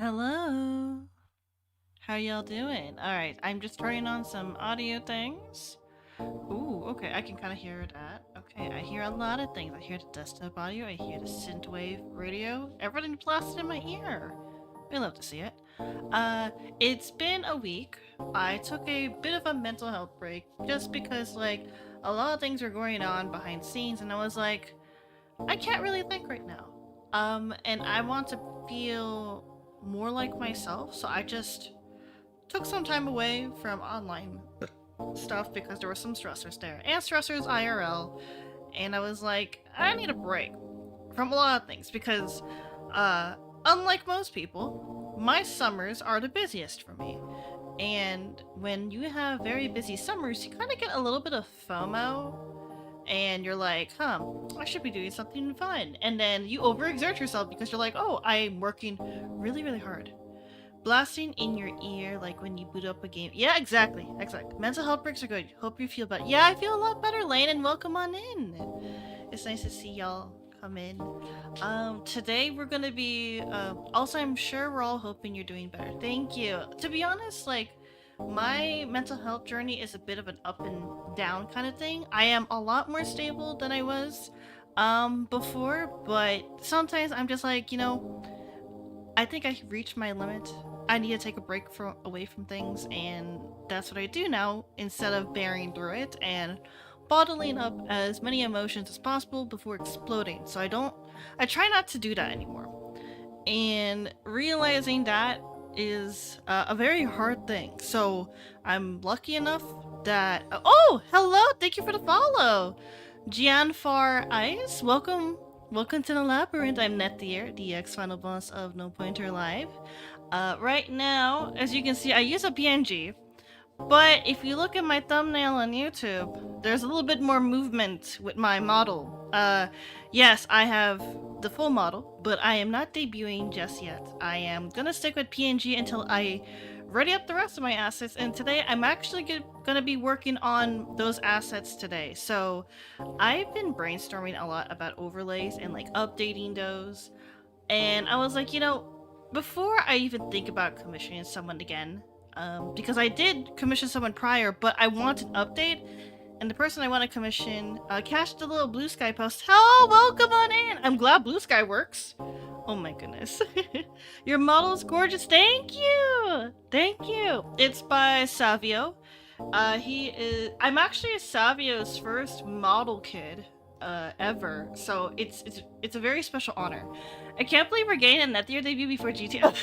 Hello. How y'all doing? Alright, I'm just turning on some audio things. Ooh, okay, I can kind of hear that. Okay, I hear a lot of things. I hear the desktop audio, I hear the synthwave radio. Everything blasted in my ear. We love to see it. It's been a week. I took a bit of a mental health break just because, like, a lot of things were going on behind scenes, and I was like, I can't really think right now. And I want to feel more like myself, so I just took some time away from online stuff because there were some stressors there. And stressors IRL. And I was like, I need a break from a lot of things because, unlike most people, my summers are the busiest for me. And when you have very busy summers, you kind of get a little bit of FOMO and you're like, I should be doing something fun. And then you overexert yourself because you're like, oh, I'm working really, really hard. Blasting in your ear, like when you boot up a game. Yeah, exactly. Mental health breaks are good. Hope you feel better. Yeah, I feel a lot better, Lane, and welcome on in. It's nice to see y'all come in. Today we're gonna be, also I'm sure we're all hoping you're doing better. Thank you. To be honest, like, my mental health journey is a bit of an up and down kind of thing. I am a lot more stable than I was, before, but sometimes I'm just like, I think I reached my limit. I need to take a break away from things, and that's what I do now instead of bearing through it and bottling up as many emotions as possible before exploding. So I try not to do that anymore. And realizing that is a very hard thing. So I'm lucky enough that. Oh, hello! Thank you for the follow! Gianfar Ice, welcome to the labyrinth. I'm Nethyr, the X final boss of No Pointer Live. Right now, as you can see, I use a PNG, but if you look at my thumbnail on YouTube, there's a little bit more movement with my model. Yes, I have the full model, but I am not debuting just yet. I am gonna stick with PNG until I ready up the rest of my assets, and today I'm actually gonna be working on those assets today. So I've been brainstorming a lot about overlays and like updating those, and I was like, before I even think about commissioning someone again, because I did commission someone prior, but I want an update, and the person I want to commission cashed the little Blue Sky post. Oh, welcome on in! I'm glad Blue Sky works. Oh my goodness. Your model is gorgeous. Thank you! Thank you! It's by Savio. I'm actually Savio's first model kid ever, so it's a very special honor. I can't believe we're getting a Nethyr debut before GTA.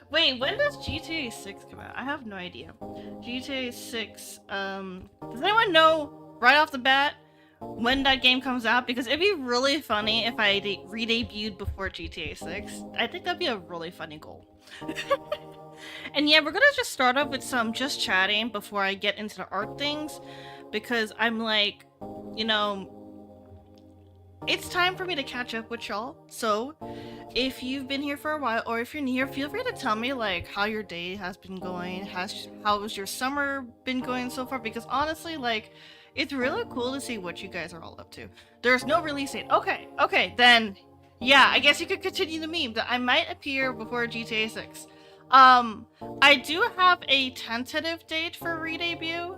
Wait, when does GTA 6 come out? I have no idea. GTA 6, does anyone know right off the bat when that game comes out? Because it'd be really funny if I re-debuted before GTA 6. I think that'd be a really funny goal. And yeah, we're gonna just start off with some just chatting before I get into the art things, because I'm like, it's time for me to catch up with y'all. So if you've been here for a while, or if you're new here, feel free to tell me like how your day has been going. How's your summer been going so far? Because honestly, like, it's really cool to see what you guys are all up to. There's no release date. Okay, then yeah, I guess you could continue the meme that I might appear before GTA 6. I do have a tentative date for re-debut,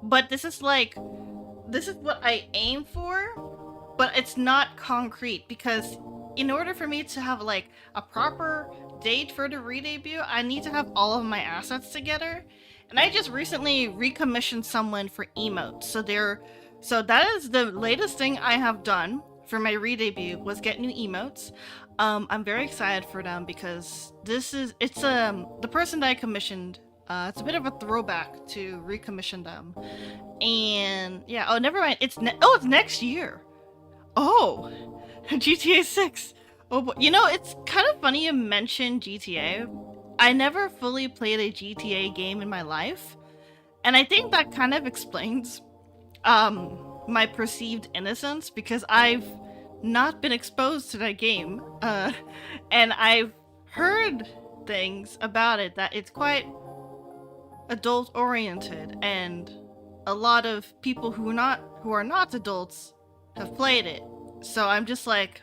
but this is what I aim for, but it's not concrete, because in order for me to have like a proper date for the re-debut, I need to have all of my assets together. And I just recently recommissioned someone for emotes, so that is the latest thing I have done for my re-debut, was get new emotes. I'm very excited for them because the person that I commissioned. It's a bit of a throwback to recommission them, and yeah. Oh, never mind. It's next year. Oh, GTA 6. Oh, boy. It's kind of funny you mentioned GTA. I never fully played a GTA game in my life, and I think that kind of explains my perceived innocence, because I've not been exposed to that game, and I've heard things about it that it's quite adult oriented, and a lot of people who are not adults have played it. So I'm just like,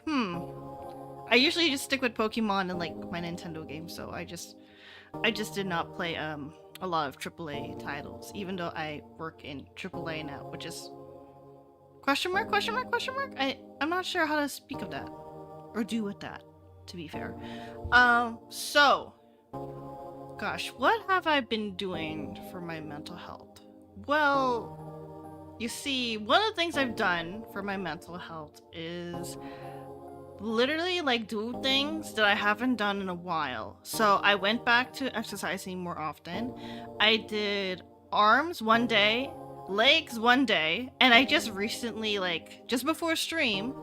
I usually just stick with Pokemon and like my Nintendo games, so I just did not play a lot of AAA titles, even though I work in AAA now, which is question mark, question mark, question mark? I'm not sure how to speak of that or do with that, to be fair. So gosh, what have I been doing for my mental health? Well, you see, one of the things I've done for my mental health is literally like do things that I haven't done in a while. So I went back to exercising more often. I did arms one day, legs one day, and I just recently, like just before stream,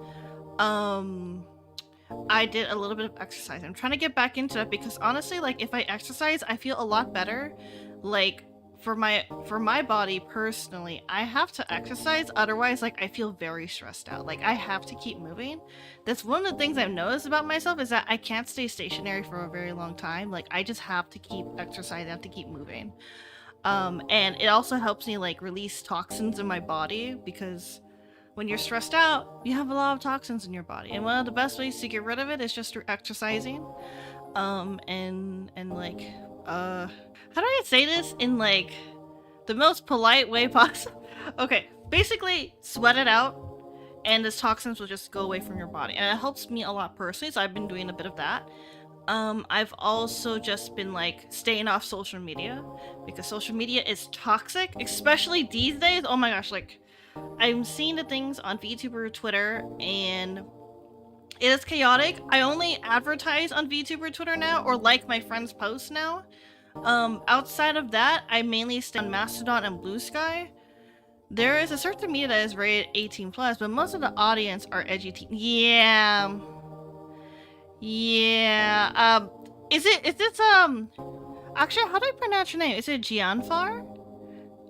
I did a little bit of exercise. I'm trying to get back into it because honestly, like if I exercise, I feel a lot better. Like for my body personally, I have to exercise, otherwise like I feel very stressed out. Like I have to keep moving. That's one of the things I've noticed about myself, is that I can't stay stationary for a very long time. Like I just have to keep exercising, I have to keep moving. And it also helps me like release toxins in my body, because when you're stressed out, you have a lot of toxins in your body, and one of the best ways to get rid of it is just through exercising. And like, how do I say this in like the most polite way possible? Okay, basically sweat it out, and these toxins will just go away from your body, and it helps me a lot personally. So I've been doing a bit of that. I've also just been like staying off social media, because social media is toxic, especially these days. Oh my gosh, like I'm seeing the things on Vtuber Twitter, and it is chaotic. I only advertise on Vtuber Twitter now, or like my friends' posts now. Outside of that, I mainly stay on Mastodon and Blue Sky. There is a certain media that is rated 18+, but most of the audience are edgy teen. Yeah. Yeah. Is it actually, how do I pronounce your name? Is it Gianfar?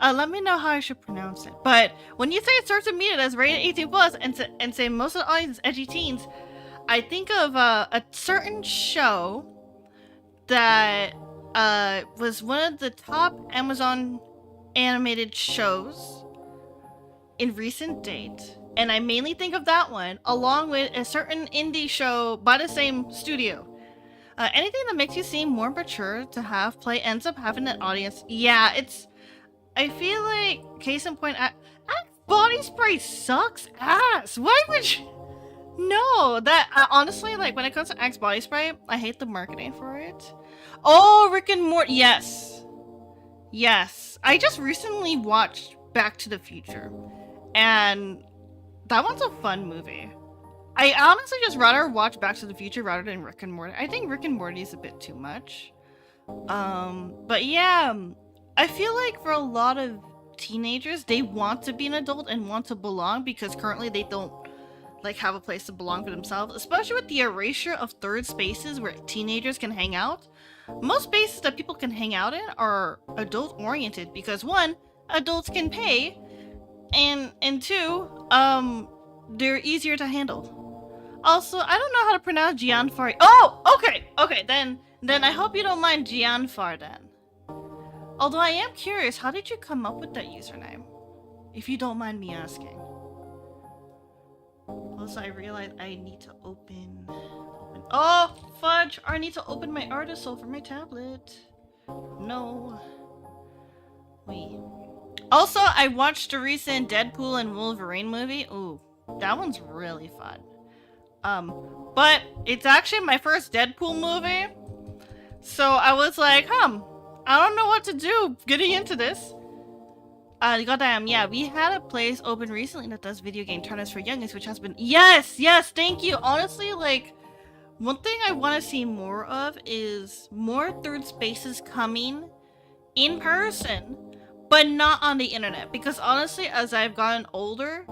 Let me know how I should pronounce it. But when you say it starts with media that's rated 18+, and say most of the audience is edgy teens, I think of a certain show that was one of the top Amazon animated shows in recent date. And I mainly think of that one, along with a certain indie show by the same studio. Anything that makes you seem more mature to have play ends up having an audience. Yeah, it's... I feel like, case in point, Axe body spray sucks ass. Why would you... No, that honestly, like when it comes to Axe body spray, I hate the marketing for it. Oh, Rick and Morty. Yes. Yes. I just recently watched Back to the Future, and that one's a fun movie. I honestly just rather watch Back to the Future rather than Rick and Morty. I think Rick and Morty is a bit too much. But yeah, I feel like for a lot of teenagers, they want to be an adult and want to belong, because currently they don't like have a place to belong for themselves, especially with the erasure of third spaces where teenagers can hang out. Most spaces that people can hang out in are adult oriented, because one, adults can pay, and two, they're easier to handle. Also, I don't know how to pronounce Gianfar. Oh, okay, then I hope you don't mind Gianfar then. Although I am curious, how did you come up with that username? If you don't mind me asking. Also, I realized I need to open... Oh, fudge! I need to open my article for my tablet. No. Wait. Also, I watched the recent Deadpool and Wolverine movie. Ooh, that one's really fun. But it's actually my first Deadpool movie. So I was like, I don't know what to do getting into this. Goddamn, yeah, we had a place open recently that does video game tournaments for youngins, which has been... Yes, thank you. Honestly, like, one thing I want to see more of is more third spaces coming in person, but not on the internet. Because honestly, as I've gotten older,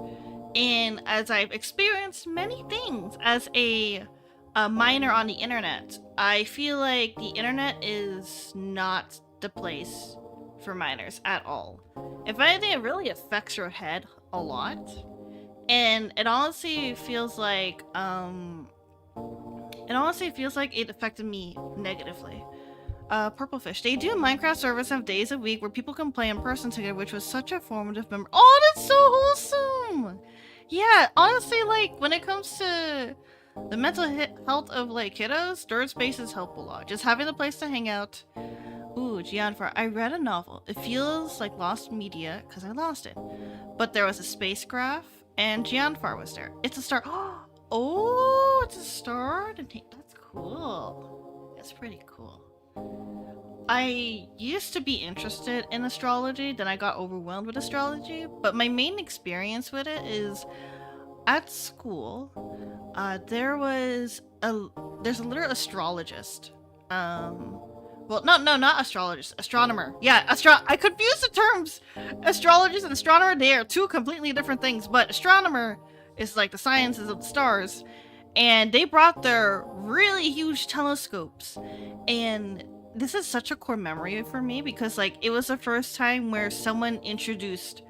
and as I've experienced many things as a minor on the internet, I feel like the internet is not the place for minors at all. If anything, it really affects your head a lot, and it honestly feels like it affected me negatively. Purplefish. They do Minecraft servers have days a week where people can play in person together, which was such a formative memory. Oh, that's so wholesome! Yeah, honestly, like, when it comes to The mental health of like kiddos, storage spaces help a lot. Just having a place to hang out. Ooh, Gianfar, I read a novel. It feels like lost media because I lost it. But there was a spacecraft and Gianfar was there. It's a star. Oh, it's a star? That's cool. It's pretty cool. I used to be interested in astrology, then I got overwhelmed with astrology, but my main experience with it is at school, there's a little astrologist. Well, no, not astrologist, astronomer. Yeah, I confuse the terms. Astrologist and astronomer, they are two completely different things, but astronomer is like the sciences of the stars, and they brought their really huge telescopes, and this is such a core memory for me because like it was the first time where someone introduced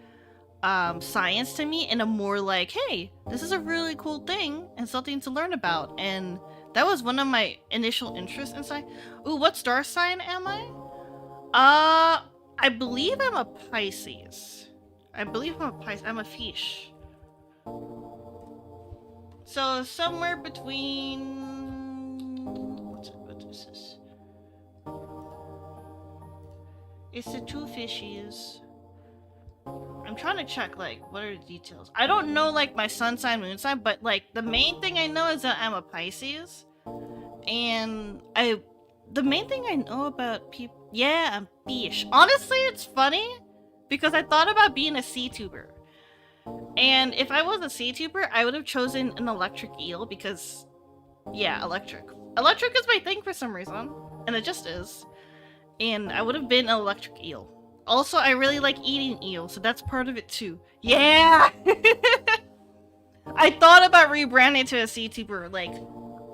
science to me in a more like, hey, this is a really cool thing and something to learn about, and that was one of my initial interests in science. Ooh, what star sign am I? I believe I'm a Pisces. I'm a fish. So somewhere between what is this? It's the two fishies. I'm trying to check, like, what are the details? I don't know, like, my sun sign, moon sign, but, like, the main thing I know is that I'm a Pisces. And the main thing I know about people, yeah, I'm fish. Honestly, it's funny, because I thought about being a Vtuber. And if I was a Vtuber, I would have chosen an electric eel, because, yeah, electric. Electric is my thing for some reason, and it just is. And I would have been an electric eel. Also, I really like eating eel, so that's part of it too. Yeah! I thought about rebranding to a Vtuber, like,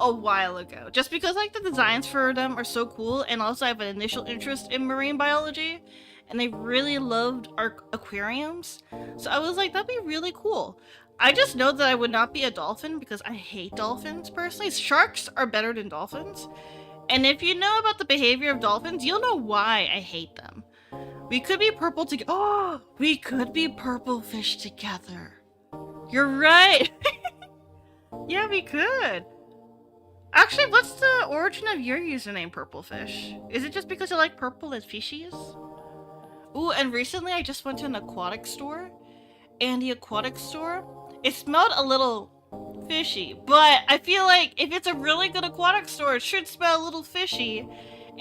a while ago. Just because, like, the designs for them are so cool, and also I have an initial interest in marine biology, and I really loved our aquariums. So I was like, that'd be really cool. I just know that I would not be a dolphin, because I hate dolphins, personally. Sharks are better than dolphins. And if you know about the behavior of dolphins, you'll know why I hate them. We could be purple together. Oh, we could be purple fish together. You're right. Yeah, we could. Actually, what's the origin of your username, Purple Fish? Is it just because you like purple as fishies? Ooh, and recently I just went to an aquatic store. And the aquatic store, it smelled a little fishy. But I feel like if it's a really good aquatic store, it should smell a little fishy.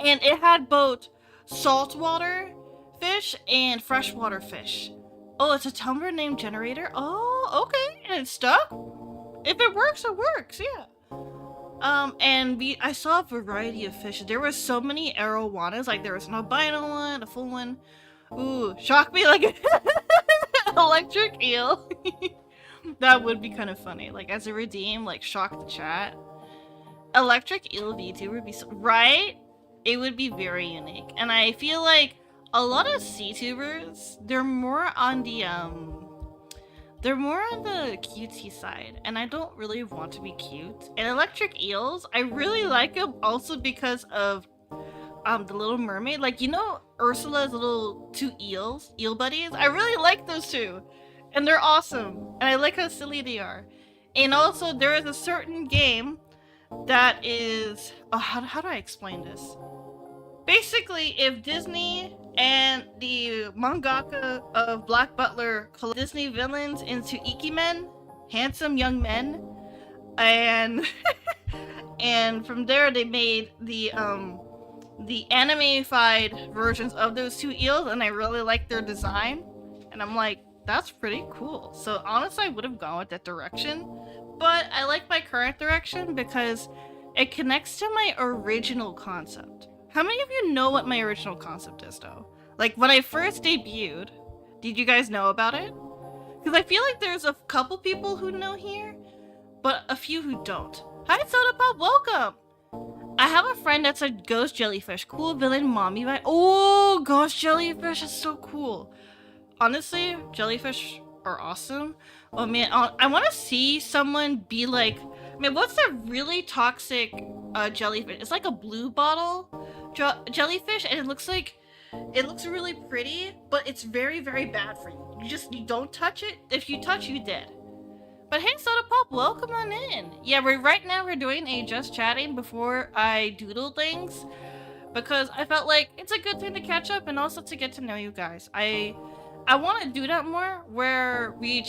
And it had both saltwater fish and freshwater fish. Oh, it's a tumbler named Generator? Oh, okay. And it's stuck? If it works, it works, yeah. And I saw a variety of fish. There were so many arowanas, like there was an albino one, a full one. Ooh, shock me like an electric eel. That would be kind of funny. Like as a redeem, like shock the chat. Electric eel Vtuber would be so, right? It would be very unique. And I feel like a lot of Vtubers, they're more on the cutesy side, and I don't really want to be cute. And electric eels, I really like them also because of the Little Mermaid. Like, you know Ursula's little two eel buddies? I really like those two. And they're awesome. And I like how silly they are. And also there is a certain game that is how do I explain this? Basically, if Disney and the mangaka of Black Butler collect Disney villains into Ikemen, handsome young men, and and from there they made the anime-fied versions of those two eels, and I really like their design, and I'm like, that's pretty cool. So honestly, I would have gone with that direction, but I like my current direction because it connects to my original concept. How many of you know what my original concept is, though? Like, when I first debuted, did you guys know about it? Because I feel like there's a couple people who know here, but a few who don't. Hi, Sodapop, welcome! I have a friend that's a ghost jellyfish. Cool villain mommy vibe. Oh, ghost jellyfish is so cool. Honestly, jellyfish are awesome. Oh man, I want to see someone be like... I mean, what's that really toxic jellyfish? It's like a blue bottle jellyfish, and it looks really pretty, but it's very, very bad for you. You don't touch it. If you touch, you're dead. But hey, Soda Pop, welcome on in. Yeah, right now we're doing a just chatting before I doodle things because I felt like it's a good thing to catch up and also to get to know you guys. I want to do that more where we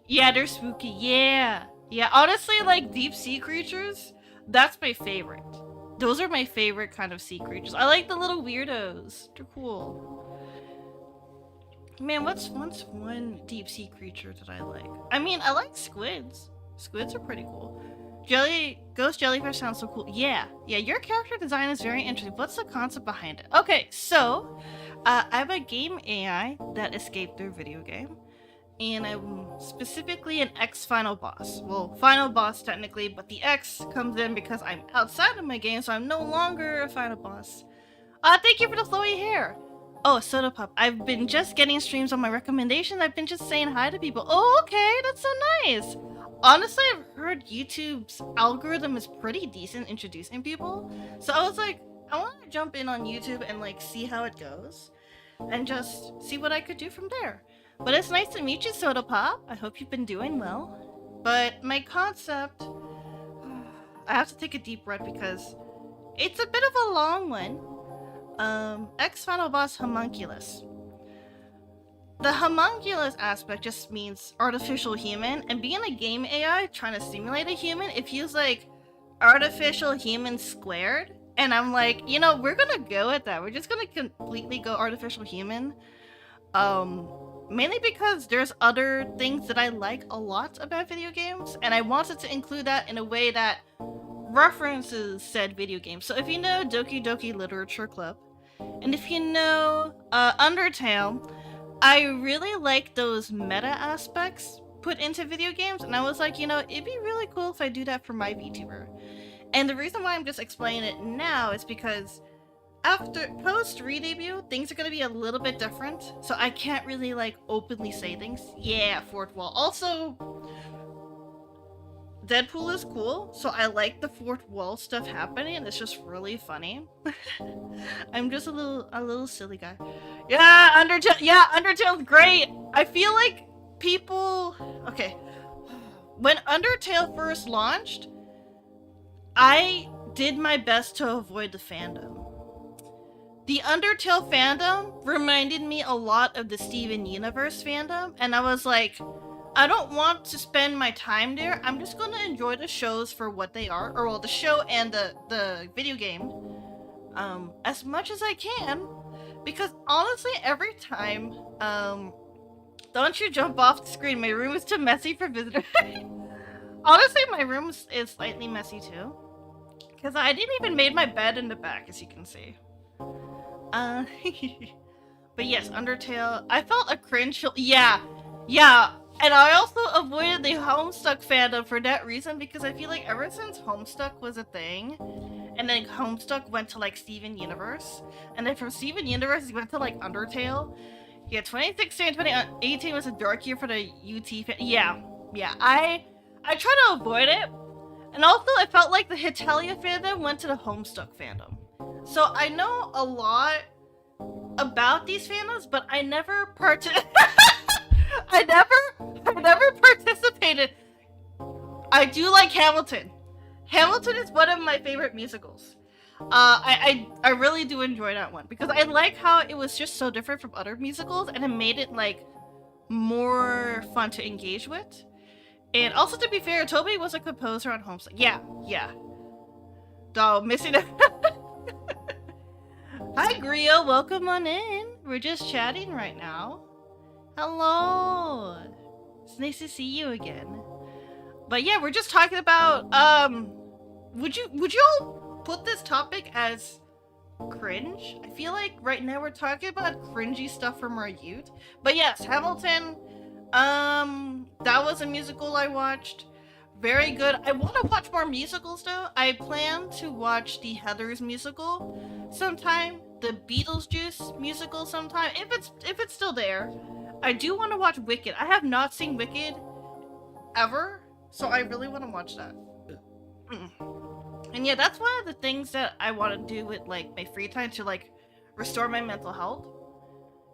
yeah, they're spooky. Yeah. Yeah, honestly, like deep sea creatures, that's my favorite. Those are my favorite kind of sea creatures. I like the little weirdos. They're cool. Man, what's one deep sea creature that I like? I mean, I like squids. Squids are pretty cool. Ghost jellyfish sounds so cool. Yeah, your character design is very interesting. What's the concept behind it? Okay, so I have a game AI that escaped their video game, and I'm specifically an X final boss. Well, final boss technically, but the X comes in because I'm outside of my game, so I'm no longer a final boss. Thank you for the flowy hair. Oh, Soda Pop. I've been just getting streams on my recommendations. I've been just saying hi to people. Oh, okay. That's so nice. Honestly, I've heard YouTube's algorithm is pretty decent introducing people. So I was like, I want to jump in on YouTube and like see how it goes and just see what I could do from there. But it's nice to meet you, Soda Pop. I hope you've been doing well. But my concept, I have to take a deep breath because it's a bit of a long one. X final boss homunculus. The homunculus aspect just means artificial human, and being a game AI trying to simulate a human, it feels like artificial human squared. And I'm like, you know, we're gonna go with that. We're just gonna completely go artificial human. Mainly because there's other things that I like a lot about video games, and I wanted to include that in a way that references said video games. So if you know Doki Doki Literature Club, and if you know Undertale, I really like those meta aspects put into video games, and I was like, you know, it'd be really cool if I do that for my VTuber. And the reason why I'm just explaining it now is because after post redebut, things are gonna be a little bit different, so I can't really like openly say things. Yeah, fourth wall. Also, Deadpool is cool, so I like the fourth wall stuff happening. It's just really funny. I'm just a little silly guy. Yeah, Undertale. Yeah, Undertale's great. I feel like people. Okay, when Undertale first launched, I did my best to avoid the fandom. The Undertale fandom reminded me a lot of the Steven Universe fandom, and I was like, I don't want to spend my time there. I'm just going to enjoy the shows for what they are, or well, the show and the video game, as much as I can, because honestly, every time, don't you jump off the screen. My room is too messy for visitors. Honestly, my room is slightly messy too, because I didn't even make my bed in the back, as you can see. But yes, Undertale. I felt a cringe. Yeah. And I also avoided the Homestuck fandom for that reason, because I feel like ever since Homestuck was a thing, and then Homestuck went to like Steven Universe, and then from Steven Universe he went to like Undertale. Yeah, 2016 and 2018 was a dark year for the UT fan. Yeah. I try to avoid it, and also I felt like the Hitalia fandom went to the Homestuck fandom. So I know a lot about these fandoms, but I never I never participated. I do like Hamilton. Hamilton is one of my favorite musicals. I really do enjoy that one because I like how it was just so different from other musicals, and it made it like more fun to engage with. And also, to be fair, Toby was a composer on Homestuck. Yeah. Dog, missing it. Hi, Grio. Welcome on in. We're just chatting right now. Hello. It's nice to see you again. But yeah, we're just talking about, would you all put this topic as cringe? I feel like right now we're talking about cringy stuff from our youth. But yes, Hamilton, that was a musical I watched. Very good. I want to watch more musicals though. I plan to watch the Heathers musical sometime, the Beetlejuice musical sometime, if it's still there. I do want to watch Wicked. I have not seen Wicked ever, so I really want to watch that. And yeah, that's one of the things that I want to do with like my free time to like restore my mental health.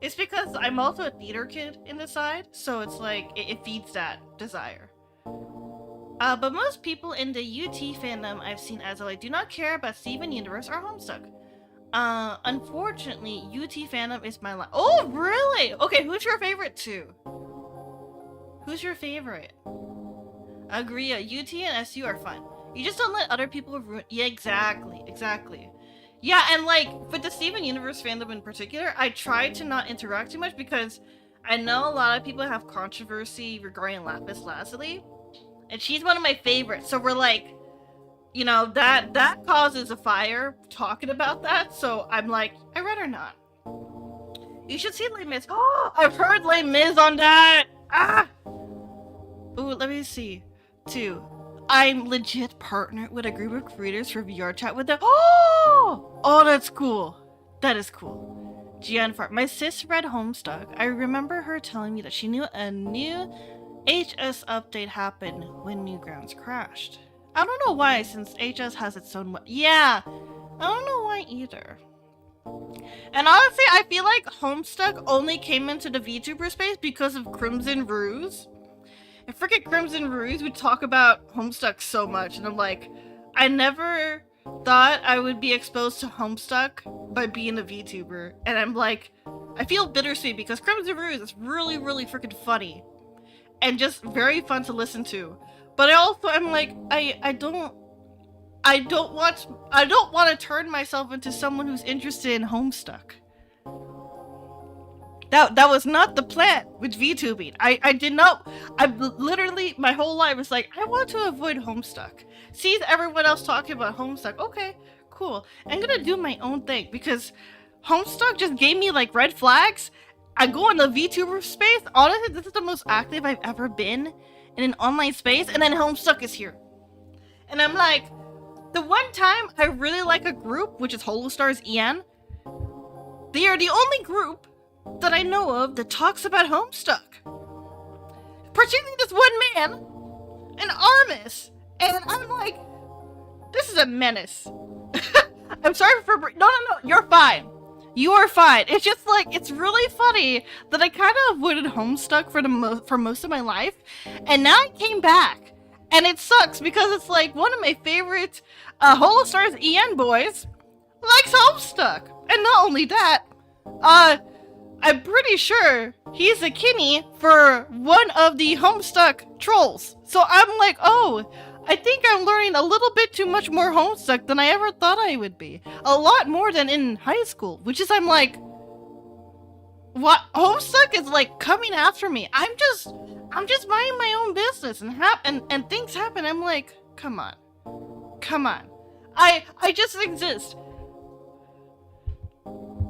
It's because I'm also a theater kid in the side, so it's like it feeds that desire. But most people in the UT fandom I've seen as well, do not care about Steven Universe or Homestuck. Unfortunately, UT fandom is my life. Oh, really? Okay, who's your favorite too? Who's your favorite? Agree, UT and SU are fun. You just don't let other people ruin. Yeah, exactly. Yeah, and like, with the Steven Universe fandom in particular, I try to not interact too much because I know a lot of people have controversy regarding Lapis Lazuli, and she's one of my favorites, so we're like, you know, that causes a fire talking about that, so I'm like, I'd rather not. You should see Les Mis. Oh, I've heard Les Mis on that! Ah! Ooh, let me see. 2. I'm legit partnered with a group of creators for VR chat with them. Oh, that's cool. That is cool. Gianfart. My sis read Homestuck. I remember her telling me that she knew a new HS update happened when Newgrounds crashed. I don't know why, since HS has its own. Yeah, I don't know why either. And honestly, I feel like Homestuck only came into the VTuber space because of Crimson Ruse. And freaking Crimson Ruse would talk about Homestuck so much, and I'm like, I never thought I would be exposed to Homestuck by being a VTuber, and I'm like, I feel bittersweet because Crimson Ruse is really, really freaking funny, and just very fun to listen to. But I also am like, I don't want to turn myself into someone who's interested in Homestuck. That was not the plan with VTubing. I did not. I literally my whole life was like, I want to avoid Homestuck. Sees everyone else talking about Homestuck. Okay, cool. I'm gonna do my own thing because Homestuck just gave me like red flags. I go in the VTuber space. Honestly, this is the most active I've ever been in an online space, and then Homestuck is here. And I'm like, the one time I really like a group, which is Holostars EN, they are the only group that I know of that talks about Homestuck. Particularly this one man, an Armis, and I'm like, this is a menace. I'm sorry for no, you're fine. You are fine. It's just like, it's really funny that I kind of avoided Homestuck for most of my life, and now I came back, and it sucks because it's like one of my favorite Holostars EN boys likes Homestuck, and not only that, I'm pretty sure he's a kinny for one of the Homestuck trolls. So I'm like, oh, I think I'm learning a little bit too much more Homestuck than I ever thought I would be. A lot more than in high school, which is I'm like, what? Homestuck is like coming after me. I'm just minding my own business and things happen. I'm like, come on. I just exist.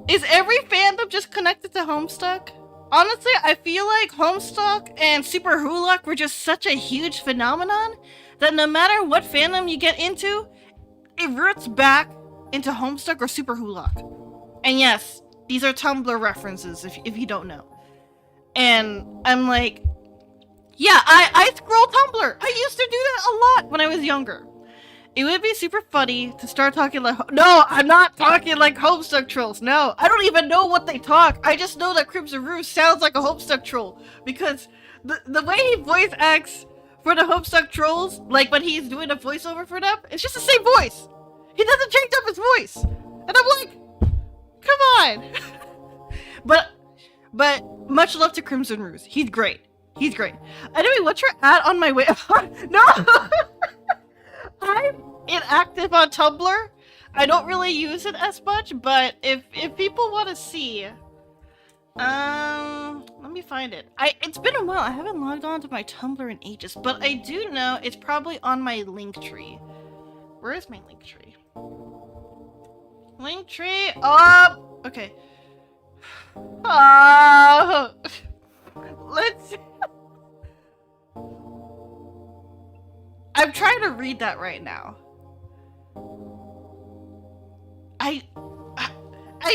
Is every fandom just connected to Homestuck? Honestly, I feel like Homestuck and Super Hulak were just such a huge phenomenon that no matter what fandom you get into, it roots back into Homestuck or Super Hulak. And yes, these are Tumblr references if you don't know. And I'm like, yeah, I scroll Tumblr. I used to do that a lot when I was younger. It would be super funny to start talking like, no, I'm not talking like Homestuck trolls. No, I don't even know what they talk. I just know that Crimson Ruse sounds like a Homestuck troll because the way he voice acts for the Homestuck trolls, like when he's doing a voiceover for them, it's just the same voice. He doesn't change up his voice, and I'm like, come on. but much love to Crimson Ruse. He's great. Anyway, what's your ad on my way? No. I'm inactive on Tumblr. I don't really use it as much, but if people want to see, let me find it. It's been a while. I haven't logged on to my Tumblr in ages, but I do know it's probably on my link tree. Where is my link tree? Link tree. Oh, okay. Oh, let's. I'm trying to read that right now. I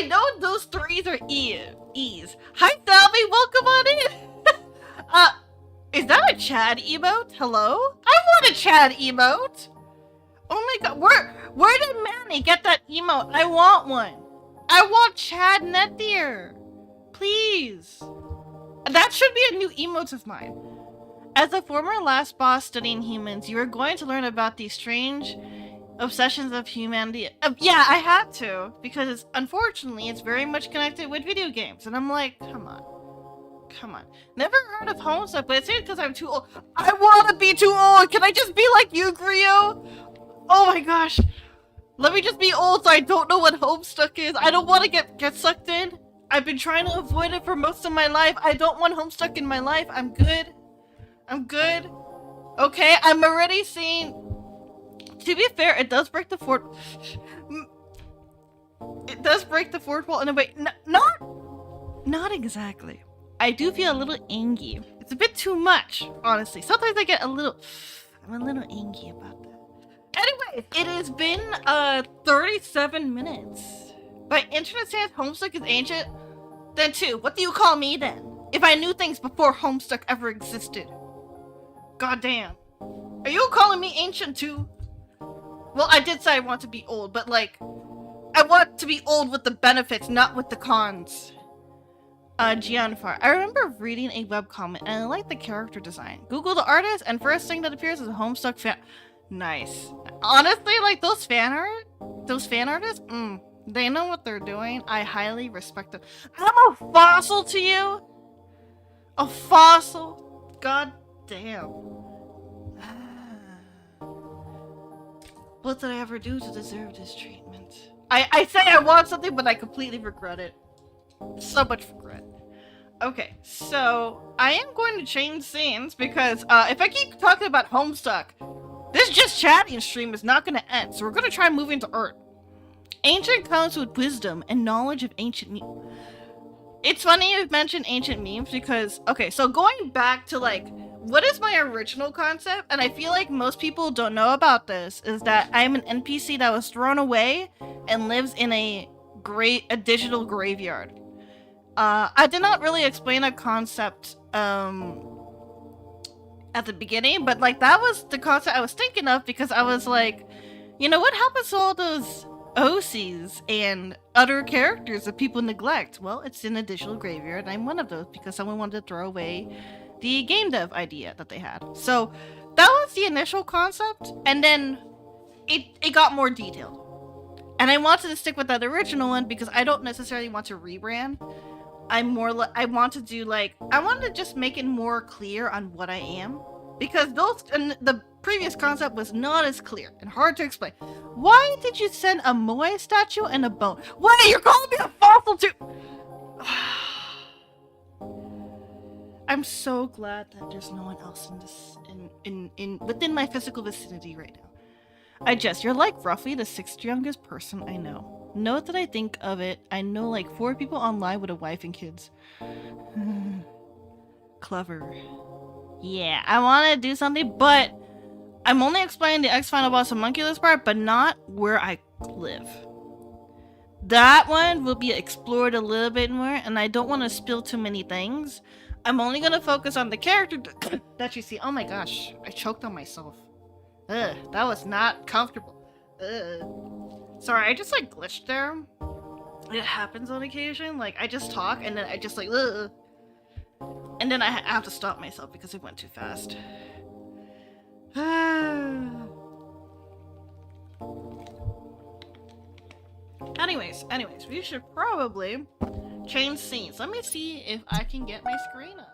know those threes are E's. Hi, Savio, welcome on in. Is that a Chad emote? Hello? I want a Chad emote. Oh my god, where did Manny get that emote? I want one. I want Chad Nethyr. Please. That should be a new emote of mine. As a former last boss studying humans, you are going to learn about these strange obsessions of humanity. Yeah, I had to, because unfortunately it's very much connected with video games. And I'm like, come on. Come on. Never heard of Homestuck, but it's because I'm too old. I want to be too old! Can I just be like you, Griot? Oh my gosh. Let me just be old so I don't know what Homestuck is. I don't want to get sucked in. I've been trying to avoid it for most of my life. I don't want Homestuck in my life. I'm good. I'm good. Okay, I'm already seeing... To be fair, it does break the fourth... It does break the fourth wall in a way... Not exactly. I do feel a little angry. It's a bit too much, honestly. Sometimes I get a little... I'm a little angry about that. Anyway, it has been 37 minutes. By internet standards, Homestuck is ancient. Then too, what do you call me then? If I knew things before Homestuck ever existed. Goddamn. Are you calling me ancient too? Well, I did say I want to be old, but like... I want to be old with the benefits, not with the cons. Gianfar. I remember reading a webcomic and I like the character design. Google the artist and first thing that appears is a Homestuck fan. Nice. Honestly, like those fan artists, they know what they're doing. I highly respect them. I'm a fossil to you? A fossil? God damn. What did I ever do to deserve this treatment? I say I want something, but I completely regret it. So much regret. Okay, so I am going to change scenes because if I keep talking about Homestuck, this just chatting stream is not going to end. So we're going to try moving to Earth. Ancient comes with wisdom and knowledge of ancient memes. It's funny you mentioned ancient memes because, okay, so going back to like, what is my original concept? And I feel like most people don't know about this, is that I'm an NPC that was thrown away and lives in a digital graveyard. I did not really explain a concept at the beginning, but like that was the concept I was thinking of because I was like, you know, what happens to all those OCs and other characters that people neglect? Well, it's in a digital graveyard, and I'm one of those because someone wanted to throw away the game dev idea that they had. So that was the initial concept, and then it got more detailed. And I wanted to stick with that original one because I don't necessarily want to rebrand. I want to do like, I want to just make it more clear on what I am. Because the previous concept was not as clear and hard to explain. Why did you send a Moai statue and a bone? Wait, you're calling me a fossil too? I'm so glad that there's no one else within my physical vicinity right now. You're like roughly the 6th youngest person I know. Note that I think of it, I know like 4 people online with a wife and kids. Clever. Yeah, I want to do something, but I'm only explaining the X-Final Boss homunculus part, but not where I live. That one will be explored a little bit more, and I don't want to spill too many things. I'm only going to focus on the character that you see. Oh my gosh, I choked on myself. Ugh, that was not comfortable. Ugh. Sorry, I just like glitched there. It happens on occasion. Like, I just talk and then I just like, ugh. And then I have to stop myself because it went too fast. Anyways, we should probably change scenes. Let me see if I can get my screen up.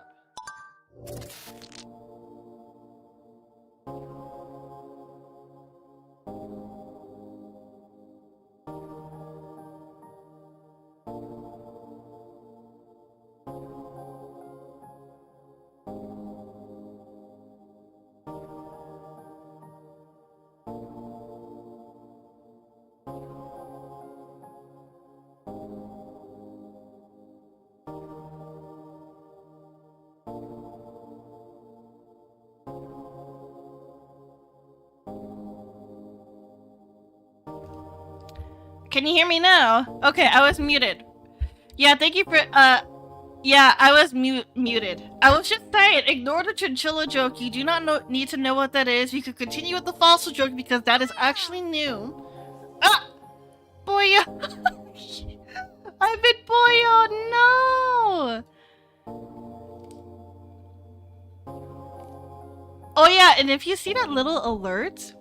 Can you hear me now? Okay, I was muted. Yeah, thank you for, yeah, I was muted. I was just saying, ignore the chinchilla joke. You do not need to know what that is. We could continue with the fossil joke because that is actually new. Ah! Boy, I've been boiled! No! Oh yeah, and if you see that little alert,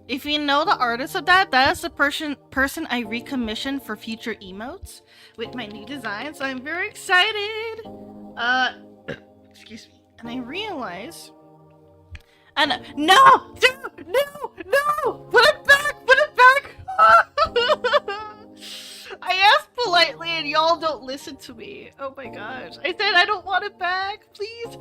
if you know the artist of that, that is the person I recommissioned for future emotes with my new design, so I'm very excited! Excuse me. And I realize... And no! No! Put it back! Put it back! I asked politely and y'all don't listen to me. Oh my gosh. I said I don't want it back, please.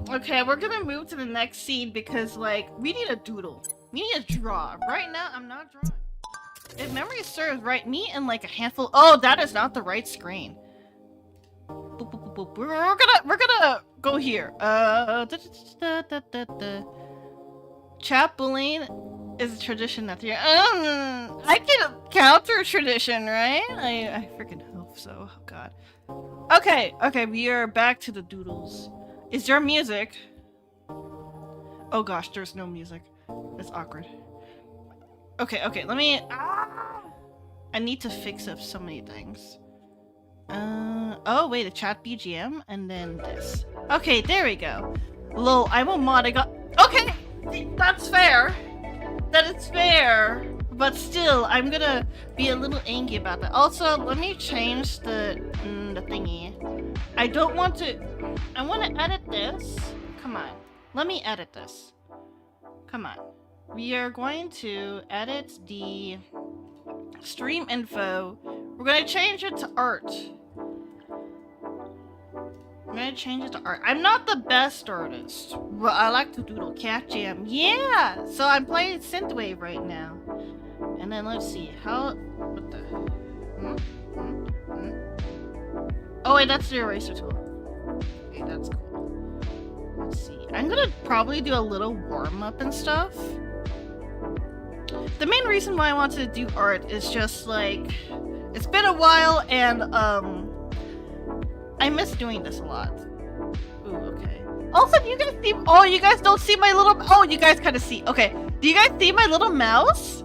Okay, we're gonna move to the next scene because, like, we need a doodle. We need a draw. Right now, I'm not drawing. If memory serves right, me and like a handful. Oh, that is not the right screen. Boop, boop, boop, boop. We're gonna go here. Chat bullying is a tradition that I can counter tradition, right? I freaking hope so. Oh god. Okay, we are back to the doodles. Is there music? Oh gosh, there's no music. It's awkward. Okay, let me... I need to fix up so many things. Oh wait, a chat BGM, and then this. Okay, there we go. Lol, I'm a mod, I got... Okay! That's fair! That is fair! But still, I'm gonna be a little angry about that. Also, let me change the thingy. I don't want to... I want to edit this. Come on. Let me edit this. Come on. We are going to edit the stream info. We're going to change it to art. I'm going to change it to art. I'm not the best artist, but I like to doodle cat jam. Yeah! So I'm playing synthwave right now. And then let's see, how... What the... Oh wait, that's the eraser tool. Okay, that's cool. Let's see. I'm gonna probably do a little warm-up and stuff. The main reason why I want to do art is just like... It's been a while and, I miss doing this a lot. Ooh, okay. Also, do you guys see... Oh, you guys don't see my little... Oh, you guys kind of see. Okay. Do you guys see my little mouse?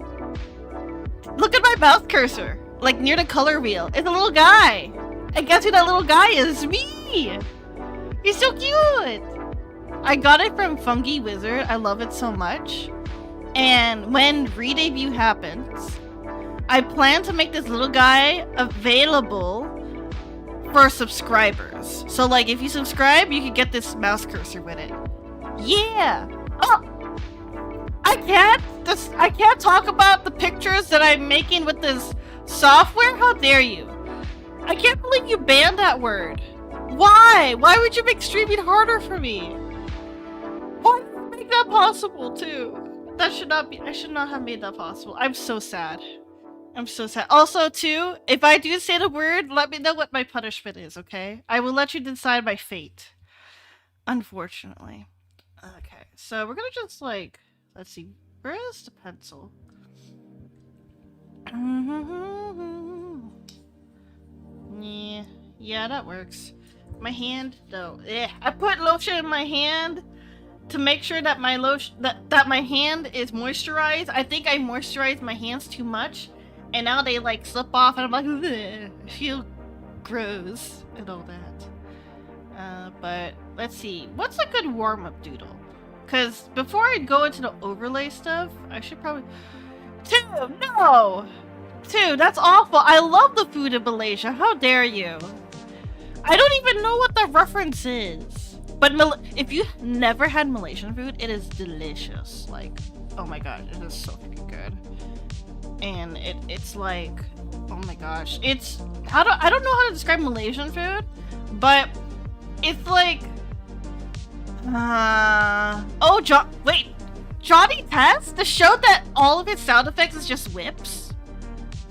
Look at my mouse cursor. Like, near the color wheel. It's a little guy. And guess who that little guy is? Me! He's so cute! I got it from Fungi Wizard. I love it so much. And when redebut happens, I plan to make this little guy available for subscribers. So, like, if you subscribe, you can get this mouse cursor with it. Yeah! Oh! I can't talk about the pictures that I'm making with this software? How dare you? I can't believe you banned that word. Why? Why would you make streaming harder for me? Why did you make that possible, too? That should not be... I should not have made that possible. I'm so sad. I'm so sad. Also, too, if I do say the word, let me know what my punishment is, okay? I will let you decide my fate. Unfortunately. Okay, so we're gonna just, like... Let's see. Where is the pencil? Yeah, that works. My hand, though. I put lotion in my hand to make sure that my lotion that my hand is moisturized. I think I moisturized my hands too much, and now they like slip off, and I'm like, I feel gross and all that. But let's see. What's a good warm-up doodle? Because before I go into the overlay stuff, I should probably... No! That's awful. I love the food in Malaysia. How dare you? I don't even know what the reference is. But if you never had Malaysian food, it is delicious. Like, oh my gosh, it is so freaking good. And it's like, oh my gosh. It's... I don't know how to describe Malaysian food, but it's like... wait, Johnny Test? The show that all of its sound effects is just whips?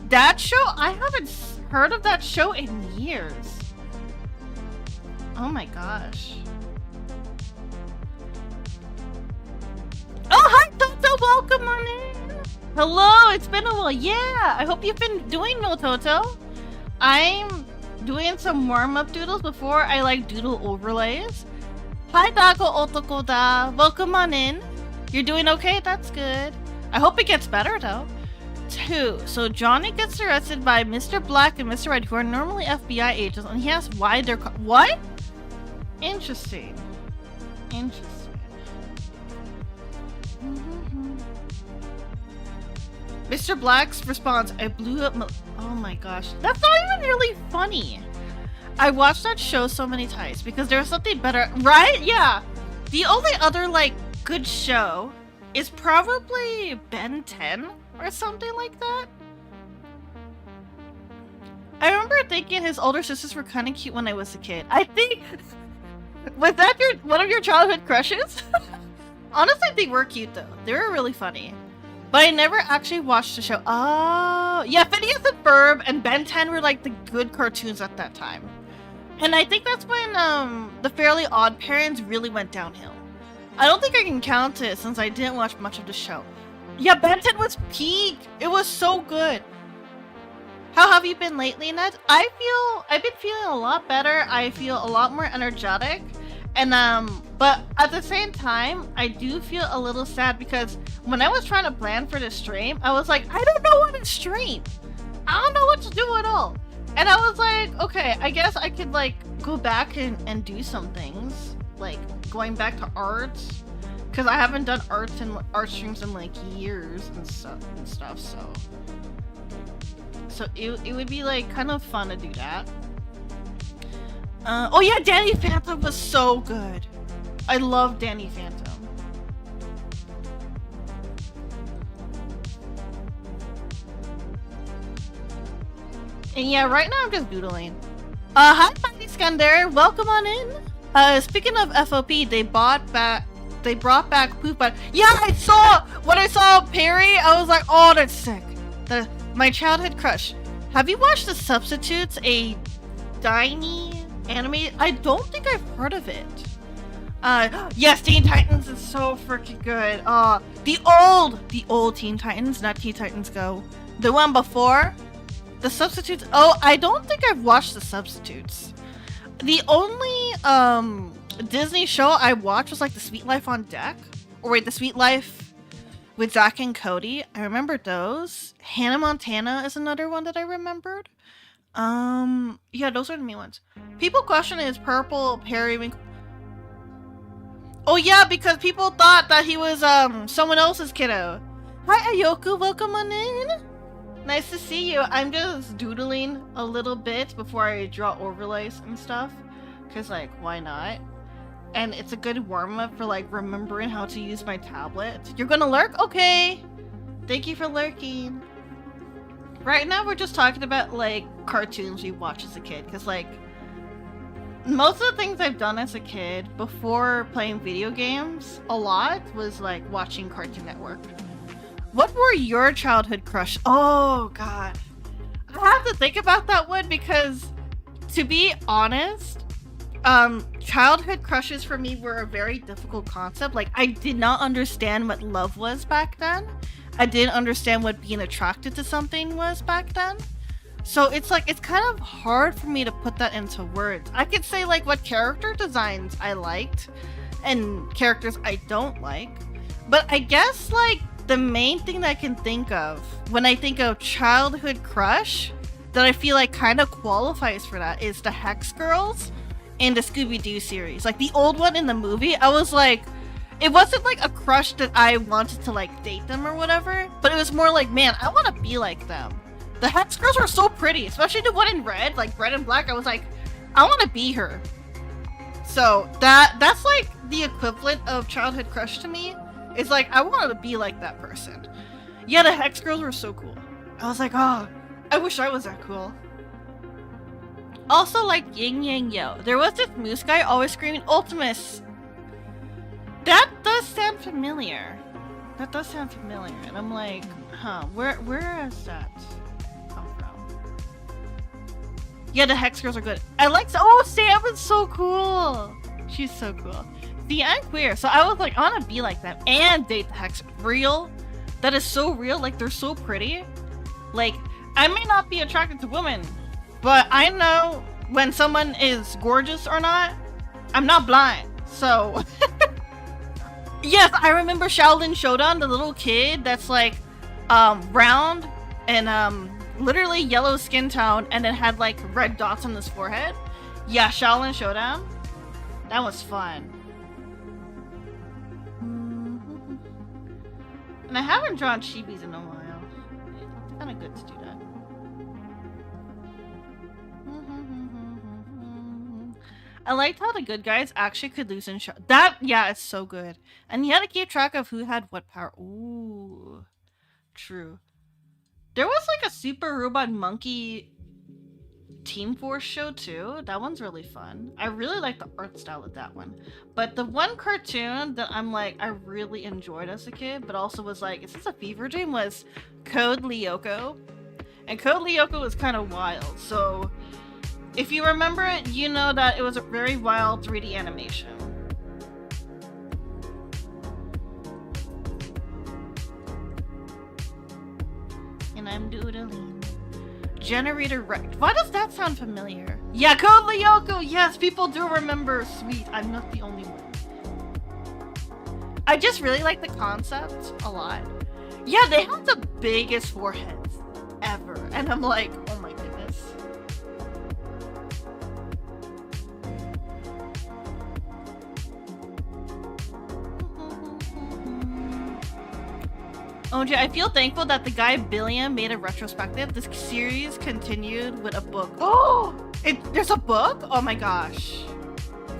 That show? I haven't heard of that show in years. Oh my gosh. Oh, hi Toto, welcome on in. Hello, it's been a while. Yeah, I hope you've been doing well, Toto. I'm doing some warm-up doodles before I like doodle overlays. Hi Dago Otoko da. Welcome on in. You're doing okay? That's good. I hope it gets better though. 2. So Johnny gets arrested by Mr. Black and Mr. Red, who are normally FBI agents, and he asks why they're what? Interesting. Interesting. Mr. Black's response, I blew up my... Oh my gosh. That's not even really funny. I watched that show so many times because there's something better, right? Yeah. The only other, like, good show is probably Ben 10 or something like that. I remember thinking his older sisters were kind of cute when I was a kid. I think... Was that one of your childhood crushes? Honestly, they were cute though. They were really funny. But I never actually watched the show. Oh, yeah, Phineas and Ferb and Ben 10 were like the good cartoons at that time. And I think that's when the Fairly Odd Parents really went downhill. I don't think I can count it since I didn't watch much of the show. Yeah, Ben 10 was peak. It was so good. How have you been lately, Ned? I've been feeling a lot better. I feel a lot more energetic. And but at the same time, I do feel a little sad because when I was trying to plan for the stream, I was like, I don't know what to stream. I don't know what to do at all. And I was like, okay, I guess I could like go back and do some things, like going back to art, because I haven't done art streams in like years and stuff. So it would be like kind of fun to do that. Oh yeah, Danny Phantom was so good. I love Danny Phantom. And yeah, right now I'm just doodling. Hi, Iskander. Welcome on in. Speaking of FOP, they brought back Poop. But yeah, when I saw Perry, I was like, oh, that's sick. My childhood crush. Have you watched The Substitutes? A tiny anime? I don't think I've heard of it. Yes, Teen Titans is so freaking good. The old Teen Titans, not Teen Titans Go. The one before. The Substitutes. Oh, I don't think I've watched The Substitutes. The only Disney show I watched was like The Sweet Life on Deck. Or wait, The Sweet Life with Zach and Cody. I remember those. Hannah Montana is another one that I remembered. Yeah, those are the main ones. People question is Purple Periwinkle. Oh yeah, because people thought that he was someone else's kiddo. Hi Ayoku, welcome on in. Nice to see you. I'm just doodling a little bit before I draw overlays and stuff. Cause like, why not? And it's a good warm-up for like remembering how to use my tablet. You're gonna lurk? Okay. Thank you for lurking. Right now we're just talking about like cartoons we watched as a kid. Cause like, most of the things I've done as a kid before playing video games a lot was like watching Cartoon Network. What were your childhood crush? Oh god. I have to think about that one because to be honest, childhood crushes for me were a very difficult concept. Like I did not understand what love was back then. I didn't understand what being attracted to something was back then. So it's like, it's kind of hard for me to put that into words. I could say like what character designs I liked and characters I don't like. But I guess like the main thing that I can think of when I think of childhood crush that I feel like kind of qualifies for that is the Hex Girls in the Scooby-Doo series. Like the old one in the movie, I was like, it wasn't like a crush that I wanted to like date them or whatever, but it was more like, man, I want to be like them. The Hex Girls were so pretty, especially the one in red, like red and black. I was like, I want to be her. So that's like the equivalent of childhood crush to me. It's like, I wanted to be like that person. Yeah, the Hex Girls were so cool. I was like, oh, I wish I was that cool. Also, like Yin Yang Yo. There was this moose guy always screaming, Ultimus. That does sound familiar. That does sound familiar. And I'm like, huh, where is that come from? Yeah, the Hex Girls are good. I like, oh, Sam is so cool. She's so cool. See, I'm queer, so I was like, I want to be like them and date the Hex. Real? That is so real. Like, they're so pretty. Like, I may not be attracted to women, but I know when someone is gorgeous or not. I'm not blind, so. Yes, I remember Shaolin Shodan, the little kid that's like, round and literally yellow skin tone, and then had like red dots on his forehead. Yeah, Shaolin Showdown. That was fun. And I haven't drawn chibis in a while. It's kind of good to do that. I liked how the good guys actually could lose in shot. That, yeah, it's so good. And you had to keep track of who had what power. Ooh, true. There was like a Super Robot Monkey Team Force show too. That one's really fun. I really like the art style of that one. But the one cartoon that I'm like, I really enjoyed as a kid, but also was like, is this a fever dream? Was Code Lyoko. And Code Lyoko was kind of wild. So if you remember it, you know that it was a very wild 3D animation. And I'm doodling. Generator wrecked. Why does that sound familiar? Yeah, Code Lyoko! Yes, people do remember. Sweet, I'm not the only one. I just really like the concept a lot. Yeah, they have the biggest foreheads ever. And I'm like, oh my goodness. OJ, I feel thankful that the guy Billiam made a retrospective. This series continued with a book. Oh! There's a book? Oh my gosh.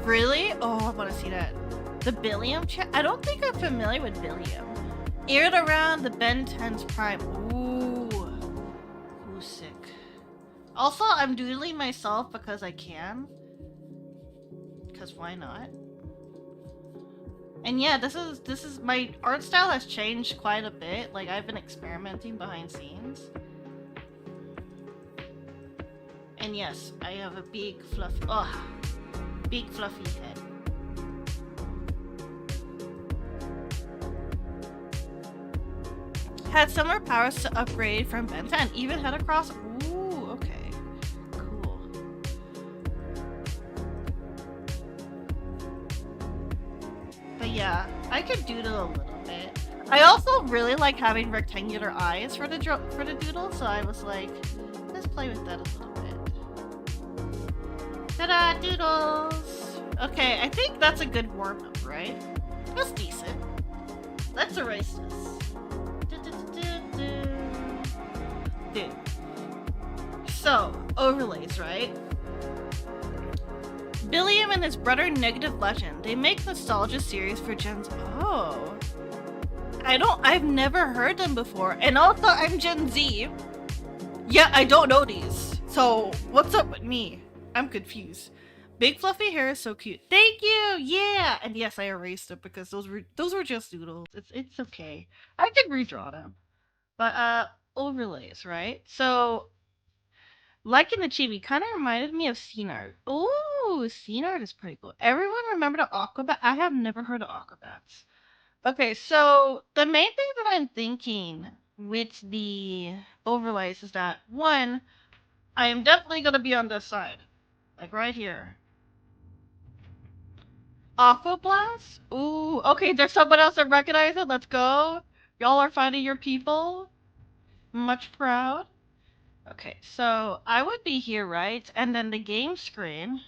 Really? Oh, I want to see that. The Billiam chat? I don't think I'm familiar with Billiam. Aired around the Ben 10's prime. Ooh. Ooh, sick. Also, I'm doodling myself because I can. Because why not? And yeah, this is my art style has changed quite a bit. Like, I've been experimenting behind scenes. And yes, I have a big fluffy head. Had similar powers to upgrade from Ben 10, even had a cross. Ooh, okay. Cool. But yeah, I could doodle a little bit. I also really like having rectangular eyes for the doodle, so I was like, let's play with that a little bit. Ta-da, doodles! Okay, I think that's a good warm-up, right? That's decent. Let's erase this. Dude. So, overlays, right? Billiam and his brother Negative Legend. They make nostalgia series for Gen Z. Oh. I've never heard them before. And also, I'm Gen Z. Yeah, I don't know these. So, what's up with me? I'm confused. Big fluffy hair is so cute. Thank you! Yeah! And yes, I erased it because those were just doodles. It's okay. I can redraw them. But, overlays, right? So, like in the chibi, kind of reminded me of scene art. Ooh, scene art is pretty cool. Everyone remember the Aquabat? I have never heard of Aquabats. Okay, so the main thing that I'm thinking with the overlays is that, one, I am definitely going to be on this side. Like right here. Aqua Blast? Ooh, okay, there's someone else that recognizes it. Let's go. Y'all are finding your people. Much proud. Okay, so I would be here, right? And then the game screen,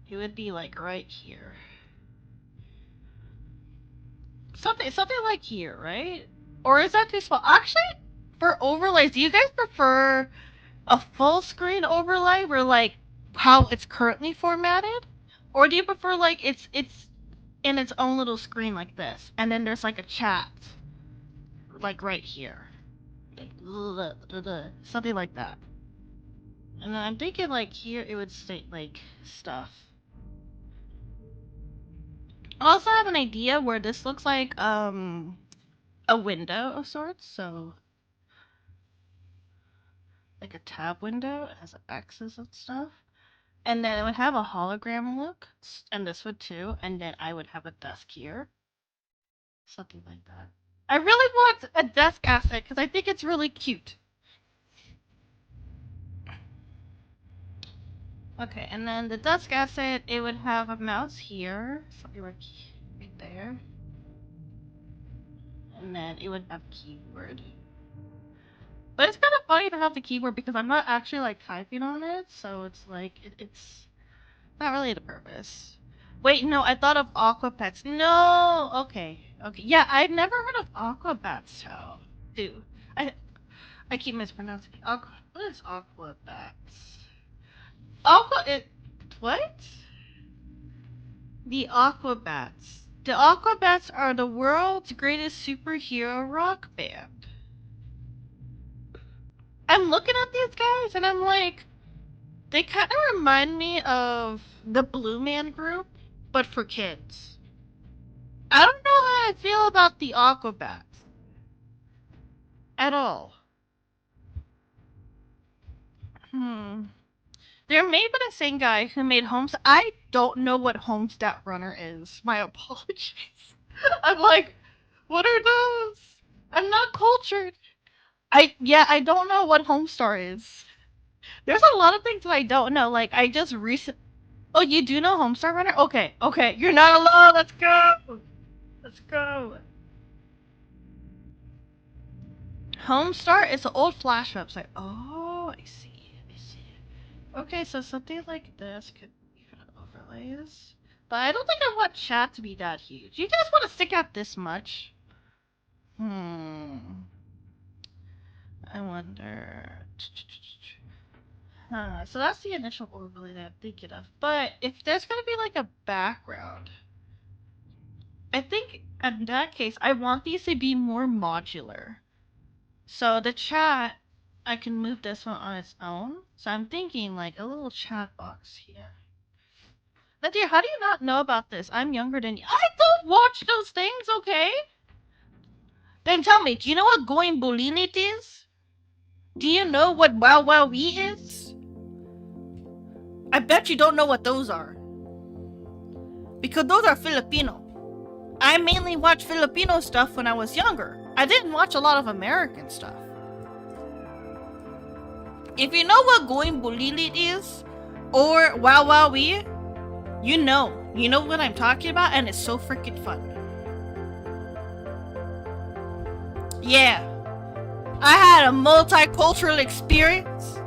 it would be like right here. Something like here, right? Or is that too small? Actually, for overlays, do you guys prefer a full screen overlay where like how it's currently formatted? Or do you prefer like it's in its own little screen like this, and then there's like a chat like right here? Something like that. And then I'm thinking like here it would state like stuff. I also have an idea where this looks like a window of sorts, so like a tab window, it has X's and stuff. And then it would have a hologram look, and this would too, and then I would have a desk here. Something like that. I really want a desk asset because I think it's really cute. Okay, and then the desk asset, it would have a mouse here, something like right there. And then it would have keyboard. But it's kind of funny to have the keyboard because I'm not actually like typing on it, so it's like it's not really the purpose. Wait, no, I thought of Aquapets. No, okay, yeah, I've never heard of Aquabats. How do I keep mispronouncing it. What is Aquabats? What? The Aquabats. The Aquabats are the world's greatest superhero rock band. I'm looking at these guys and I'm like, they kind of remind me of the Blue Man Group, but for kids. I don't know how I feel about the Aquabats. At all. They're made by the same guy who made Homes. I don't know what Homestat Runner is. My apologies. I'm like, what are those? I'm not cultured. I don't know what Homestar is. There's a lot of things that I don't know. Like I just Oh, you do know Homestar Runner? Okay, you're not alone. Let's go. Let's go. Homestar is an old Flash website. Oh, I see. Okay, so something like this could be overlays. But I don't think I want chat to be that huge. You guys want to stick out this much? I wonder. So that's the initial overlay that I'm thinking of. But if there's gonna be like a background, I think in that case I want these to be more modular. So the chat, I can move this one on its own. So I'm thinking like a little chat box here. Nethyr, how do you not know about this? I'm younger than you. I don't watch those things, okay? Then tell me, do you know what going bulilit is? Do you know what Wow Wow Wee is? I bet you don't know what those are. Because those are Filipino. I mainly watched Filipino stuff when I was younger. I didn't watch a lot of American stuff. If you know what going bulilit is, or Wow Wow Wee, you know what I'm talking about, and it's so freaking fun. Yeah, I had a multicultural experience.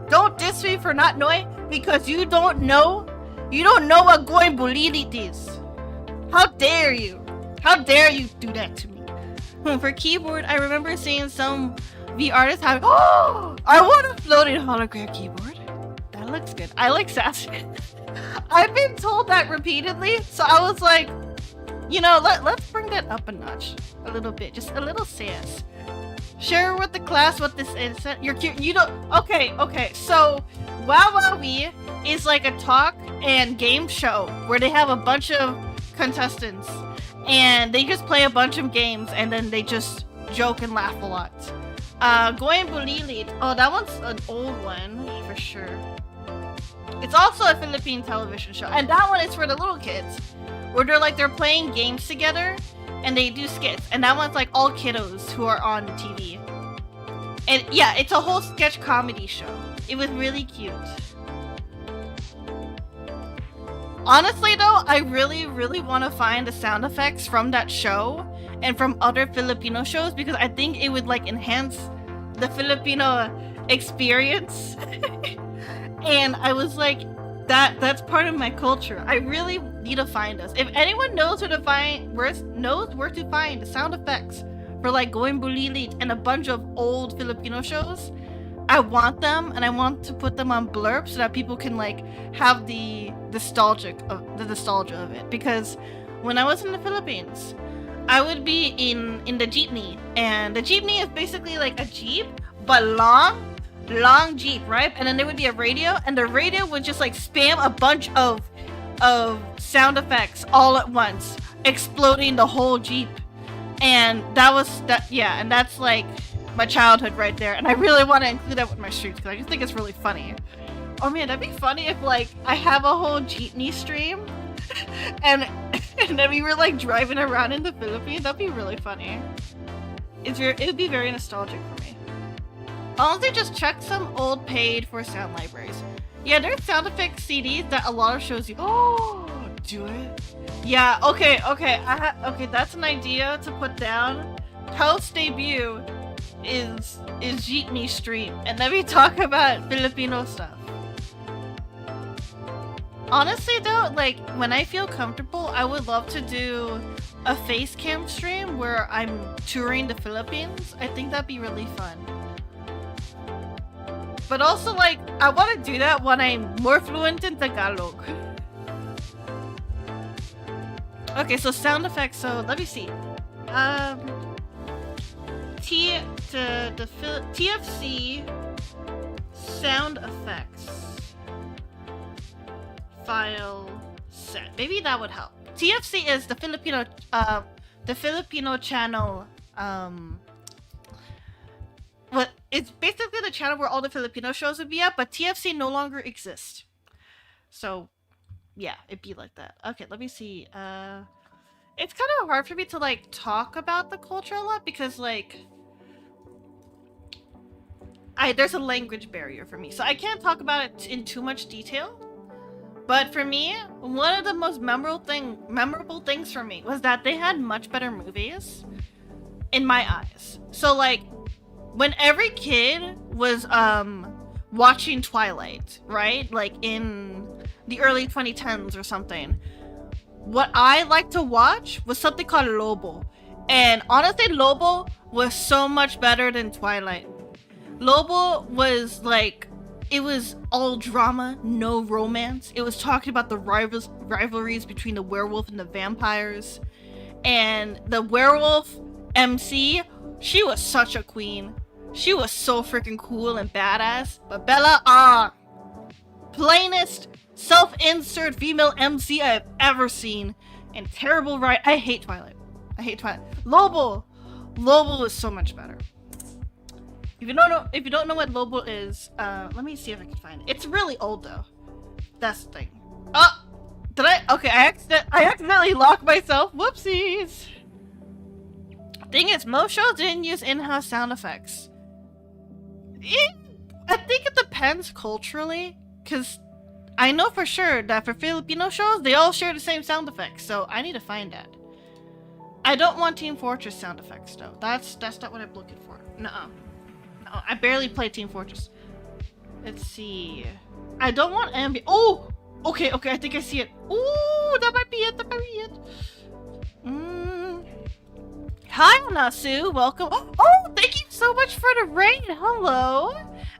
Don't diss me for not knowing, because you don't know what going bulilit is. How dare you? How dare you do that to me? For keyboard, I remember seeing some V artists have. Oh, I want a floating hologram keyboard. That looks good. I like Sasuke. I've been told that repeatedly, so I was like, let's bring that up a notch, a little bit, just a little sass. Share with the class what this is. You're cute. You don't. Okay. So, Wow Wow Wee is like a talk and game show where they have a bunch of contestants and they just play a bunch of games and then they just joke and laugh a lot. Going bulilit. Oh, that one's an old one for sure. It's also a Philippine television show, and that one is for the little kids, where they're playing games together, and they do skits, and that one's like all kiddos who are on the TV. And yeah, it's a whole sketch comedy show. It was really cute. Honestly though, I really, really want to find the sound effects from that show and from other Filipino shows, because I think it would like enhance the Filipino experience. And I was like, that's part of my culture. I really need to find us. If anyone knows where to find the sound effects for like going bulilit and a bunch of old Filipino shows, I want them, and I want to put them on blurb so that people can like have the nostalgia of it. Because when I was in the Philippines, I would be in the jeepney, and the jeepney is basically like a jeep but long jeep, right? And then there would be a radio, and the radio would just like spam a bunch of sound effects all at once, exploding the whole jeep. And and that's like my childhood right there, and I really want to include that with my streams because I just think it's really funny. Oh man, that'd be funny if like I have a whole jeepney stream and then we were like driving around in the Philippines. That'd be really funny. It would be very nostalgic for me. Honestly, just check some old paid for sound libraries. Yeah, there's sound effects CDs that a lot of shows you. Oh, do it. Yeah. Okay. Okay, that's an idea to put down. Post debut. is Jeepney Street, and let me talk about Filipino stuff. Honestly though, like, when I feel comfortable, I would love to do a face cam stream where I'm touring the Philippines. I think that'd be really fun. But also, like, I want to do that when I'm more fluent in Tagalog. Okay, so sound effects, so let me see. TFC sound effects file set. Maybe that would help. TFC is the Filipino channel. What it's basically the channel where all the Filipino shows would be at, but TFC no longer exists. So, yeah, it'd be like that. Okay, let me see. It's kind of hard for me to like talk about the culture a lot because like there's a language barrier for me, so I can't talk about it in too much detail. But for me, one of the most memorable things for me was that they had much better movies in my eyes. So like when every kid was watching Twilight, right? Like in the early 2010s or something, what I liked to watch was something called Lobo. And honestly, Lobo was so much better than Twilight. Lobo was like, it was all drama, no romance. It was talking about the rivalries between the werewolf and the vampires. And the werewolf MC, she was such a queen. She was so freaking cool and badass. But Bella, plainest self-insert female MC I've ever seen. And terrible I hate Twilight. Lobo was so much better. If you don't know what Lobo is, let me see if I can find it. It's really old though. That's the thing. Oh, did I? Okay, I accidentally locked myself. Whoopsies. Thing is, most shows didn't use in-house sound effects. I think it depends culturally, because I know for sure that for Filipino shows, they all share the same sound effects, so I need to find that. I don't want Team Fortress sound effects though. That's not what I'm looking for. Nuh-uh. No, I barely play Team Fortress. Let's see. I don't want ambient. Oh! Okay, I think I see it. Ooh, that might be it. Hi, Nasu. Welcome. Oh, thank you so much for the raid. Hello.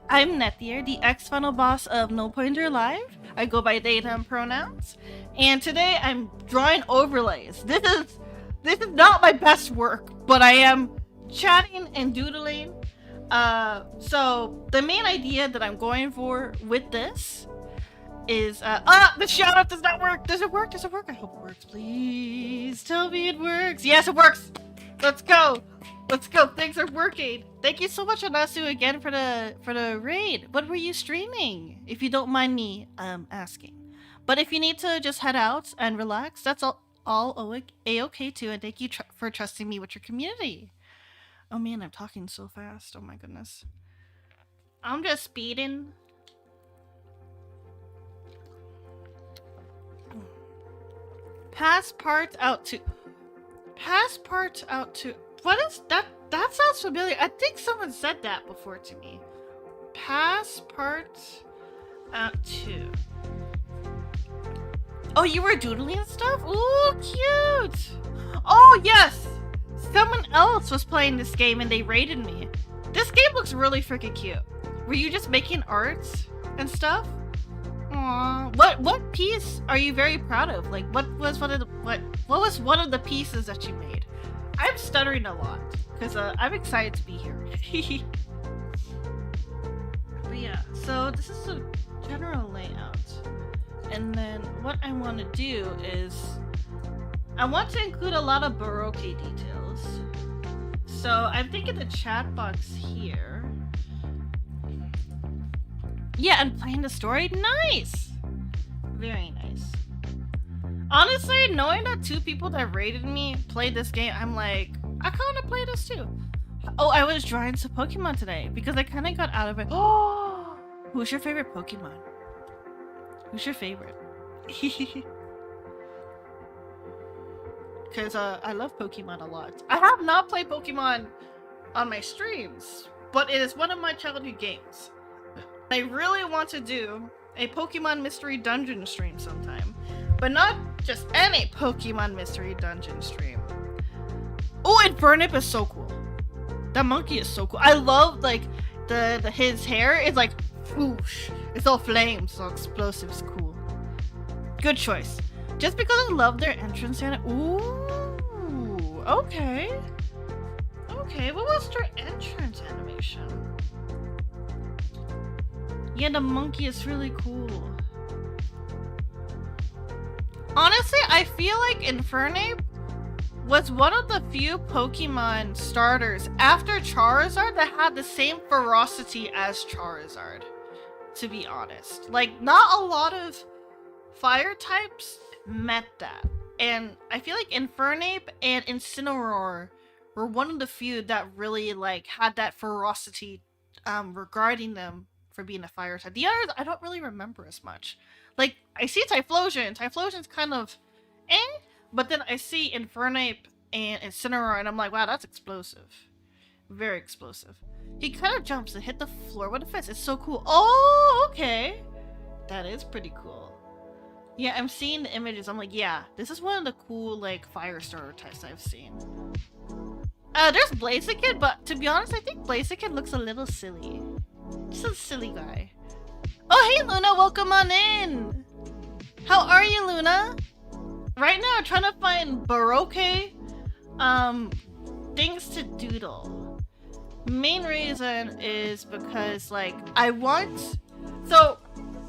I'm Nethyr, the ex-funnel boss of No Pointer Live. I go by they, them pronouns. And today I'm drawing overlays. This is not my best work, but I am chatting and doodling. So the main idea that I'm going for with this is, the shout out does not work. Does it work? I hope it works. Please tell me it works. Yes, it works. Let's go. Things are working. Thank you so much, Anasu, again for the raid. What were you streaming? If you don't mind me asking. But if you need to just head out and relax, that's all a-okay too. And thank you for trusting me with your community. Oh man, I'm talking so fast. Oh my goodness. I'm just speeding. Passport out to. What is that? That sounds familiar. I think someone said that before to me. Passport out to. Oh, you were doodling and stuff? Ooh, cute! Oh, yes! Someone else was playing this game and they raided me. This game looks really freaking cute. Were you just making art and stuff? Aww. What piece are you very proud of? Like, what was one of the pieces that you made? I'm stuttering a lot because I'm excited to be here. But yeah, so this is the general layout. And then what I want to do is I want to include a lot of Baroque details. So I'm thinking the chat box here. Yeah, and playing the story. Nice! Very nice. Honestly, knowing that 2 people that raided me played this game, I'm like, I kind of play this too. Oh, I was drawing some Pokemon today because I kind of got out of it. Oh, who's your favorite Pokemon? Who's your favorite? Because I love Pokemon a lot. I have not played Pokemon on my streams, but it is one of my childhood games. I really want to do a Pokemon Mystery Dungeon stream sometime, but not just any Pokemon Mystery Dungeon stream. Oh, and Burnip is so cool. That monkey is so cool. I love like his hair is like whoosh. It's all flames, so explosive. It's cool. Good choice. Just because I love their entrance and ooh, okay. Okay, what was their entrance animation? Yeah, the monkey is really cool. Honestly, I feel like Infernape was one of the few Pokemon starters after Charizard that had the same ferocity as Charizard, to be honest. Like, not a lot of fire types met that. And I feel like Infernape and Incineroar were one of the few that really, like, had that ferocity regarding them for being a fire type. The others, I don't really remember as much. Like, I see Typhlosion. Typhlosion's kind of eh, but then I see Infernape and Incineroar, and I'm like, wow, that's explosive. Very explosive. He kind of jumps and hit the floor with a fist. It's so cool. Oh, okay. That is pretty cool. Yeah, I'm seeing the images. I'm like, yeah, this is one of the cool, like, fire starter types I've seen. There's Blaziken, but to be honest, I think Blaziken looks a little silly. Just a silly guy. Oh, hey, Luna, welcome on in. How are you, Luna? Right now, I'm trying to find Baroque, things to doodle. Main reason is because, like, so,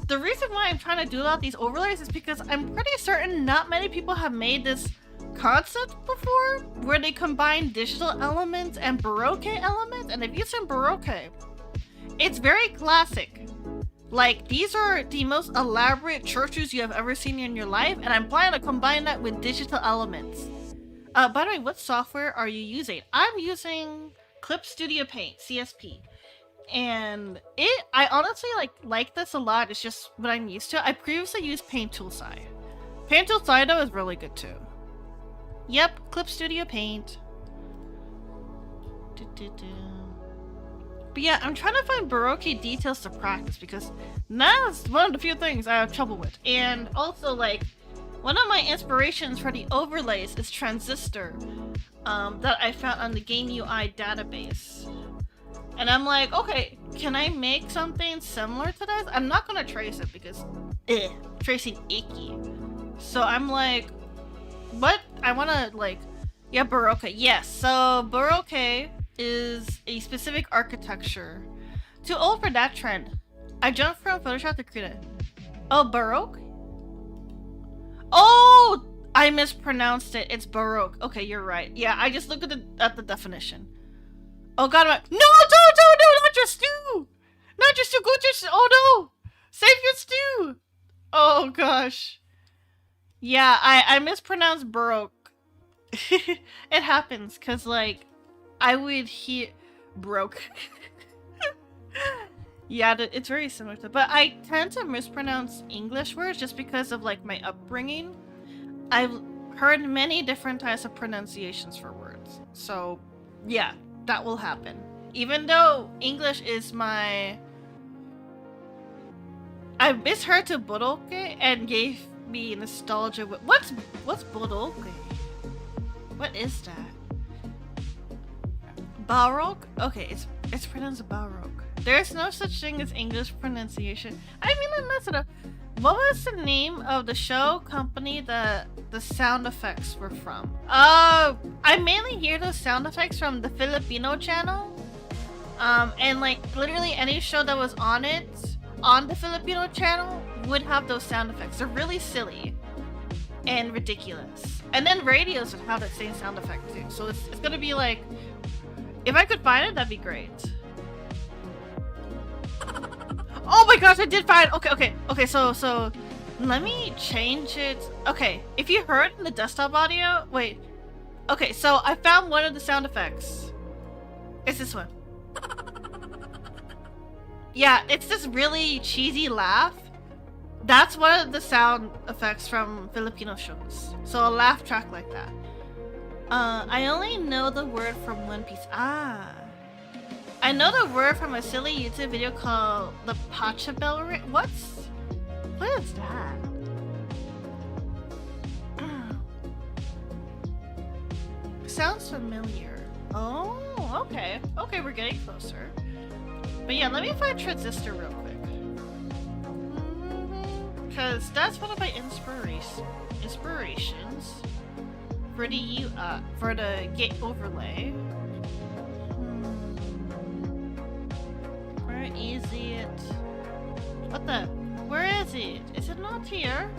the reason why I'm trying to doodle out these overlays is because I'm pretty certain not many people have made this concept before, where they combine digital elements and Baroque elements, and if you've seen Baroque, it's very classic. Like, these are the most elaborate churches you have ever seen in your life, and I'm planning to combine that with digital elements. By the way, what software are you using? I'm using Clip Studio Paint, CSP. And I honestly like this a lot. It's just what I'm used to. I previously used Paint Tool Sci. Paint Tool Sci, though, is really good, too. Yep, Clip Studio Paint. But yeah, I'm trying to find Baroque details to practice because that's one of the few things I have trouble with. And also, like, one of my inspirations for the overlays is Transistor that I found on the Game UI database. And I'm like, okay, can I make something similar to this? I'm not gonna trace it because, tracing icky. So I'm like, what? I wanna, like, yeah, Baroque. Yes, so Baroque is a specific architecture. Too old for that trend. I jumped from Photoshop to create it. Oh, Baroque? Oh! I mispronounced it. It's Baroque. Okay, you're right. Yeah, I just looked at the definition. Oh god, no, not your stew! Not your stew, go to oh no! Save your stew! Oh gosh. Yeah, I mispronounced Baroque. It happens, cause like, I would hear broke. Yeah, it's very similar to, but I tend to mispronounce English words just because of like my upbringing. I've heard many different types of pronunciations for words. So yeah, that will happen. Even though English is my... I misheard to Baroque and gave me nostalgia with... What's Baroque? What is that? Baroque? Okay, it's pronounced Baroque. There's no such thing as English pronunciation. I mean, I messed it up. What was the name of the show company that the sound effects were from? I mainly hear those sound effects from the Filipino channel. And like literally any show that was on it, on the Filipino channel, would have those sound effects. They're really silly and ridiculous. And then radios would have that same sound effect too. So it's gonna be like, if I could find it, that'd be great. Oh my gosh, I did find okay, so let me change it. Okay, if you heard in the desktop audio, wait. Okay, so I found one of the sound effects. It's this one. Yeah, it's this really cheesy laugh. That's one of the sound effects from Filipino shows. So a laugh track like that. I only know the word from One Piece. Ah. I know the word from a silly YouTube video called the Pachelbel. What is that? Sounds familiar. Oh, okay. Okay, we're getting closer. But yeah, let me find Transistor real quick. Because that's one of my inspirations for the gate overlay. Where is it? What the? Where is it? Is it not here?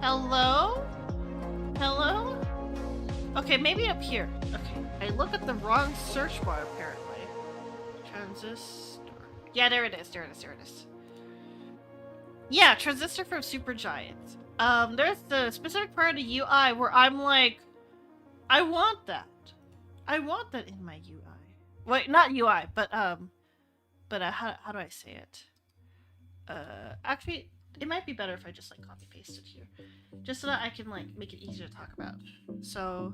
Hello? Hello? Okay, maybe up here. Okay, I look at the wrong search bar apparently. Transistor. Yeah, there it is. There it is. Yeah, Transistor from Supergiant. There's the specific part of the UI where I'm like, I want that. I want that in my UI. Wait, not UI, but how do I say it? Actually, it might be better if I just like copy paste it here, just so that I can like make it easier to talk about. So,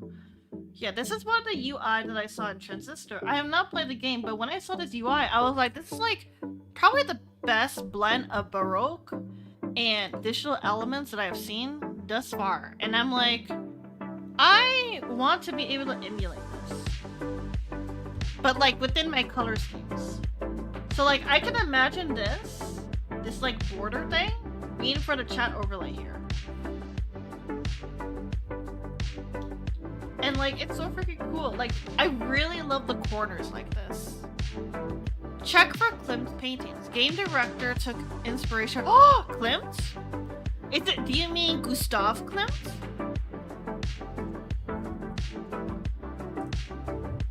yeah, this is one of the UI that I saw in Transistor. I have not played the game, but when I saw this UI, I was like, this is like probably the best blend of Baroque and digital elements that I have seen thus far. And I'm like, I want to be able to emulate this, but like within my color schemes. So like I can imagine this like border thing being for the chat overlay here. And like it's so freaking cool. Like I really love the corners like this. Check for Klimt's paintings. Game director took inspiration. Oh, Klimt? Do you mean Gustav Klimt?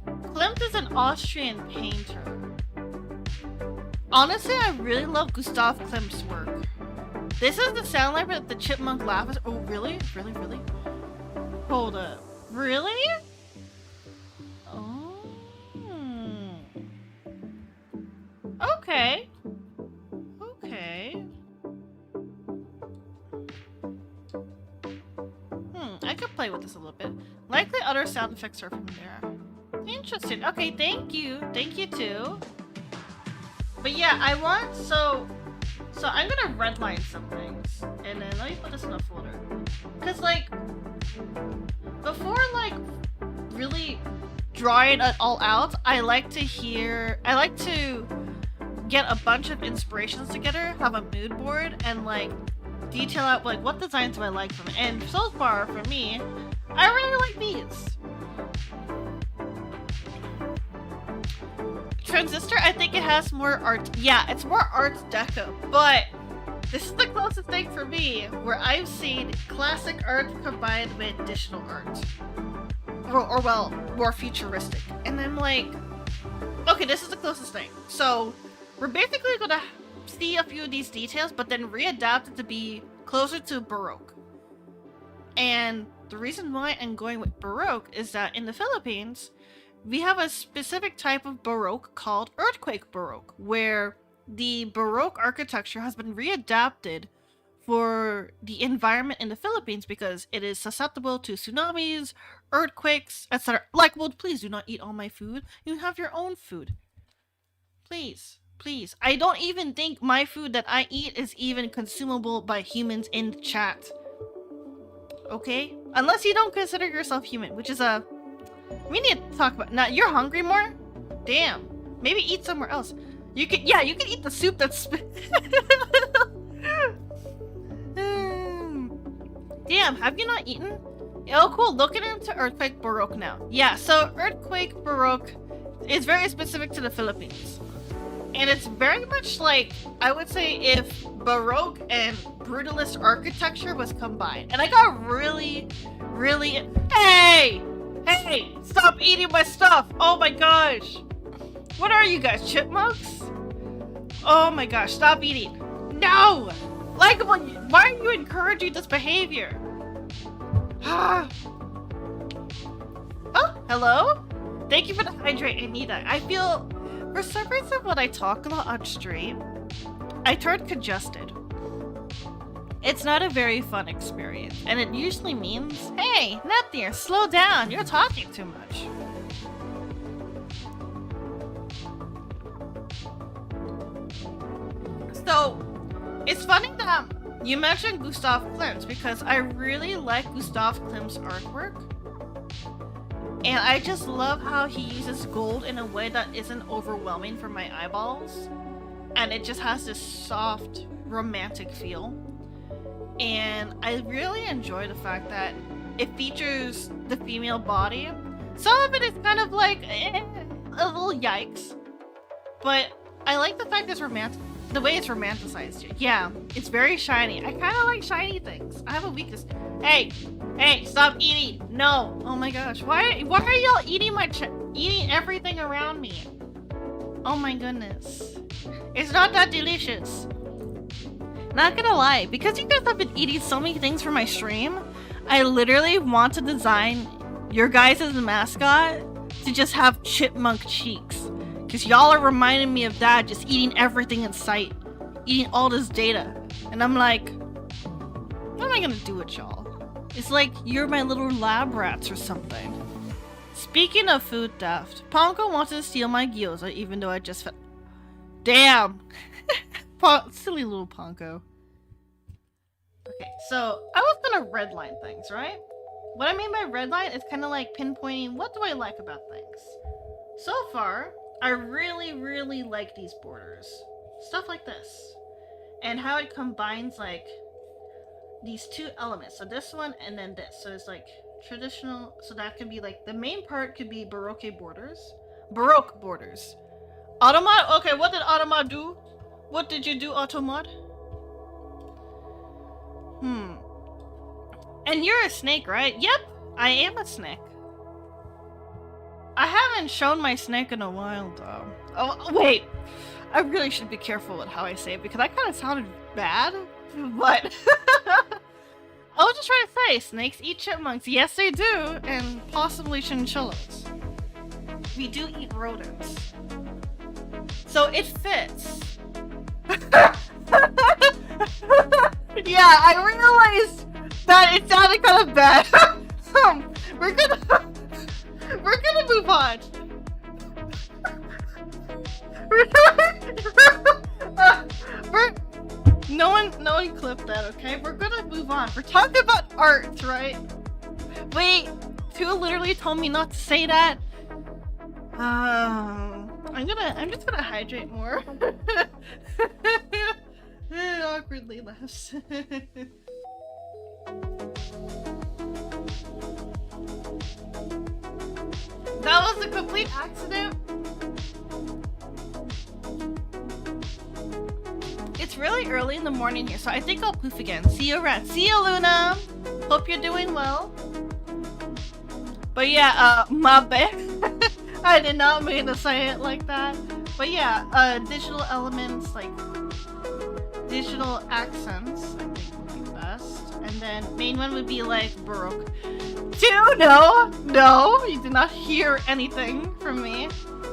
Klimt is an Austrian painter. Honestly, I really love Gustav Klimt's work. This is the sound library that the chipmunk laughs. Oh, really? Really? Hold up. Really? Oh. Okay. I could play with this a little bit. Likely other sound effects are from there. Interesting. Okay, thank you. Thank you too. But yeah, I want so I'm gonna redline some things, and then let me put this in a folder. Cause like before like really drawing it all out, I like to get a bunch of inspirations together, have a mood board, and like detail out like what designs do I like from it. And so far for me, I really like these. Transistor, I think it has more art. Yeah, it's more art deco, but this is the closest thing for me where I've seen classic art combined with digital art. Or well, more futuristic. And I'm like, okay, this is the closest thing. So we're basically gonna see a few of these details, but then readapt it to be closer to Baroque. And the reason why I'm going with Baroque is that in the Philippines, we have a specific type of Baroque called earthquake Baroque, where the Baroque architecture has been readapted for the environment in the Philippines because it is susceptible to tsunamis, earthquakes, etc. Like, well, please do not eat all my food. You have your own food. Please. I don't even think my food that I eat is even consumable by humans in the chat. Okay? Unless you don't consider yourself human, which is we need to talk about. Now, you're hungry more? Damn. Maybe eat somewhere else. You can eat the soup that's Damn, have you not eaten? Oh, cool. Looking into Earthquake Baroque now. Yeah, so Earthquake Baroque is very specific to the Philippines. And it's very much like, I would say, if Baroque and Brutalist architecture was combined. And I got really... Hey! Stop eating my stuff! Oh my gosh! What are you guys, chipmunks? Oh my gosh, stop eating. No! Like, why are you encouraging this behavior? Oh, hello? Thank you for the hydrate, I need that. I feel, for some reason when I talk a lot on stream, I turn congested. it's not a very fun experience, and it usually means, hey, Nethyr, slow down, you're talking too much. So, it's funny that you mentioned Gustav Klimt's because I really like Gustav Klimt's artwork. And I just love how he uses gold in a way that isn't overwhelming for my eyeballs. And it just has this soft, romantic feel. And I really enjoy the fact that it features the female body. Some of it is kind of like, a little yikes. But I like the fact it's romantic. The way it's romanticized here. Yeah, it's very shiny. I kind of like shiny things. I have a weakness. Hey, stop eating. No. Oh my gosh. Why are y'all eating eating everything around me? Oh my goodness. It's not that delicious. Not gonna lie, because you guys have been eating so many things for my stream, I literally want to design your guys' mascot to just have chipmunk cheeks. Because y'all are reminding me of that, just eating everything in sight. Eating all this data. And I'm like, what am I gonna do with y'all? It's like you're my little lab rats or something. Speaking of food theft, Ponko wanted to steal my gyoza even though I just felt... Damn! Silly little Ponko. Okay, so I was gonna redline things, right? What I mean by redline is kind of like pinpointing what do I like about things. So far, I really like these borders. Stuff like this. And how it combines like these two elements. So this one and then this. So it's like traditional. So that could be like the main part could be Baroque borders. Baroque borders. Automod? Okay, what did Automod do? What did you do, Automod? And you're a snake, right? Yep, I am a snake. I haven't shown my snake in a while, though. Oh, wait. I really should be careful with how I say it, because that kind of sounded bad. But I was just trying to say, snakes eat chipmunks. Yes, they do. And possibly chinchillas. We do eat rodents. So it fits. Yeah, I realized that it sounded kind of bad. We're gonna move on. No one clipped that, okay? We're gonna move on. We're talking about art, right? Wait, Tu literally told me not to say that. I'm just gonna hydrate more. Awkwardly laughs. That was a complete accident. It's really early in the morning here, so I think I'll poof again. See you around. See you, Luna. Hope you're doing well. But yeah, my bad. I did not mean to say it like that. But yeah, digital elements, like digital accents, I think would be best. And then main one would be like Baroque. Two, no, you did not hear anything from me.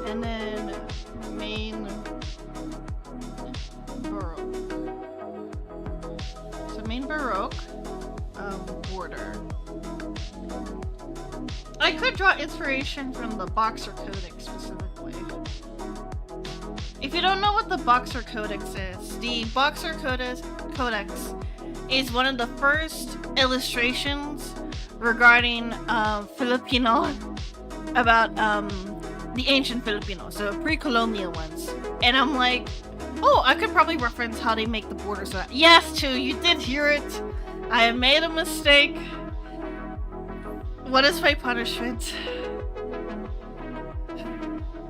And then main Baroque. So main Baroque border. I could draw inspiration from the Boxer Codex specifically. If you don't know what the Boxer Codex is, the Boxer Codex is one of the first illustrations regarding Filipino, about the ancient Filipino, so pre-colonial ones. And I'm like, oh, I could probably reference how they make the borders. Yes, Chu, you did hear it. I have made a mistake. What is my punishment?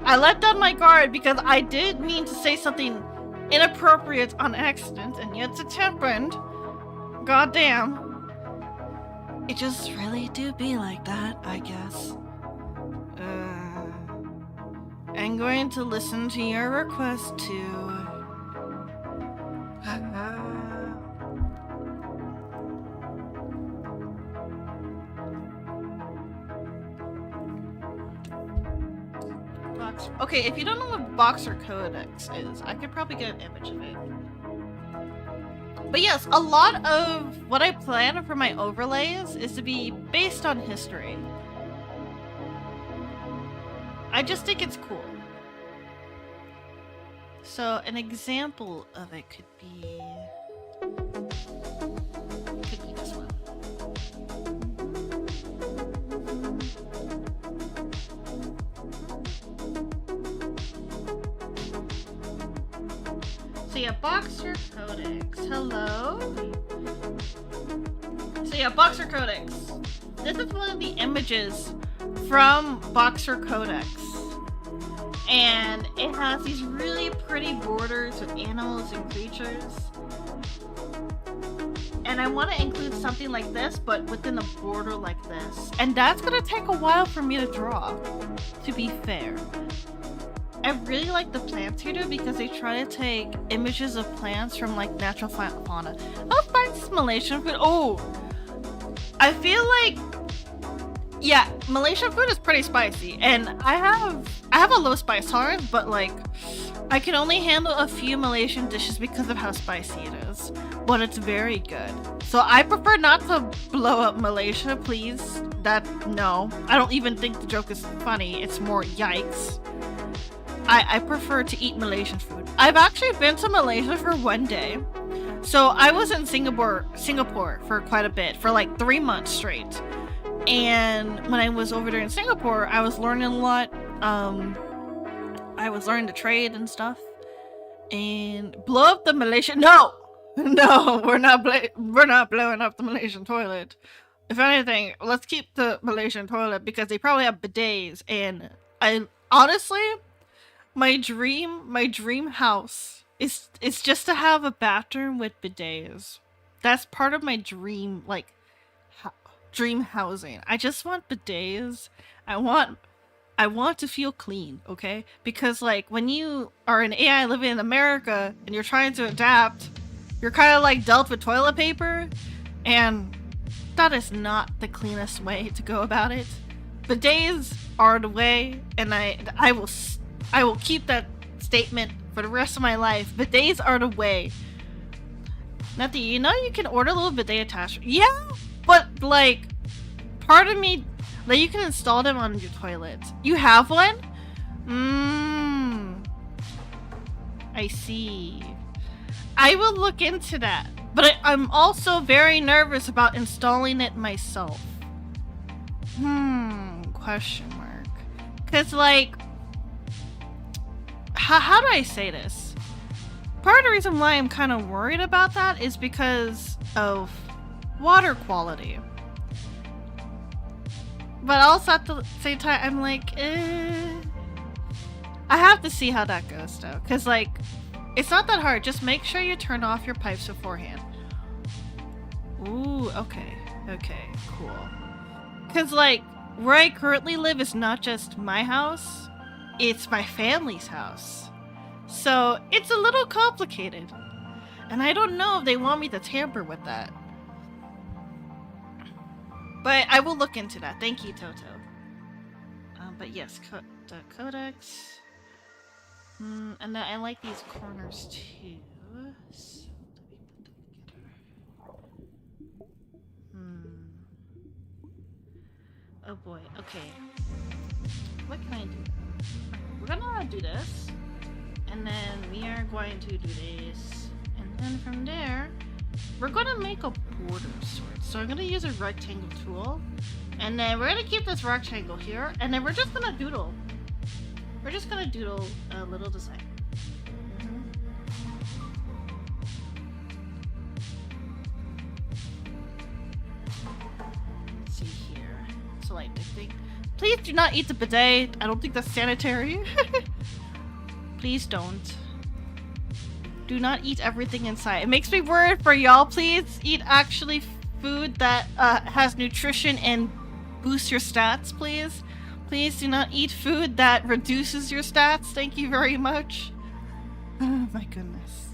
I let down my guard because I did mean to say something inappropriate on accident, and yet it happened. God damn. It just really do be like that, I guess. I'm going to listen to your request too. Okay, if you don't know what Boxer Codex is, I could probably get an image of it. But yes, a lot of what I plan for my overlays is to be based on history. I just think it's cool. So an example of it could be this one. So yeah, Boxer Codex. Hello. So yeah, Boxer Codex. This is one of the images from Boxer Codex. And it has these really pretty borders with animals and creatures. And I want to include something like this, but within a border like this. And that's going to take a while for me to draw, to be fair. I really like the plant tutor because they try to take images of plants from like natural fauna. I'll find some Malaysian food. Oh, I feel like, yeah, Malaysian food is pretty spicy, and I have a low spice tolerance, but like I can only handle a few Malaysian dishes because of how spicy it is, but it's very good. So I prefer not to blow up Malaysia, please. No, I don't even think the joke is funny. It's more yikes. I prefer to eat Malaysian food. I've actually been to Malaysia for one day. So I was in Singapore for quite a bit, for like 3 months straight. And when I was over there in Singapore, I was learning a lot. I was learning to trade and stuff. And blow up the Malaysian... No! No, we're not blowing up the Malaysian toilet. If anything, let's keep the Malaysian toilet because they probably have bidets. And I honestly, my dream house is just to have a bathroom with bidets. That's part of my dream, like, dream housing. I just want bidets. I want to feel clean, okay? Because like when you are an AI living in America and you're trying to adapt, you're kind of like dealt with toilet paper, and that is not the cleanest way to go about it. Bidets are the way, and I will keep that statement for the rest of my life. Bidets are the way. Nethy, you know you can order a little bidet attachment. Yeah, but like, part of me, like, you can install them on your toilet. You have one? I see. I will look into that. But I'm also very nervous about installing it myself. Question mark. Cause like, how do I say this? Part of the reason why I'm kind of worried about that is because of water quality. But also at the same time, I'm like, I have to see how that goes though. Cause like, it's not that hard. Just make sure you turn off your pipes beforehand. Ooh, okay. Okay, cool. Cause like, where I currently live is not just my house, it's my family's house. So it's a little complicated. And I don't know if they want me to tamper with that. But I will look into that. Thank you, Toto. But yes, the codex. And then I like these corners too. So let me put them together. Oh boy. Okay. What can I do? We're gonna do this, and then we are going to do this, and then from there, we're gonna make a border sort. So I'm gonna use a rectangle tool, and then we're gonna keep this rectangle here, and then we're just gonna doodle. We're just gonna doodle a little design. Let's see here. So like this thing. Please do not eat the bidet. I don't think that's sanitary. Please don't. Do not eat everything inside. It makes me worried for y'all. Please eat actually food that has nutrition and boosts your stats, please. Please do not eat food that reduces your stats. Thank you very much. Oh my goodness.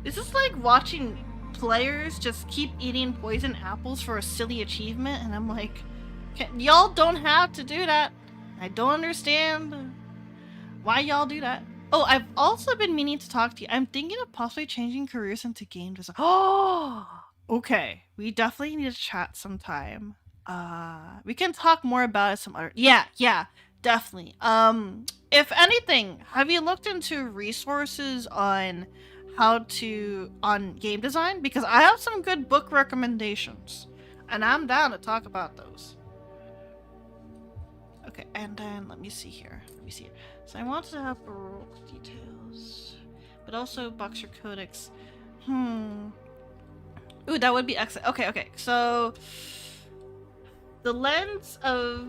This is like watching players just keep eating poison apples for a silly achievement, and I'm like, y'all don't have to do that. I don't understand why y'all do that. Oh, I've also been meaning to talk to you. I'm thinking of possibly changing careers into game design. Oh, okay. We definitely need to chat sometime. We can talk more about it some other. Yeah, definitely. If anything, have you looked into resources on on game design? Because I have some good book recommendations, and I'm down to talk about those. Okay, and then let me see here. So I wanted to have Baroque details, but also Boxer Codex. Ooh, that would be excellent. Okay. So The Lens of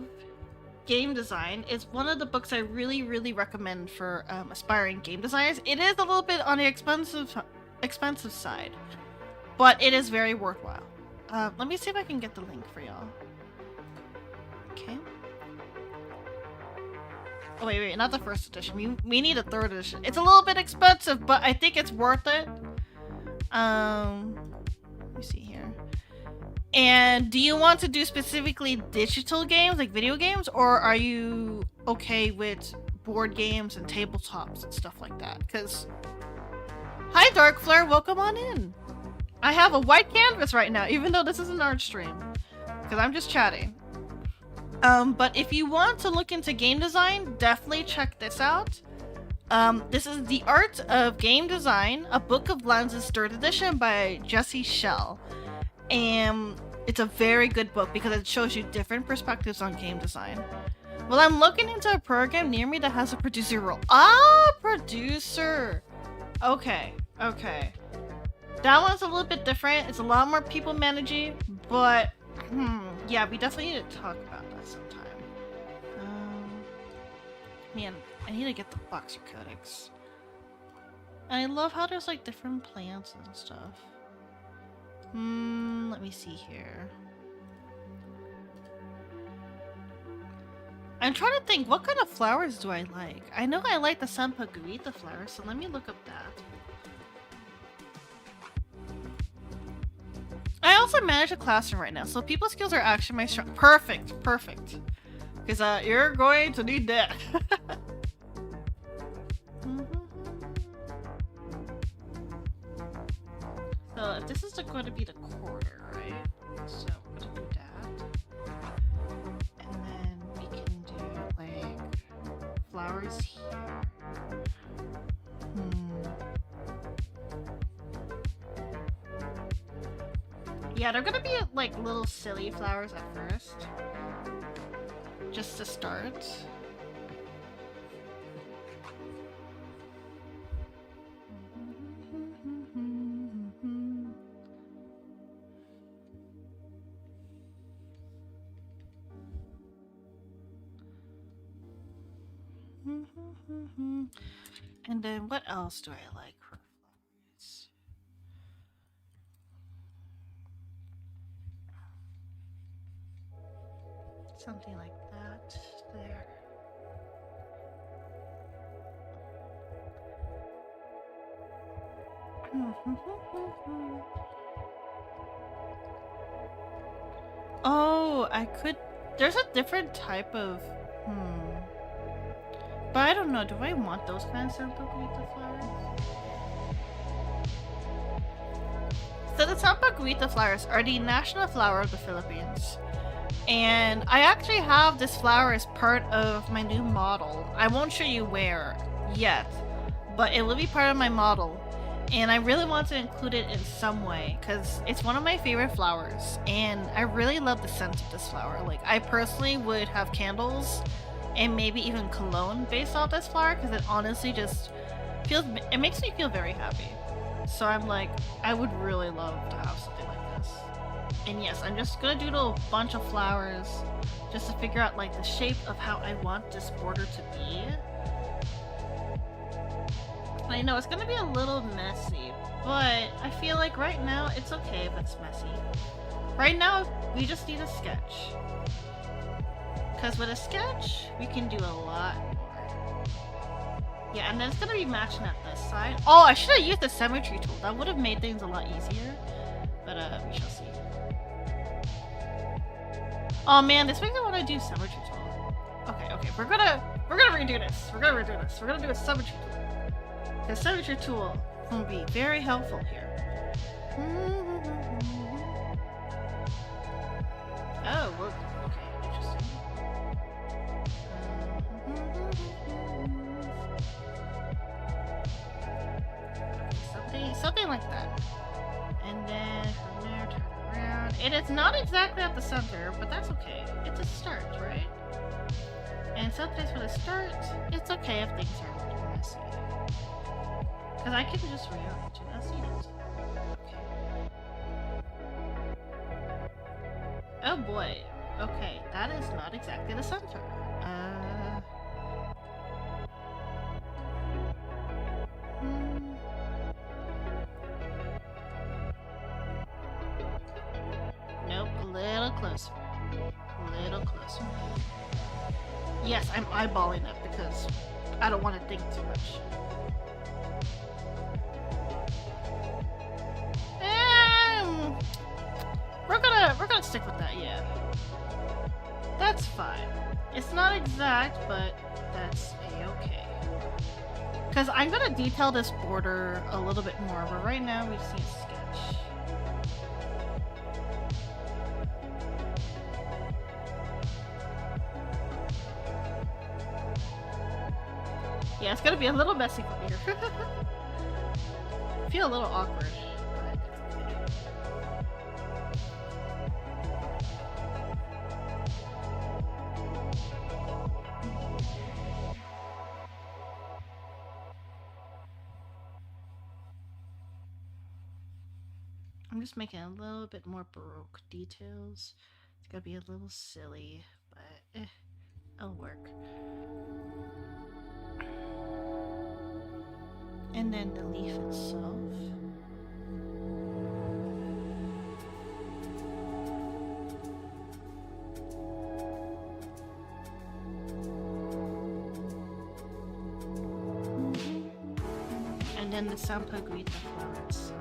Game Design is one of the books I really recommend for aspiring game designers. It is a little bit on the expensive side, but it is very worthwhile. Let me see if I can get the link for y'all. Okay. Oh wait, not the first edition. We need a third edition. It's a little bit expensive, but I think it's worth it. Let me see here. And do you want to do specifically digital games, like video games, or are you okay with board games and tabletops and stuff like that? Because, hi Dark Flare, welcome on in. I have a white canvas right now, even though this is an art stream, because I'm just chatting. But if you want to look into game design, definitely check this out. This is The Art of Game Design, a Book of Lenses, 3rd edition by Jesse Schell. And it's a very good book because it shows you different perspectives on game design. Well, I'm looking into a program near me that has a producer role. Ah, producer! Okay. That one's a little bit different. It's a lot more people managing, but yeah, we definitely need to talk about that sometime. Man, I need to get the Boxer Codex. And I love how there's like different plants and stuff. Let me see here. I'm trying to think, what kind of flowers do I like? I know I like the Sampaguita flowers, so let me look up that. I also manage a classroom right now, so people skills are actually my strong. Perfect. Because you're going to need that. So if this is going to be the quarter, right? So we're going to do that. And then we can do like flowers here. Yeah, they're gonna be like little silly flowers at first. Just to start. And then what else do I like for flowers? Something like that there. Oh, I could. There's a different type of. But I don't know. Do I want those kinds of Sampaguita flowers? So the Sampaguita flowers are the national flower of the Philippines. And I actually have this flower as part of my new model. I won't show you where yet, but it will be part of my model. And I really want to include it in some way because it's one of my favorite flowers. And I really love the scent of this flower. Like, I personally would have candles and maybe even cologne based off this flower because it honestly just it makes me feel very happy. So I'm like, I would really love to have something like this. And yes, I'm just gonna do a bunch of flowers just to figure out like the shape of how I want this border to be. I know it's gonna be a little messy, but I feel like right now it's okay if it's messy. Right now, we just need a sketch. Because with a sketch, we can do a lot more. Yeah, and then it's gonna be matching at this side. Oh, I should have used the symmetry tool. That would have made things a lot easier. But we shall see. Oh man, this makes me want to do symmetry tool. Okay, we're gonna redo this. We're gonna do a symmetry tool. The signature tool will be very helpful here. Oh, well, okay, interesting. Something like that. And then from there, turn around. It is not exactly at the center, but that's okay. It's a start, right? And sometimes when it starts, it's okay if things are a little messy. Because I can just rearrange it as needed. Okay. Oh boy. Okay, that is not exactly the center. Nope, a little closer. A little closer. Yes, I'm eyeballing it because I don't want to think too much. We're gonna stick with that, yeah. That's fine. It's not exact, but that's a-okay. Because I'm gonna detail this border a little bit more, but right now we see a sketch. Yeah, it's gonna be a little messy from here. I feel a little awkward, but it's okay. I'm just making a little bit more Baroque details. It's gonna be a little silly, but it'll work. And then the leaf itself. And then the Sampaguita flower itself.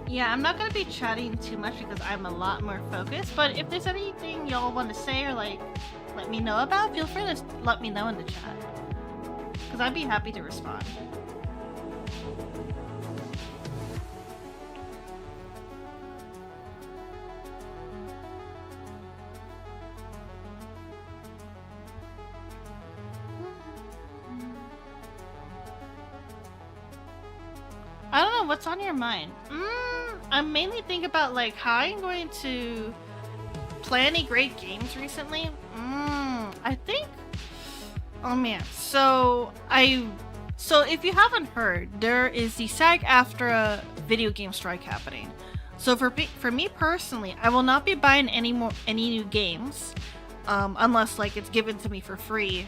Yeah, I'm not gonna be chatting too much because I'm a lot more focused, but if there's anything y'all want to say or like let me know about, feel free to let me know in the chat because I'd be happy to respond. I don't know what's on your mind. I'm mainly thinking about like how I'm going to play any great games recently. I think. Oh man. So if you haven't heard, there is the SAG-AFTRA video game strike happening. So for me personally, I will not be buying any new games, unless like it's given to me for free.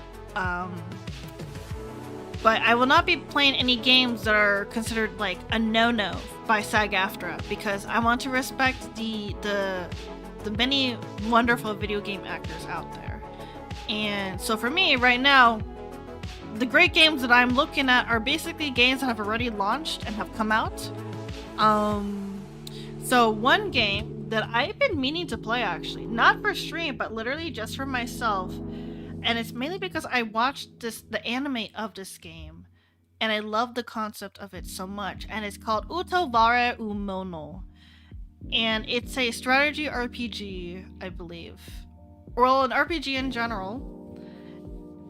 But I will not be playing any games that are considered like a no-no by SAG-AFTRA because I want to respect the many wonderful video game actors out there. And so for me right now, the great games that I'm looking at are basically games that have already launched and have come out. So one game that I've been meaning to play actually, not for stream, but literally just for myself. And it's mainly because I watched the anime of this game, and I love the concept of it so much. And it's called Utaware Umono, and it's a strategy RPG, I believe, or an RPG in general,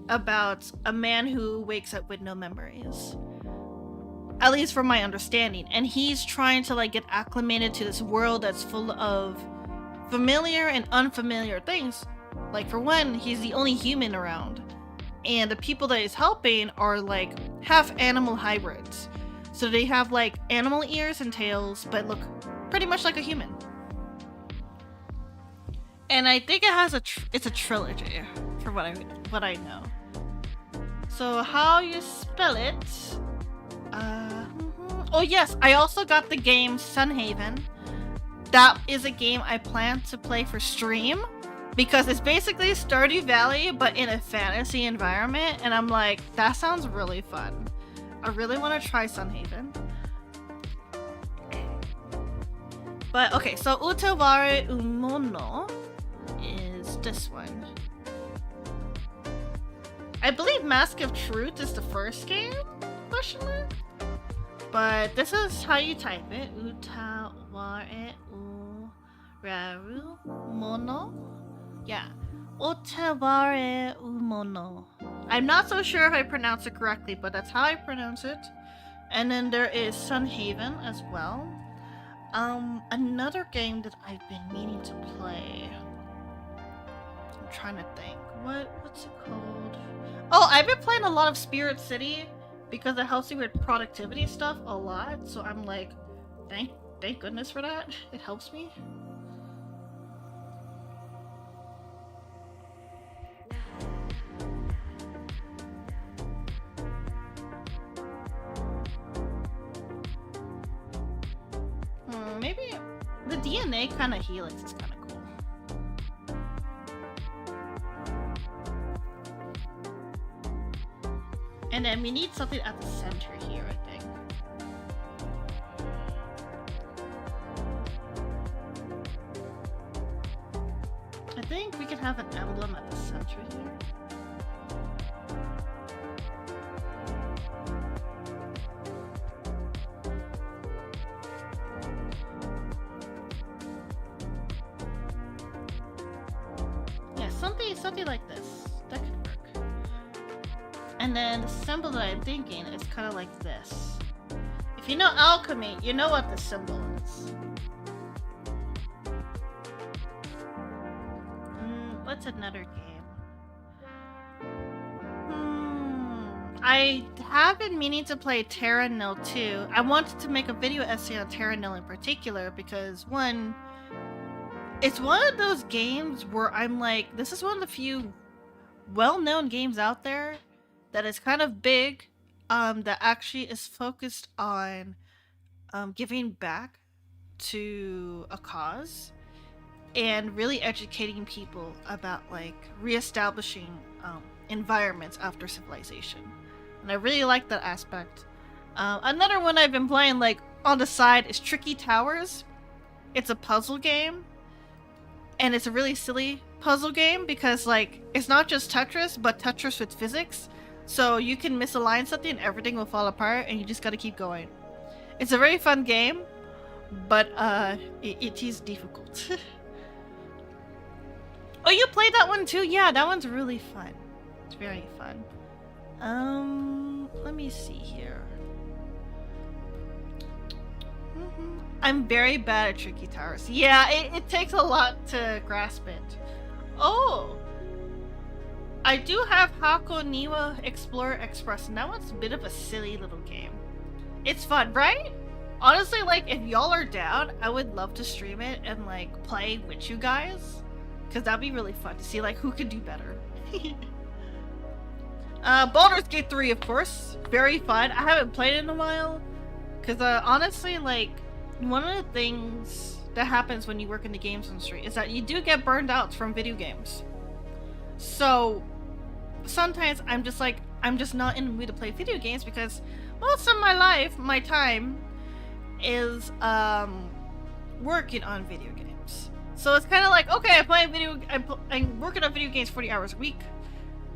about a man who wakes up with no memories, at least from my understanding. And he's trying to like get acclimated to this world that's full of familiar and unfamiliar things. Like for one, he's the only human around, and the people that he's helping are like half animal hybrids. So they have like animal ears and tails, but look pretty much like a human. And I think it has it's a trilogy, for what I know. So how you spell it? Oh yes, I also got the game Sunhaven. that is a game I plan to play for stream, because it's basically Stardew Valley but in a fantasy environment, and I'm like, that sounds really fun. I really want to try Sunhaven. But okay, so Utaware Umono is this one. I believe Mask of Truth is the first game? Question mark? But this is how you type it. Utaware Uraru Mono. Yeah. Utaware Umono. I'm not so sure if I pronounce it correctly, but that's how I pronounce it. And then there is Sunhaven as well. Another game that I've been meaning to play. I'm trying to think. What's it called? Oh, I've been playing a lot of Spirit City because it helps me with productivity stuff a lot. So I'm like, thank goodness for that. It helps me. Maybe the DNA kind of helix is kind of cool. And then we need something at the center here, I think. I think we could have an emblem at the center here. Something like this. That could work. And then the symbol that I'm thinking is kind of like this. If you know alchemy, you know what the symbol is. What's another game? I have been meaning to play Terra Nil 2. I wanted to make a video essay on Terra Nil in particular because, one, it's one of those games where I'm like, this is one of the few well-known games out there that is kind of big, that actually is focused on giving back to a cause and really educating people about like reestablishing environments after civilization. And I really like that aspect. Another one I've been playing like on the side is Tricky Towers. It's a puzzle game. And it's a really silly puzzle game because, like, it's not just Tetris, but Tetris with physics. So you can misalign something and everything will fall apart and you just gotta keep going. It's a very fun game, but it is difficult. Oh, you played that one too? Yeah, that one's really fun. It's very fun. Let me see here. I'm very bad at Tricky Towers. Yeah, it takes a lot to grasp it. Oh! I do have Hakoniwa Explorer Express, and that one's a bit of a silly little game. It's fun, right? Honestly, like, if y'all are down, I would love to stream it and, like, play with you guys. Because that'd be really fun to see, like, who could do better. Baldur's Gate 3, of course. Very fun. I haven't played it in a while. Because, honestly, like, one of the things that happens when you work in the games industry is that you do get burned out from video games. So, sometimes I'm just like, I'm just not in the mood to play video games because most of my life, my time, is working on video games. So it's kind of like, okay, I'm working on video games 40 hours a week.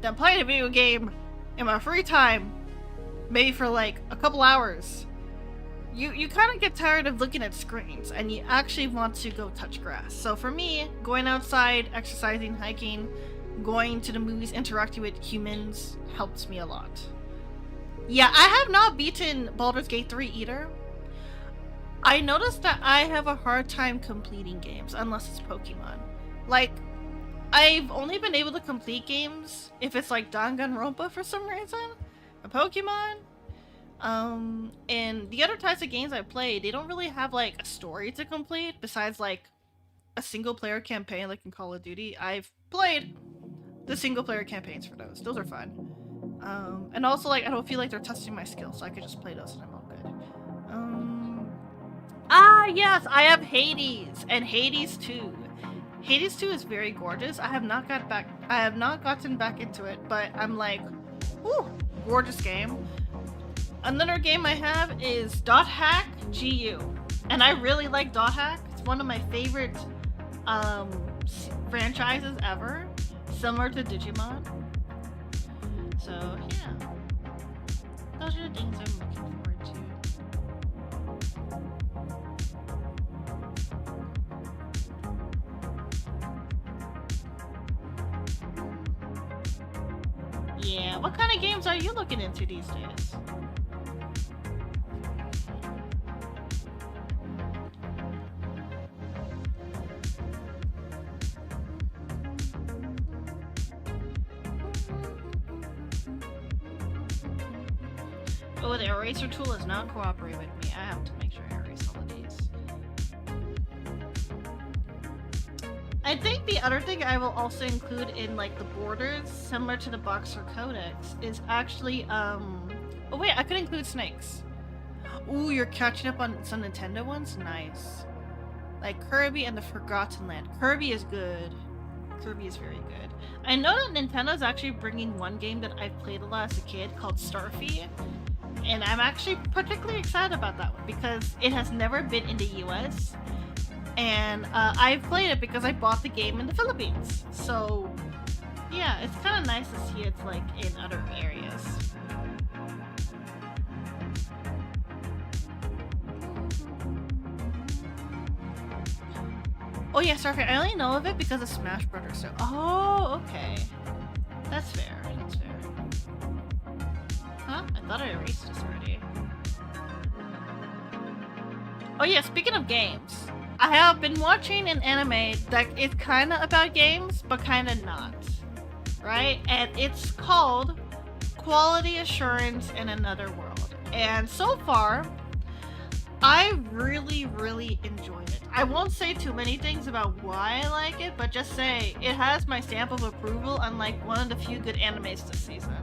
Then playing a video game in my free time, maybe for like a couple hours. You kind of get tired of looking at screens and you actually want to go touch grass. So for me, going outside, exercising, hiking, going to the movies, interacting with humans helps me a lot. Yeah, I have not beaten Baldur's Gate 3 either. I noticed that I have a hard time completing games unless it's Pokemon. Like, I've only been able to complete games if it's like Danganronpa for some reason. A Pokemon. And the other types of games I play, they don't really have like a story to complete besides like a single player campaign like in Call of Duty. I've played the single player campaigns for those. Those are fun. And also like I don't feel like they're testing my skills, so I could just play those and I'm all good. Ah, yes, I have Hades and Hades 2. Hades 2 is very gorgeous. I have not gotten back into it, but I'm like, ooh, gorgeous game. Another game I have is .hack GU, and I really like .hack. It's one of my favorite franchises ever, similar to Digimon. So yeah, those are the things I'm looking forward to. Yeah, what kind of games are you looking into these days? Oh, the eraser tool does not cooperate with me. I have to make sure I erase all of these. I think the other thing I will also include in like the borders, similar to the Boxer Codex, is actually oh wait, I could include snakes. Ooh, you're catching up on some Nintendo ones? Nice. Like Kirby and the Forgotten Land. Kirby is good. Kirby is very good. I know that Nintendo's actually bringing one game that I've played a lot as a kid called Starfy. And I'm actually particularly excited about that one because it has never been in the US. And I've played it because I bought the game in the Philippines. So yeah, it's kind of nice to see it's like in other areas. Oh yeah, Starfy, I only know of it because of Smash Brothers. So oh, okay. That's fair. That's fair. Huh? I thought I erased this already. Oh yeah, speaking of games, I have been watching an anime that is kind of about games, but kind of not. Right? And it's called Quality Assurance in Another World. And so far, I really, really enjoyed it. I won't say too many things about why I like it, but just say it has my stamp of approval, unlike one of the few good animes this season.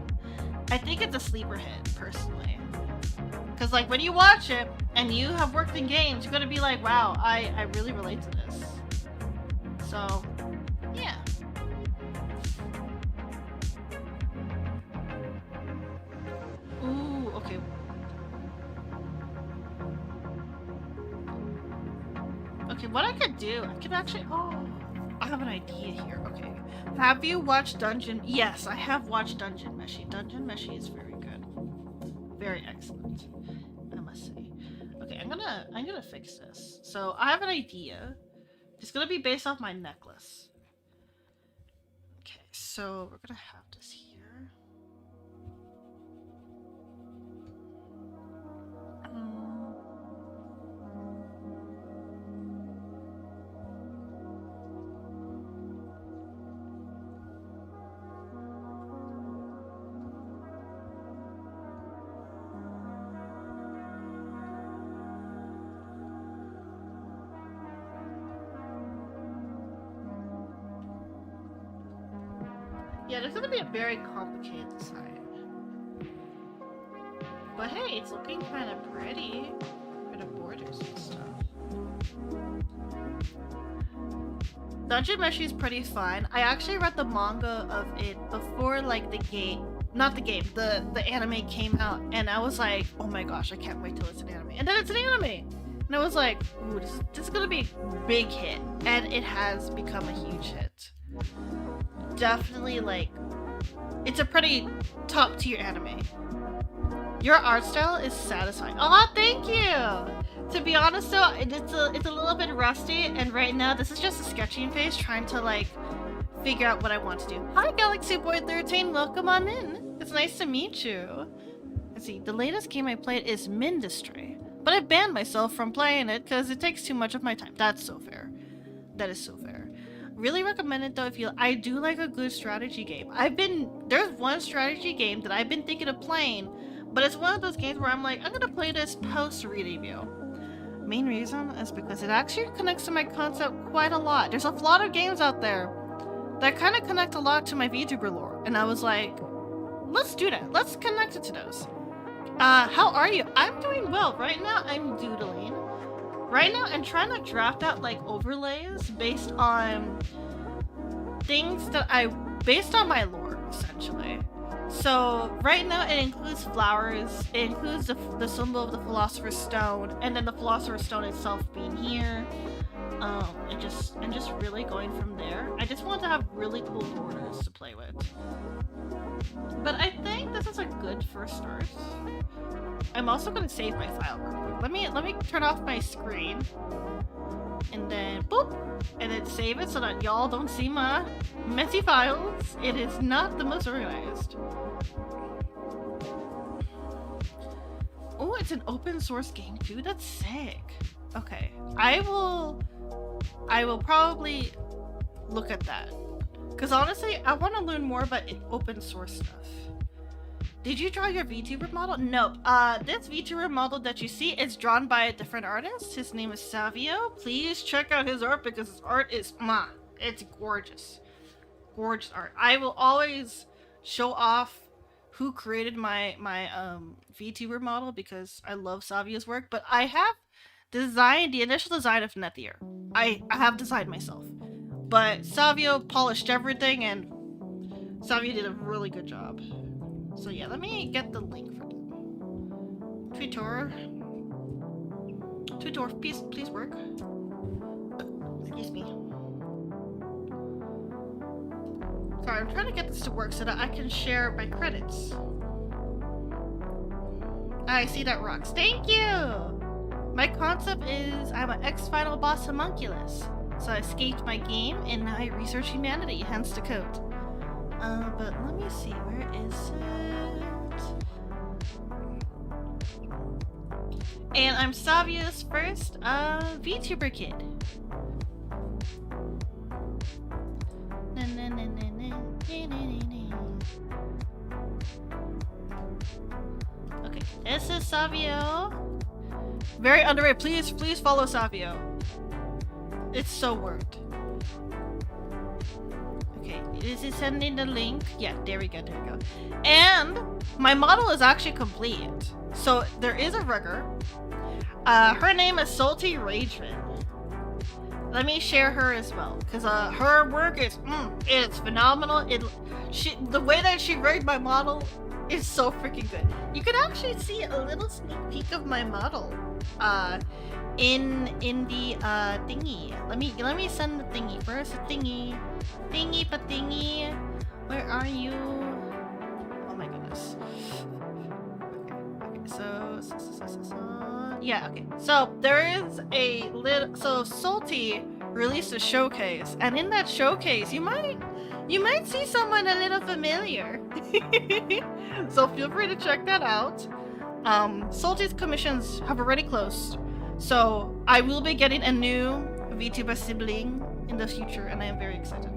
I think it's a sleeper hit, personally. Because, like, when you watch it and you have worked in games, you're gonna be like, wow, I really relate to this. So, yeah. Ooh, okay. Okay, what I could do, I could actually, oh, I have an idea here. Okay. Have you watched Dungeon? Yes, I have watched Dungeon Meshi. Dungeon Meshi is very good. Very excellent, I must say. Okay, I'm gonna fix this. So I have an idea. It's gonna be based off my necklace. Okay, so we're gonna have this here. Yeah, there's gonna be a very complicated design. But hey, it's looking kind of pretty for the borders and stuff. Dungeon Meshi is pretty fun. I actually read the manga of it before, like, the game, not the game, the anime came out, and I was like, oh my gosh, I can't wait till it's an anime. And then it's an anime! And I was like, ooh, this is gonna be a big hit. And it has become a huge hit. Definitely, like, it's a pretty top tier anime. Your art style is satisfying. Oh, thank you! To be honest though, it's a little bit rusty, and right now this is just a sketching phase trying to, like, figure out what I want to do. Hi Galaxy Boy 13, welcome on in. It's nice to meet you. Let's see, the latest game I played is Mindustry, but I banned myself from playing it because it takes too much of my time. That's so fair. That is so fair. Really recommend it though if you, I do like a good strategy game. There's one strategy game that I've been thinking of playing, but it's one of those games where I'm like, I'm gonna play this post-review. Main reason is because it actually connects to my concept quite a lot. There's a lot of games out there that kind of connect a lot to my Vtuber lore, and I was like, let's do that. Let's connect it to those. How are you? I'm doing well. Right now, I'm doodling. Right now, I'm trying to draft out like overlays based on things that based on my lore, essentially. So right now it includes flowers, it includes the symbol of the Philosopher's Stone, and then the Philosopher's Stone itself being here. I'm just really going from there. I just want to have really cool borders to play with. But I think this is a good first start. I'm also gonna save my file real quick. Let me turn off my screen. And then boop! And then save it so that y'all don't see my messy files. It is not the most organized. Oh, it's an open source game too? That's sick. Okay. I will probably look at that. Because honestly, I want to learn more about open source stuff. Did you draw your Vtuber model? No. This Vtuber model that you see is drawn by a different artist. His name is Savio. Please check out his art because his art is it's gorgeous. Gorgeous art. I will always show off who created my Vtuber model because I love Savio's work, but I have designed the initial design of Nethyr. I have designed myself. But Savio polished everything and Savio did a really good job. So yeah, let me get the link for them. Twitter, please work. Excuse me. Sorry, I'm trying to get this to work so that I can share my credits. I see that rocks. Thank you! My concept is I'm an X-Final boss homunculus. So I escaped my game and now I research humanity, hence the code. But let me see, where is it? And I'm Savio's first VTuber kid. Okay, this is Savio. Very underrated. Please follow Savio. It's so worked. Okay, is he sending the link? Yeah, there we go. And my model is actually complete. So there is a rigger. Her name is Salty Rageman. Let me share her as well, because her work is it's phenomenal. The way that she rigged my model is so freaking good. You can actually see a little sneak peek of my model in the thingy. Let me send the thingy first. Thingy. Where are you? Oh my goodness. Okay, so yeah, okay. So there is a little. So Salty released a showcase, and in that showcase, you might see someone a little familiar. So feel free to check that out. Salty's commissions have already closed, so I will be getting a new VTuber sibling in the future, and I am very excited.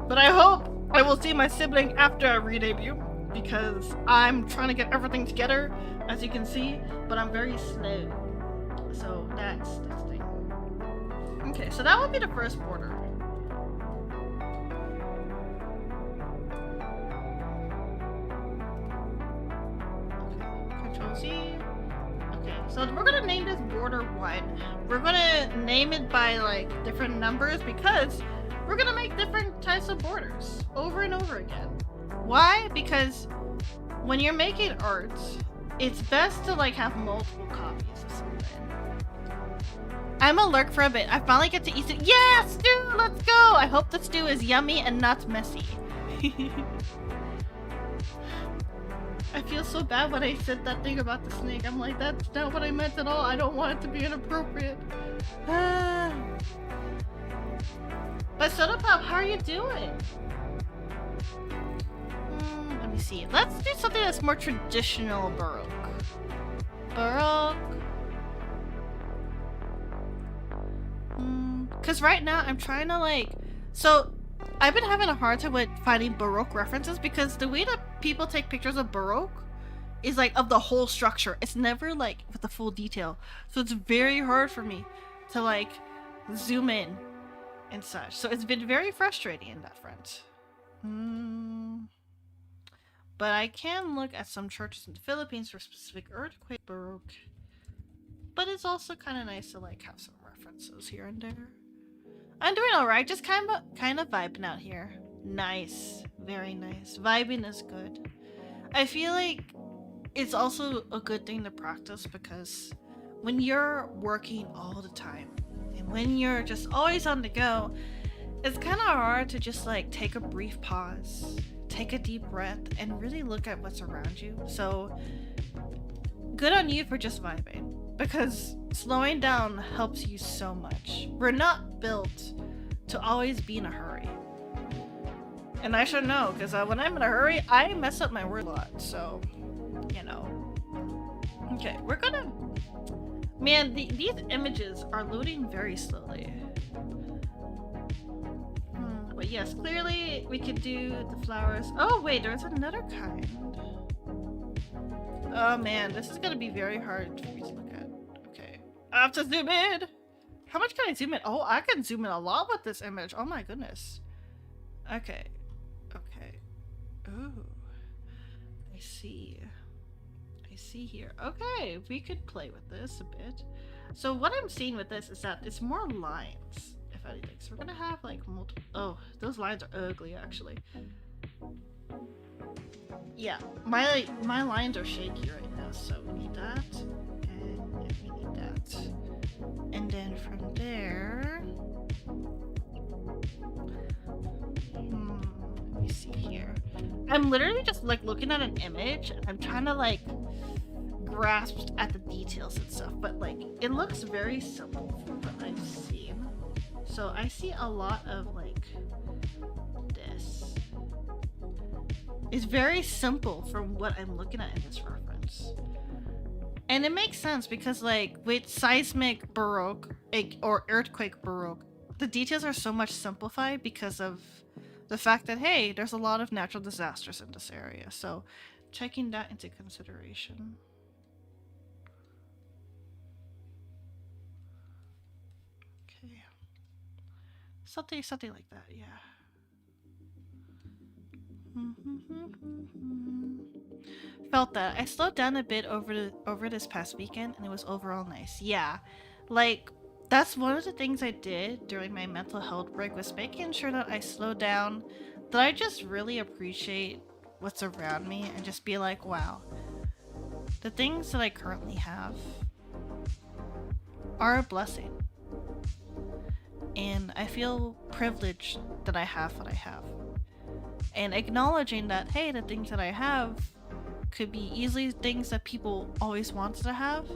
But I hope I will see my sibling after I redebut, because I'm trying to get everything together, as you can see, but I'm very slow. So that's the thing. Okay, so that would be the first border. Z. Okay, so we're gonna name this border 1. We're gonna name it by like different numbers because we're gonna make different types of borders over and over again. Why? Because when you're making art, it's best to like have multiple copies of something. I'm a lurk for a bit. I finally get to eat it. Yeah, stew! Let's go! I hope the stew is yummy and not messy. I feel so bad when I said that thing about the snake. I'm like, that's not what I meant at all. I don't want it to be inappropriate. But Sodapop, how are you doing? Let me see. Let's do something that's more traditional Baroque. Because right now I'm trying to like... So, I've been having a hard time with finding Baroque references because the way that people take pictures of Baroque is like of the whole structure. It's never like with the full detail. So it's very hard for me to like zoom in and such. So it's been very frustrating in that front. But I can look at some churches in the Philippines for specific earthquake Baroque but it's also kind of nice to like have some references here and there. I'm doing alright, just kind of vibing out here. Nice, very nice. Vibing is good. I feel like it's also a good thing to practice because when you're working all the time and when you're just always on the go, it's kind of hard to just like take a brief pause, take a deep breath, and really look at what's around you. So good on you for just vibing, because slowing down helps you so much. We're not built to always be in a hurry. And I should know, because when I'm in a hurry, I mess up my word a lot, so, you know. Okay, we're gonna... Man, these images are loading very slowly. But yes, clearly we could do the flowers. Oh wait, there's another kind. Oh man, this is gonna be very hard for me to look at. Okay, I have to zoom in. How much can I zoom in? Oh, I can zoom in a lot with this image. Oh my goodness. Okay, okay. Ooh, I see. I see here. Okay, we could play with this a bit. So what I'm seeing with this is that it's more lines. Anything. So we're gonna have like multiple. Oh, those lines are ugly actually. Yeah, my lines are shaky right now, so we need that, and we need that, and then from there, let me see here. I'm literally just like looking at an image, and I'm trying to like grasp at the details and stuff, but like it looks very simple from what I've seen. So I see a lot of like this. It's very simple from what I'm looking at in this reference. And it makes sense because like with seismic Baroque or earthquake Baroque, the details are so much simplified because of the fact that, hey, there's a lot of natural disasters in this area. So taking that into consideration. Something like that, yeah. Felt that. I slowed down a bit over this past weekend, and it was overall nice. Yeah, like that's one of the things I did during my mental health break, was making sure that I slowed down, that I just really appreciate what's around me, and just be like, wow, the things that I currently have are a blessing. And I feel privileged that I have what I have. And acknowledging that, hey, the things that I have could be easily things that people always wanted to have,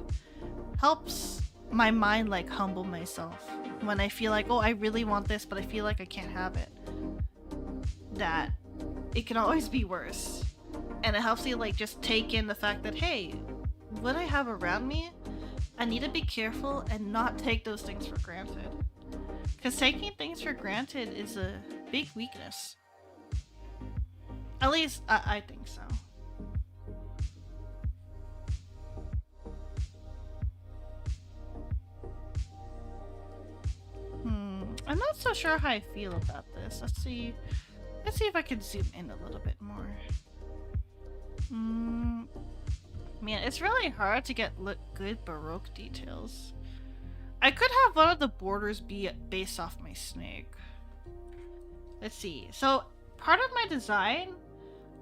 helps my mind like humble myself. When I feel like, oh, I really want this, but I feel like I can't have it. That it can always be worse. And it helps you like just take in the fact that, hey, what I have around me, I need to be careful and not take those things for granted. Because taking things for granted is a big weakness. At least, I think so. I'm not so sure how I feel about this. Let's see if I can zoom in a little bit more. Man, it's really hard to get good Baroque details. I could have one of the borders be based off my snake. Let's see. So part of my design,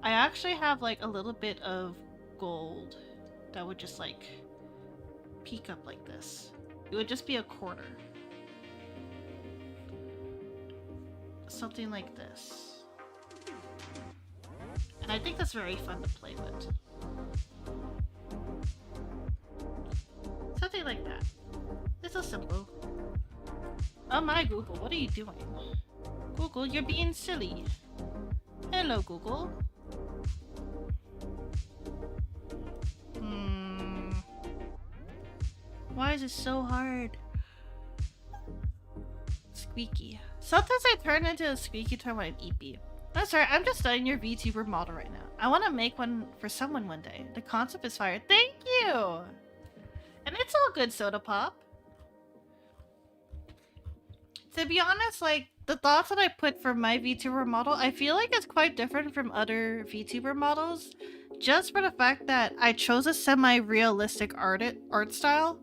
I actually have like a little bit of gold that would just like peek up like this. It would just be a quarter. Something like this. And I think that's very fun to play with. Something like that. This is simple. Oh my Google, what are you doing? Google, you're being silly. Hello, Google. Why is it so hard? Squeaky. Sometimes I turn into a squeaky toy when I'm EP. That's right, I'm just studying your Vtuber model right now. I want to make one for someone one day. The concept is fire. Thank you! And it's all good, Soda Pop. To be honest, like, the thoughts that I put for my VTuber model, I feel like it's quite different from other VTuber models, just for the fact that I chose a semi-realistic art style,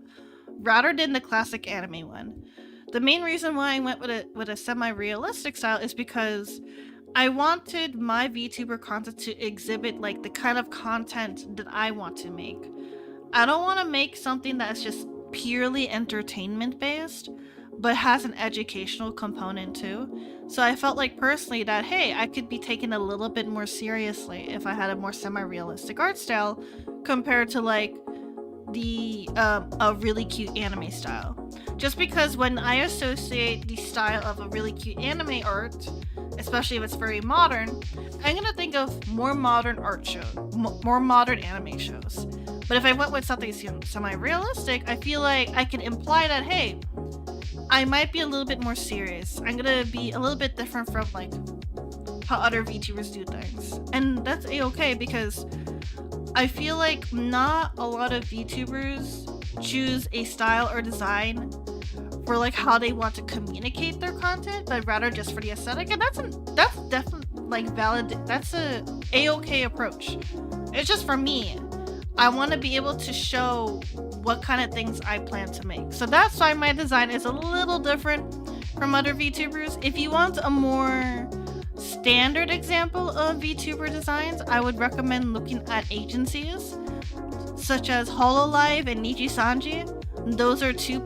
rather than the classic anime one. The main reason why I went with a semi-realistic style is because I wanted my VTuber content to exhibit like the kind of content that I want to make. I don't want to make something that's just purely entertainment based, but has an educational component too. So I felt like personally that, hey, I could be taken a little bit more seriously if I had a more semi-realistic art style compared to like the a really cute anime style. Just because when I associate the style of a really cute anime art, especially if it's very modern, I'm gonna think of more modern art shows, more modern anime shows. But if I went with something semi-realistic, I feel like I can imply that, hey, I might be a little bit more serious. I'm gonna be a little bit different from like how other VTubers do things. And that's a-okay because I feel like not a lot of VTubers choose a style or design for like how they want to communicate their content, but rather just for the aesthetic. And that's definitely like valid. That's a-okay approach. It's just for me. I want to be able to show what kind of things I plan to make. So that's why my design is a little different from other VTubers. If you want a more standard example of VTuber designs, I would recommend looking at agencies such as Hololive and Nijisanji. Those are two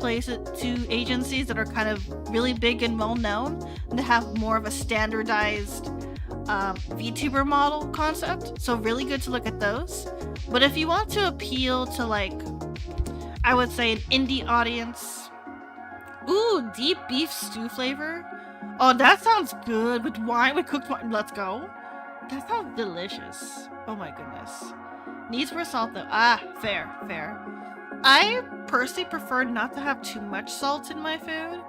agencies that are kind of really big and well known and have more of a standardized VTuber model concept. So really good to look at those. But if you want to appeal to like, I would say an indie audience, ooh, deep beef stew flavor. Oh, that sounds good with wine, with cooked wine. Let's go. That sounds delicious. Oh my goodness. Needs more salt though. Ah, fair. I personally prefer not to have too much salt in my food.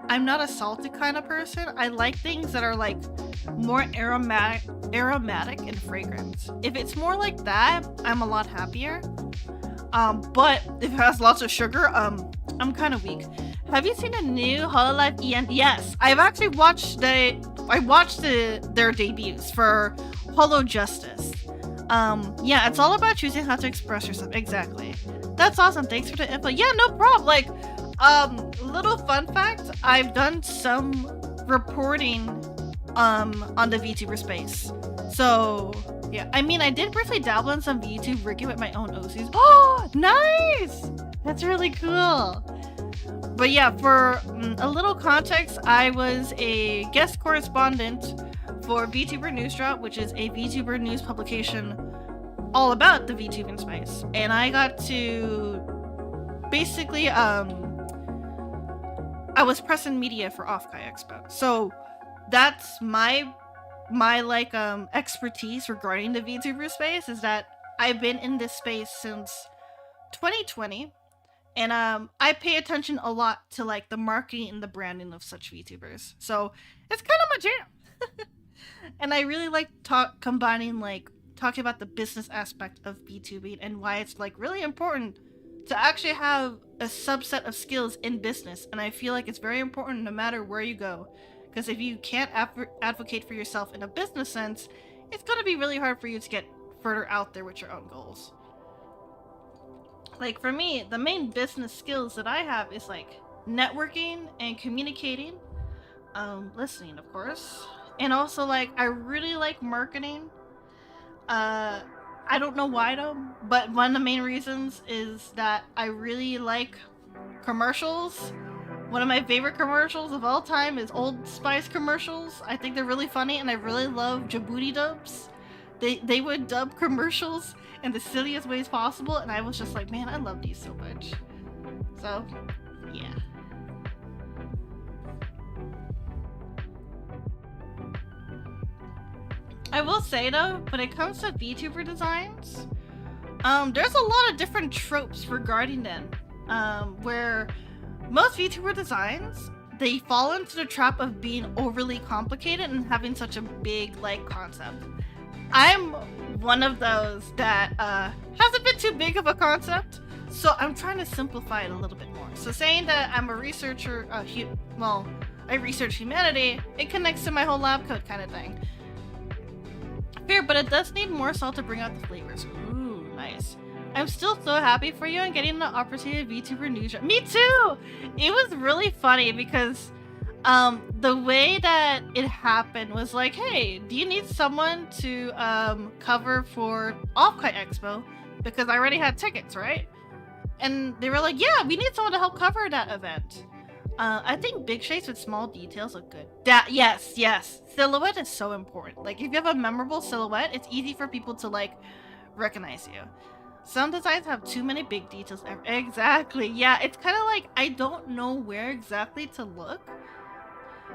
I'm not a salty kind of person. I like things that are like more aromatic and fragrant. If it's more like that, I'm a lot happier. But if it has lots of sugar, I'm kind of weak. Have you seen the new Hololive EN? Yes, I've actually watched their debuts for Holo Justice. Yeah, it's all about choosing how to express yourself. Exactly. That's awesome. Thanks for the info. Yeah, no problem. Like, little fun fact, I've done some reporting on the VTuber space. So yeah, I mean, I did briefly dabble in some YouTube rigging with my own OCs. Oh, nice! That's really cool. But yeah, for a little context, I was a guest correspondent for VTuber News Drop, which is a VTuber news publication all about the VTubing space. And I got to basically, I was press and media for Off-Kai Expo. So that's my like expertise regarding the VTuber space, is that I've been in this space since 2020. And I pay attention a lot to like the marketing and the branding of such VTubers. So it's kind of my jam. And I really like combining like talking about the business aspect of VTubing and why it's like really important to actually have a subset of skills in business. And I feel like it's very important no matter where you go. Because if you can't advocate for yourself in a business sense, it's going to be really hard for you to get further out there with your own goals. Like for me, the main business skills that I have is like networking and communicating, listening, of course, and also like I really like marketing. I don't know why though, but one of the main reasons is that I really like commercials. One of my favorite commercials of all time is Old Spice commercials. I think they're really funny, and I really love Djibouti dubs. They would dub commercials in the silliest ways possible, and I was just like, man, I love these so much. So, yeah. I will say though, when it comes to VTuber designs, there's a lot of different tropes regarding them, where most VTuber designs, they fall into the trap of being overly complicated and having such a big like concept. I'm one of those that has a bit too big of a concept, so I'm trying to simplify it a little bit more. So saying that I'm a researcher, I research humanity, it connects to my whole lab coat kind of thing. Fair, but it does need more salt to bring out the flavors. Ooh, nice. I'm still so happy for you and getting the opportunity to Vtuber news. Me too! It was really funny because the way that it happened was like, hey, do you need someone to cover for Off-Kite Expo? Because I already had tickets, right? And they were like, yeah, we need someone to help cover that event. I think big shapes with small details look good. Yes. Silhouette is so important. Like, if you have a memorable silhouette, it's easy for people to, like, recognize you. Some designs have too many big details. Exactly. Yeah, it's kind of like, I don't know where exactly to look.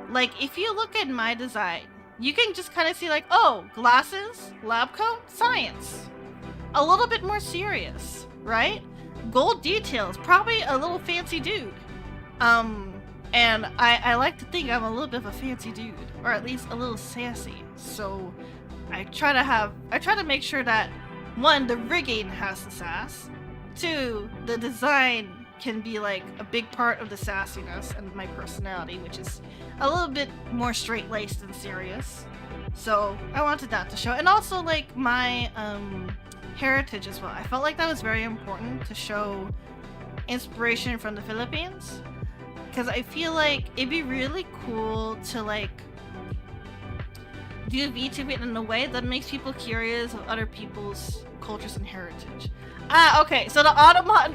Like, if you look at my design, you can just kind of see, like, oh, glasses, lab coat, science. A little bit more serious, right? Gold details, probably a little fancy dude. And I like to think I'm a little bit of a fancy dude, or at least a little sassy. So I try to make sure that, one, the rigging has the sass, two, the design can be like a big part of the sassiness and my personality, which is a little bit more straight-laced and serious. So I wanted that to show, and also like my heritage as well. I felt like that was very important to show inspiration from the Philippines, because I feel like it'd be really cool to like do VTuber in a way that makes people curious of other people's cultures and heritage. Okay, so the Automon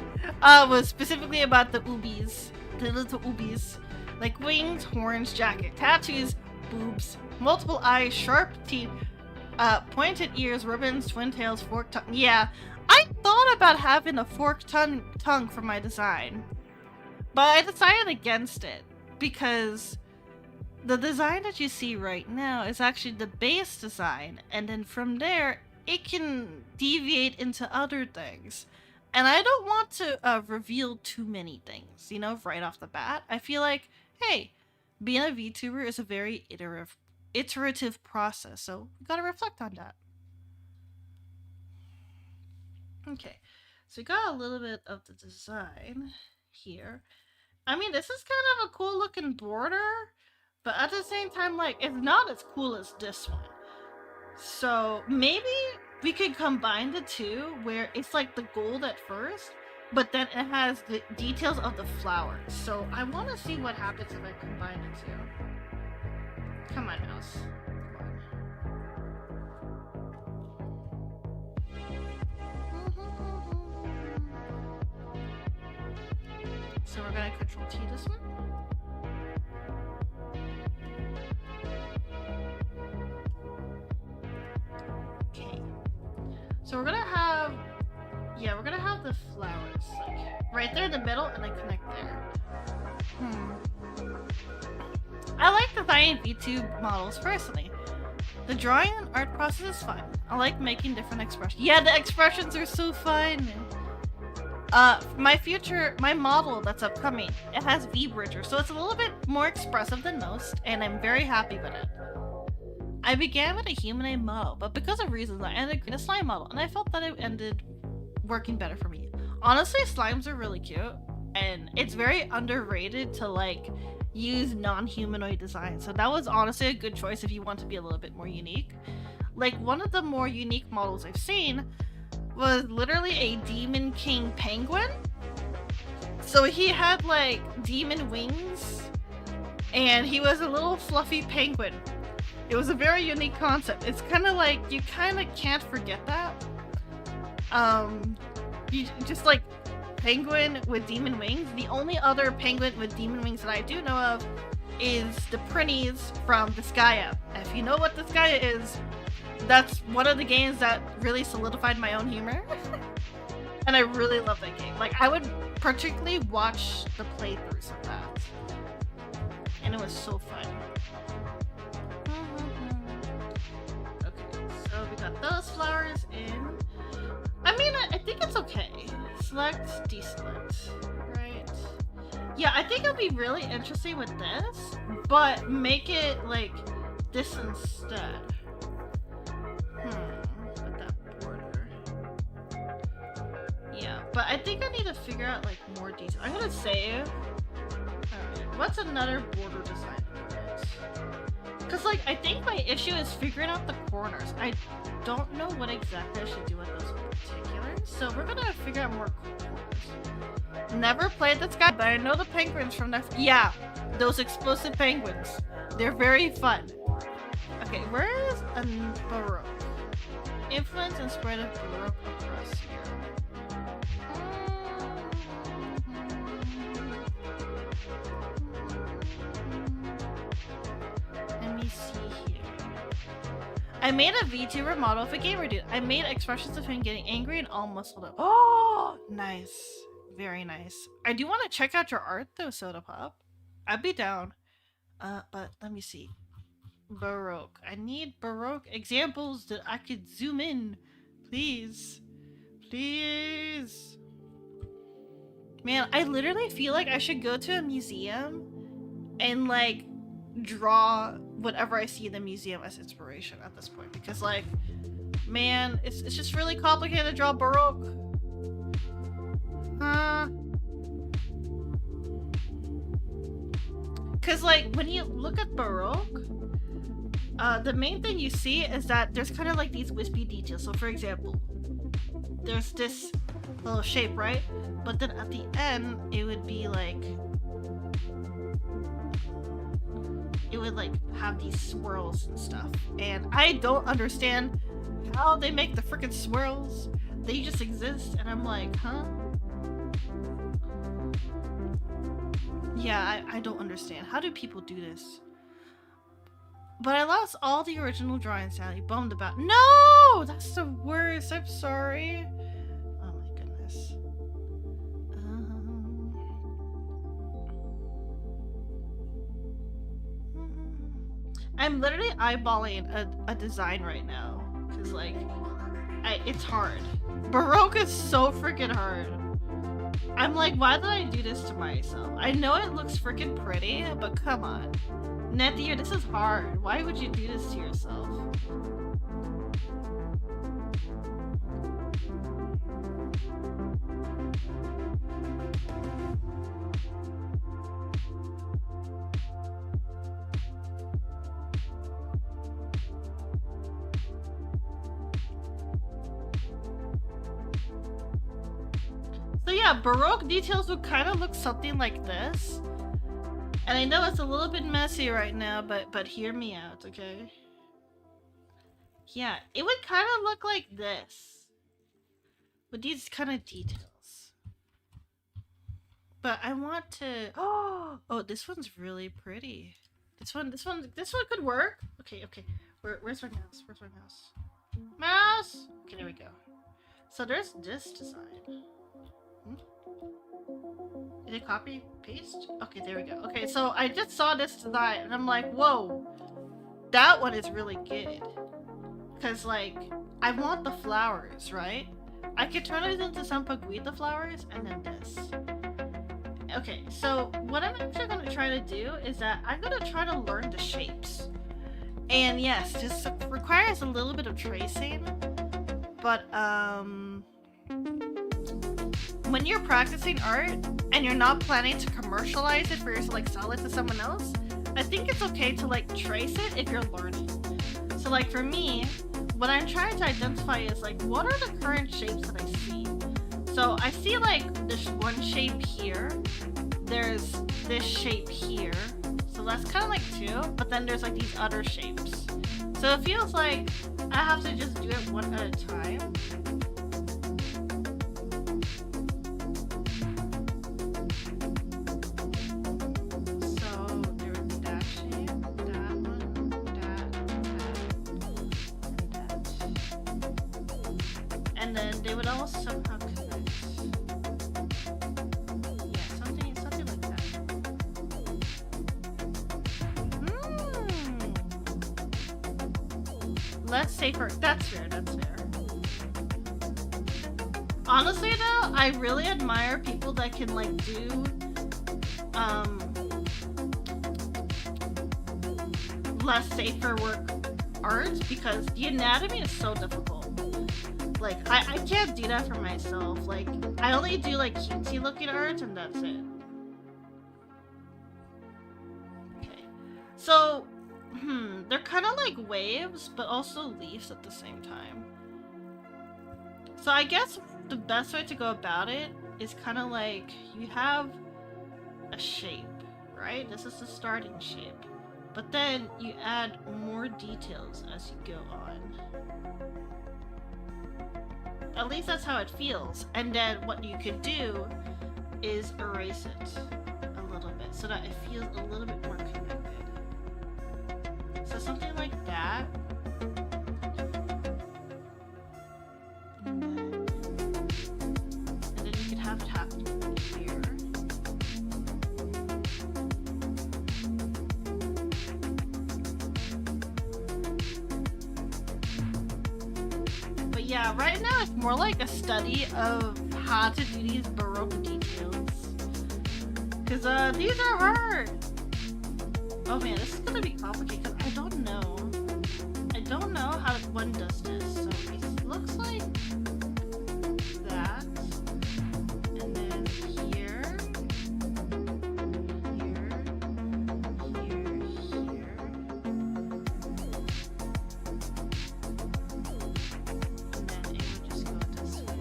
was specifically about the Ubis, the little Ubis, like wings, horns, jacket, tattoos, boobs, multiple eyes, sharp teeth, pointed ears, ribbons, twin tails, forked tongue. Yeah, I thought about having a forked tongue for my design, but I decided against it because the design that you see right now is actually the base design, and then from there it can deviate into other things. And I don't want to reveal too many things, you know, right off the bat. I feel like, hey, being a VTuber is a very iterative process, so we gotta reflect on that. Okay, so we got a little bit of the design here. I mean, this is kind of a cool looking border, but at the same time, like, it's not as cool as this one. So maybe we could combine the two where it's like the gold at first, but then it has the details of the flowers. So I want to see what happens if I combine the two. Come on, mouse. So we're gonna Control T this one. Okay. So we're gonna have, we're gonna have the flowers like right there in the middle and then connect there. I like designing VTube models personally. The drawing and art process is fun. I like making different expressions. Yeah, the expressions are so fun. My model that's upcoming, it has V-bridger, so it's a little bit more expressive than most, and I'm very happy with it. I began with a humanoid model, but because of reasons, I ended in a slime model, and I felt that it ended working better for me. Honestly, slimes are really cute, and it's very underrated to like use non-humanoid design, so that was honestly a good choice if you want to be a little bit more unique. Like, one of the more unique models I've seen was literally a Demon King penguin. So he had like demon wings, and he was a little fluffy penguin. It was a very unique concept. It's kind of like, you kind of can't forget that. You just like penguin with demon wings. The only other penguin with demon wings that I do know of is the Prinnies from Disgaea. If you know what Disgaea is, that's one of the games that really solidified my own humor. And I really love that game. Like, I would particularly watch the playthroughs of that. And it was so fun. Okay, so we got those flowers in. I mean, I think it's okay. Select, deselect, right? Yeah, I think it'll be really interesting with this, but make it like this instead. With that border. Yeah, but I think I need to figure out like more details. I'm gonna save. Alright, what's another border design? Cause like, I think my issue is figuring out the corners. I don't know what exactly I should do with those particulars, so we're gonna figure out more corners. Never played this guy, but I know the penguins from that. Yeah, those explosive penguins. They're very fun. Okay, where is Baroque? Influence and spread of Baroque across here. Let me see here. I made a VTuber model of a gamer dude. I made expressions of him getting angry and all muscled up. Oh, nice. Very nice. I do want to check out your art though, Soda Pop. I'd be down. But let me see. Baroque. I need Baroque examples that I could zoom in. Please. Please. Man, I literally feel like I should go to a museum and like draw whatever I see in the museum as inspiration at this point, because like, man, it's just really complicated to draw Baroque. Cause like when you look at Baroque, the main thing you see is that there's kind of like these wispy details. So for example, there's this little shape, right? But then at the end, it would be like, it would like have these swirls and stuff. And I don't understand how they make the freaking swirls. They just exist. And I'm like, huh? Yeah, I don't understand. How do people do this? But I lost all the original drawings, Sally. Bummed about. No! That's the worst. I'm sorry. Oh my goodness. I'm literally eyeballing a design right now. Because, like, it's hard. Baroque is so freaking hard. I'm like, why did I do this to myself? I know it looks freaking pretty, but come on. Nethyr, this is hard. Why would you do this to yourself? So yeah, Baroque details would kind of look something like this. And I know it's a little bit messy right now, but hear me out, okay? Yeah, it would kind of look like this. With these kind of details. But I want to... Oh, this one's really pretty. This one could work. Okay. Where's my mouse? Where's my mouse? Mouse! Okay, there we go. So there's this design. Did it copy paste? Okay, there we go. Okay, so I just saw this design and I'm like, whoa, that one is really good. Cause like, I want the flowers, right? I could turn it into some Paguita flowers and then this. Okay, so what I'm actually gonna try to do is that I'm gonna try to learn the shapes. And yes, this requires a little bit of tracing, but when you're practicing art and you're not planning to commercialize it for yourself, like sell it to someone else, I think it's okay to like trace it if you're learning. So like for me, what I'm trying to identify is like, what are the current shapes that I see? So I see like this one shape here, there's this shape here, so that's kind of like two, but then there's like these other shapes. So it feels like I have to just do it one at a time. And then they would all somehow connect. Yeah, something like that. Let's say that's fair. Honestly though, I really admire people that can like do less safer work art, because the anatomy is so difficult. Like, I can't do that for myself. Like, I only do, like, cutesy looking art, and that's it. Okay. So, They're kind of like waves, but also leaves at the same time. So I guess the best way to go about it is kind of like you have a shape, right? This is the starting shape. But then you add more details as you go on. At least that's how it feels. And then what you could do is erase it a little bit so that it feels a little bit more connected. So something like that. And then you could have it happen here. But yeah, right now it's more like a study of how to do these Baroque details. Cause these are hard. Oh man, this is gonna be complicated because I don't know. I don't know how one does this. So it looks like that. And then here. Here. Here. Here. And then it would just go this way.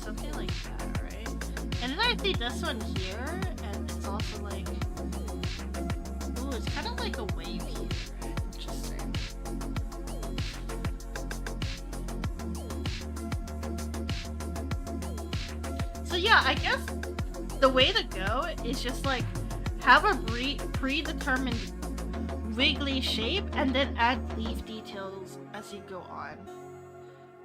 Something like that, right? And then I see this one here, and it's also like, ooh, it's kind of like a wave here. Interesting. So yeah, I guess the way to go is just like have a predetermined wiggly shape and then add leaf details as you go on.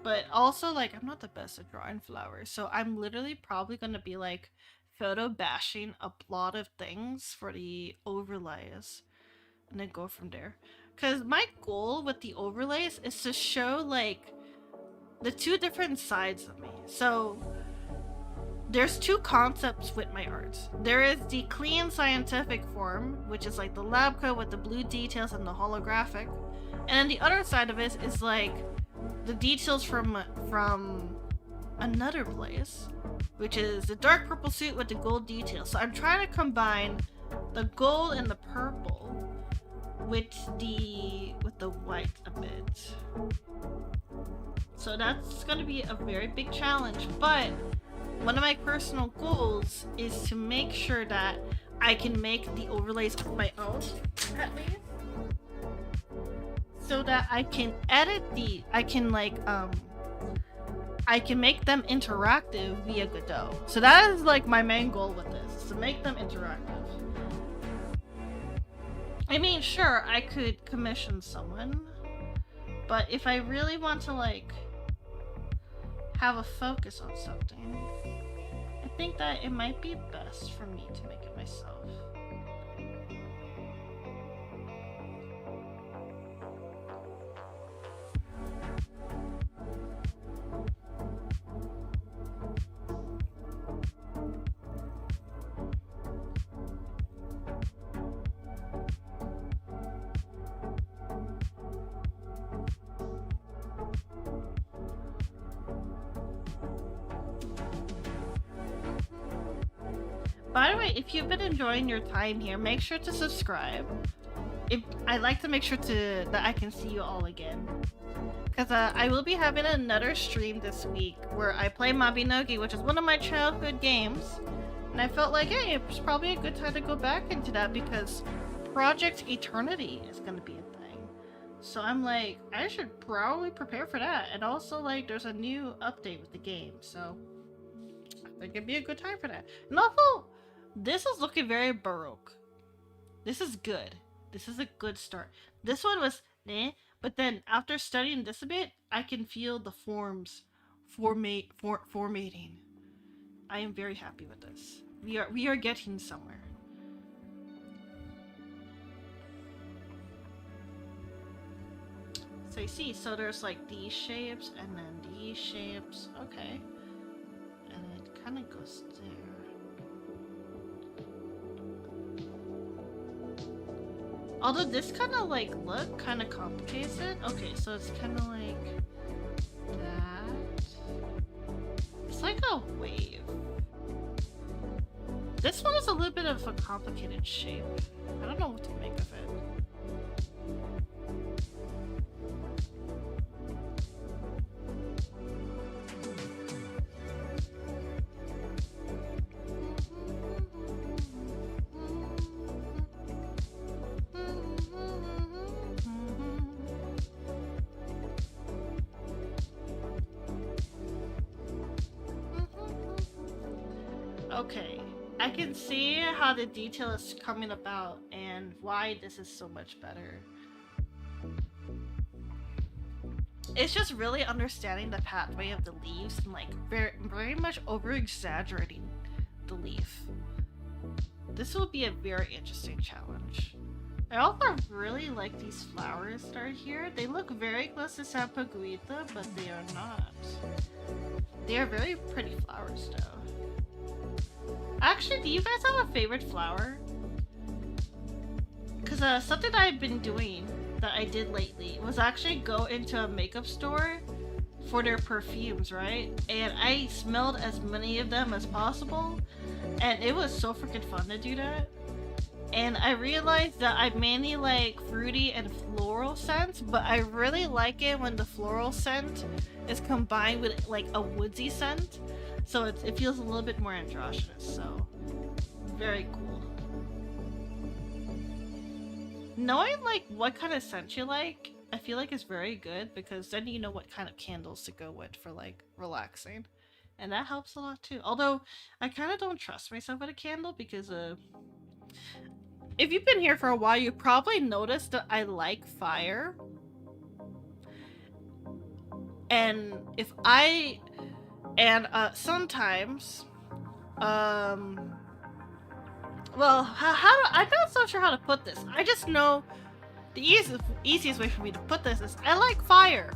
But also, like, I'm not the best at drawing flowers, so I'm literally probably gonna be like photo bashing a lot of things for the overlays and then go from there. Because my goal with the overlays is to show like the two different sides of me. So there's two concepts with my art. There is the clean scientific form, which is like the lab coat with the blue details and the holographic. And then the other side of it is like the details from another place, which is the dark purple suit with the gold details. So I'm trying to combine the gold and the purple with the white a bit. So that's gonna be a very big challenge, but one of my personal goals is to make sure that I can make the overlays of my own, at least. So that I can edit I can make them interactive via Godot. So that is like my main goal with this, is to make them interactive. I mean, sure, I could commission someone, but if I really want to like have a focus on something, I think that it might be best for me to make it myself. By the way, if you've been enjoying your time here, make sure to subscribe. I like to make sure that I can see you all again. Because I will be having another stream this week where I play Mabinogi, which is one of my childhood games. And I felt like, hey, it's probably a good time to go back into that because Project Eternity is going to be a thing. So I'm like, I should probably prepare for that. And also, like, there's a new update with the game. So I think it'd be a good time for that. And also, this is looking very Baroque. This is good. This is a good start. This one was eh, but then after studying this a bit, I can feel the forms formatting. I am very happy with this. We are getting somewhere. So you see, so there's like these shapes and then these shapes. Okay. And it kind of goes there. Although this kind of like look kind of complicates it. Okay, so it's kind of like that. It's like a wave. This one is a little bit of a complicated shape. I don't know what to make of it. Okay, I can see how the detail is coming about and why this is so much better. It's just really understanding the pathway of the leaves and like very much over exaggerating the leaf. This will be a very interesting challenge. I also really like these flowers that are here. They look very close to Sampaguita, but they are not. They are very pretty flowers though. Actually, do you guys have a favorite flower? Because something I've been doing that I did lately was actually go into a makeup store for their perfumes, right? And I smelled as many of them as possible, and it was so freaking fun to do that. And I realized that I mainly like fruity and floral scents, but I really like it when the floral scent is combined with like a woodsy scent, so it feels a little bit more androgynous, so very cool. Knowing like what kind of scent you like, I feel like is very good because then you know what kind of candles to go with for like relaxing. And that helps a lot too. Although I kind of don't trust myself with a candle because if you've been here for a while, you probably noticed that I like fire. And sometimes well, I'm not so sure how to put this. I just know the easiest way for me to put this is I like fire.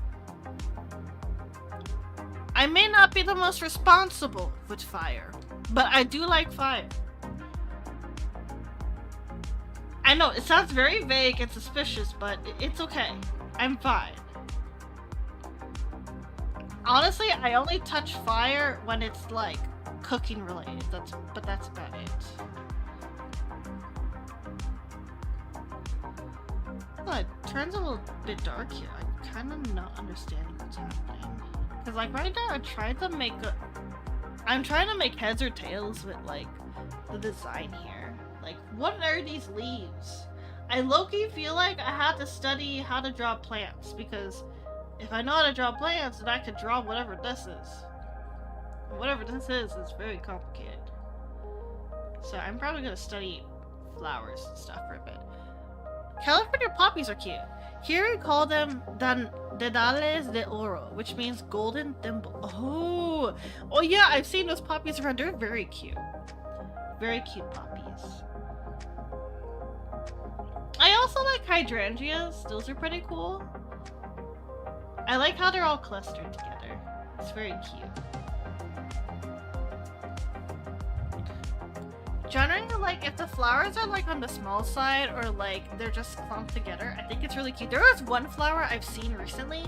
I may not be the most responsible with fire, but I do like fire. I know, it sounds very vague and suspicious, but it's okay. I'm fine. Honestly, I only touch fire when it's like cooking related. But that's about it. Oh, it turns a little bit dark here. I'm kind of not understanding what's happening. Cause like right now, I'm trying to make heads or tails with like the design here. Like, what are these leaves? I low-key feel like I had to study how to draw plants because if I know how to draw plants, then I could draw whatever this is. Whatever this is very complicated. So I'm probably gonna study flowers and stuff for a bit. California poppies are cute. Here we call them Dedales de Oro, which means golden thimble. Oh yeah, I've seen those poppies around. They're very cute. Very cute poppies. I also like hydrangeas. Those are pretty cool. I like how they're all clustered together. It's very cute. Generally, like, if the flowers are, like, on the small side or, like, they're just clumped together, I think it's really cute. There was one flower I've seen recently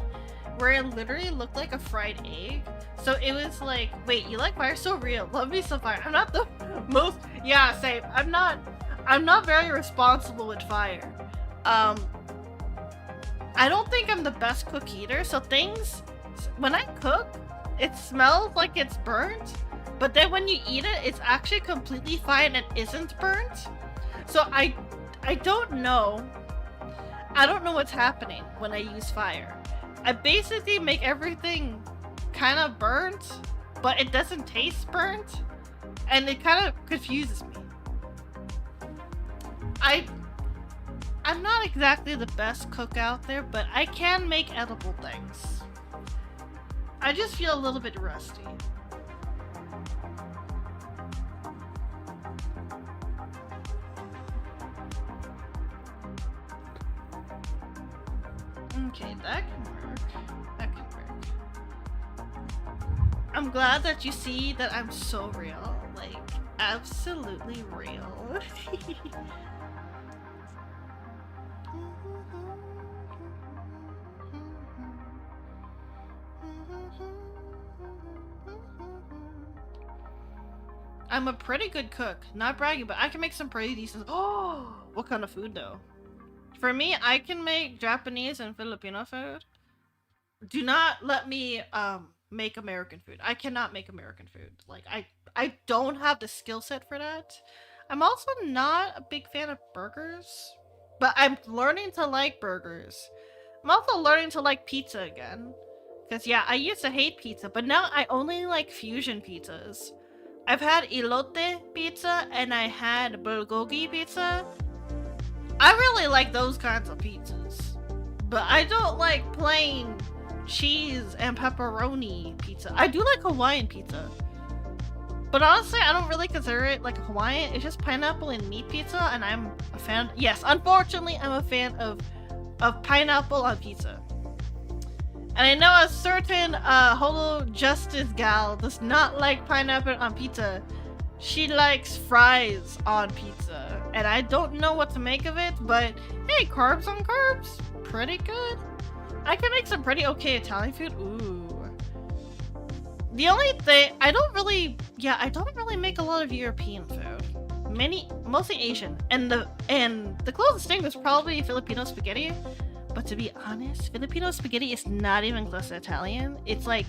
where it literally looked like a fried egg. So it was like, wait, you like fire? So real. Love me some fire. I'm not the most... Yeah, same. I'm not very responsible with fire. I don't think I'm the best cook either, so things... When I cook, it smells like it's burnt. But then when you eat it, it's actually completely fine and isn't burnt. So I don't know. I don't know what's happening when I use fire. I basically make everything kind of burnt, but it doesn't taste burnt. And it kind of confuses me. I'm not exactly the best cook out there, but I can make edible things. I just feel a little bit rusty. Okay, that can work. That can work. I'm glad that you see that I'm so real. Like, absolutely real. I'm a pretty good cook. Not bragging, but I can make some pretty decent. Oh, what kind of food though? For me, I can make Japanese and Filipino food. Do not let me make American food. I cannot make American food. Like I don't have the skill set for that. I'm also not a big fan of burgers, but I'm learning to like burgers. I'm also learning to like pizza again. Cause yeah, I used to hate pizza, but now I only like fusion pizzas. I've had elote pizza and I had bulgogi pizza. I really like those kinds of pizzas. But I don't like plain cheese and pepperoni pizza. I do like Hawaiian pizza. But honestly, I don't really consider it like a Hawaiian. It's just pineapple and meat pizza, and I'm a fan. Yes, unfortunately, I'm a fan of pineapple on pizza. And I know a certain Holo Justice gal does not like pineapple on pizza. She likes fries on pizza. And I don't know what to make of it, but hey, carbs on carbs, pretty good. I can make some pretty okay Italian food. Ooh. The only thing, I don't really make a lot of European food. Mostly Asian. And the closest thing was probably Filipino spaghetti. But to be honest, Filipino spaghetti is not even close to Italian. It's like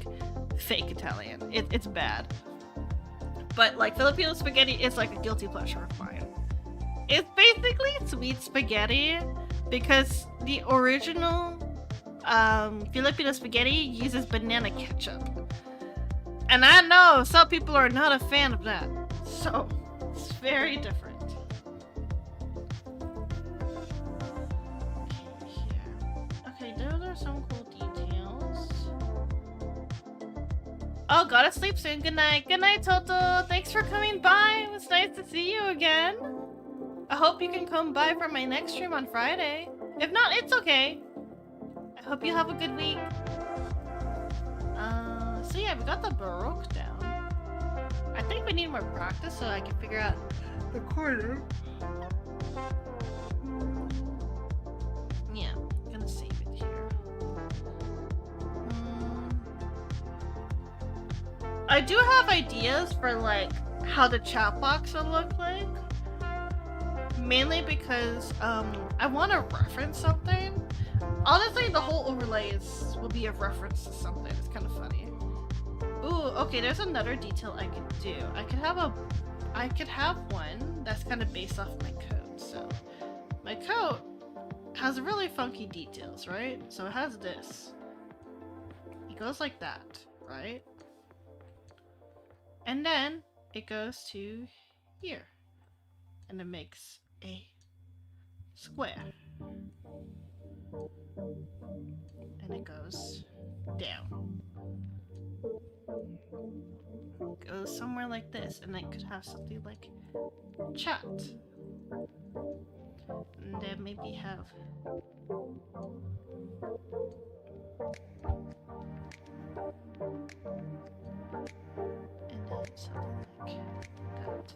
fake Italian. It's bad. But like Filipino spaghetti is like a guilty pleasure of mine. It's basically sweet spaghetti because the original Filipino spaghetti uses banana ketchup. And I know some people are not a fan of that. So, it's very different. Okay, those are some cool details. Oh, gotta sleep soon. Good night. Good night, Toto. Thanks for coming by. It was nice to see you again. I hope you can come by for my next stream on Friday. If not, it's okay. I hope you have a good week. So yeah, we got the Baroque down. I think we need more practice so I can figure out the corner. Yeah, I'm gonna save it here. I do have ideas for like how the chat box will look like. Mainly because I want to reference something. Honestly, the whole overlay will be a reference to something. It's kind of funny. Ooh, okay, there's another detail I could do. I could have one that's kind of based off my coat. So my coat has really funky details, right? So it has this. It goes like that, right? And then it goes to here. And it makes a square. And it goes down. It goes somewhere like this, and it could have something like chat. And then maybe have and then something like that.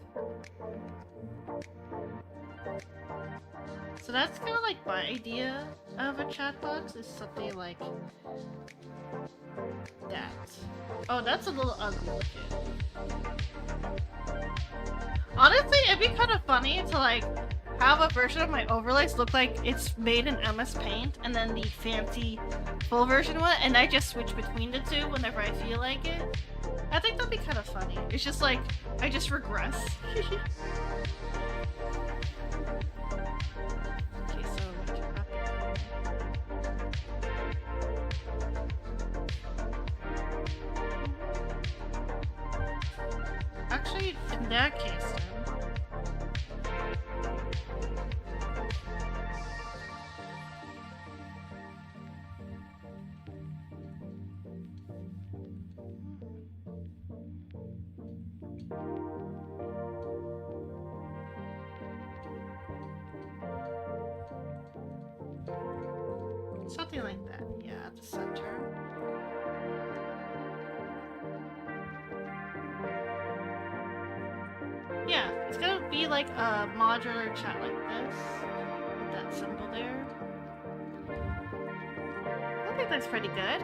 So that's kind of like my idea of a chat box, is something like that. Oh, that's a little ugly looking. Honestly, it'd be kind of funny to like have a version of my overlays look like it's made in MS Paint, and then the fancy full version one, and I just switch between the two whenever I feel like it. I think that'd be kind of funny. It's just like, I just regress. Okay, so we can wrap it. Actually, in that case, something like that, yeah, at the center. Yeah, it's gonna be like a modular chat like this, with that symbol there. I think that's pretty good.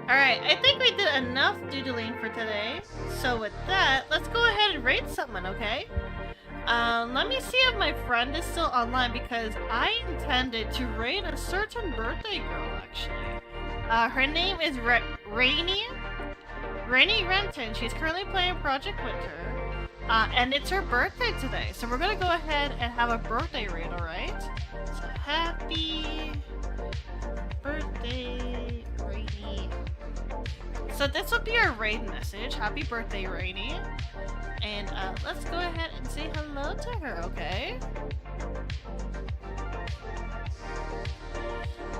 Alright, I think we did enough doodling for today. So with that, let's go ahead and raid someone, okay? Let me see if my friend is still online because I intended to raid a certain birthday girl, actually. Her name is Rainy Renton. She's currently playing Project Winter. And it's her birthday today. So we're gonna go ahead and have a birthday raid, alright? So happy birthday, Rainy. So this will be our raid message. Happy birthday, Rainy. And let's go ahead and say hello to her, okay?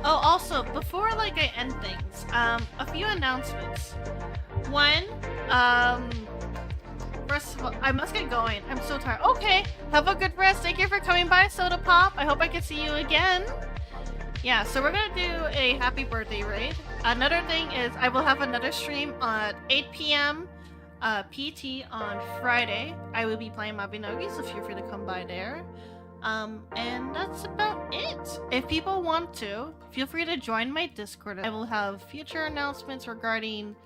Oh, also, before I end things, a few announcements. One, first of all, I must get going. I'm so tired. Okay, have a good rest. Thank you for coming by, Soda Pop. I hope I can see you again. Yeah, so we're gonna do a happy birthday raid. Another thing is I will have another stream at 8 p.m. PT on Friday. I will be playing Mabinogi, so feel free to come by there. And that's about it. If people want to, feel free to join my Discord. I will have future announcements regarding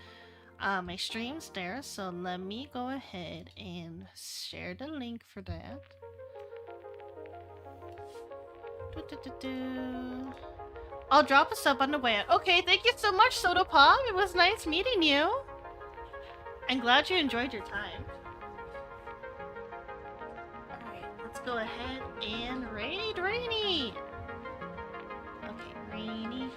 my streams there, so let me go ahead and share the link for that. I'll drop a sub on the way out. Okay, thank you so much, Soda Pop. It was nice meeting you. I'm glad you enjoyed your time. Alright, let's go ahead and raid Rainy. Okay, Rainy.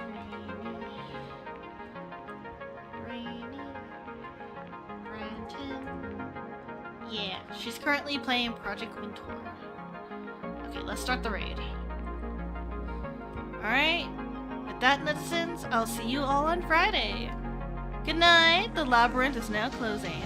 Renton. Yeah, she's currently playing Project Winter. Okay, let's start the raid. Alright, with that, Nethyzens, I'll see you all on Friday. Good night, the labyrinth is now closing.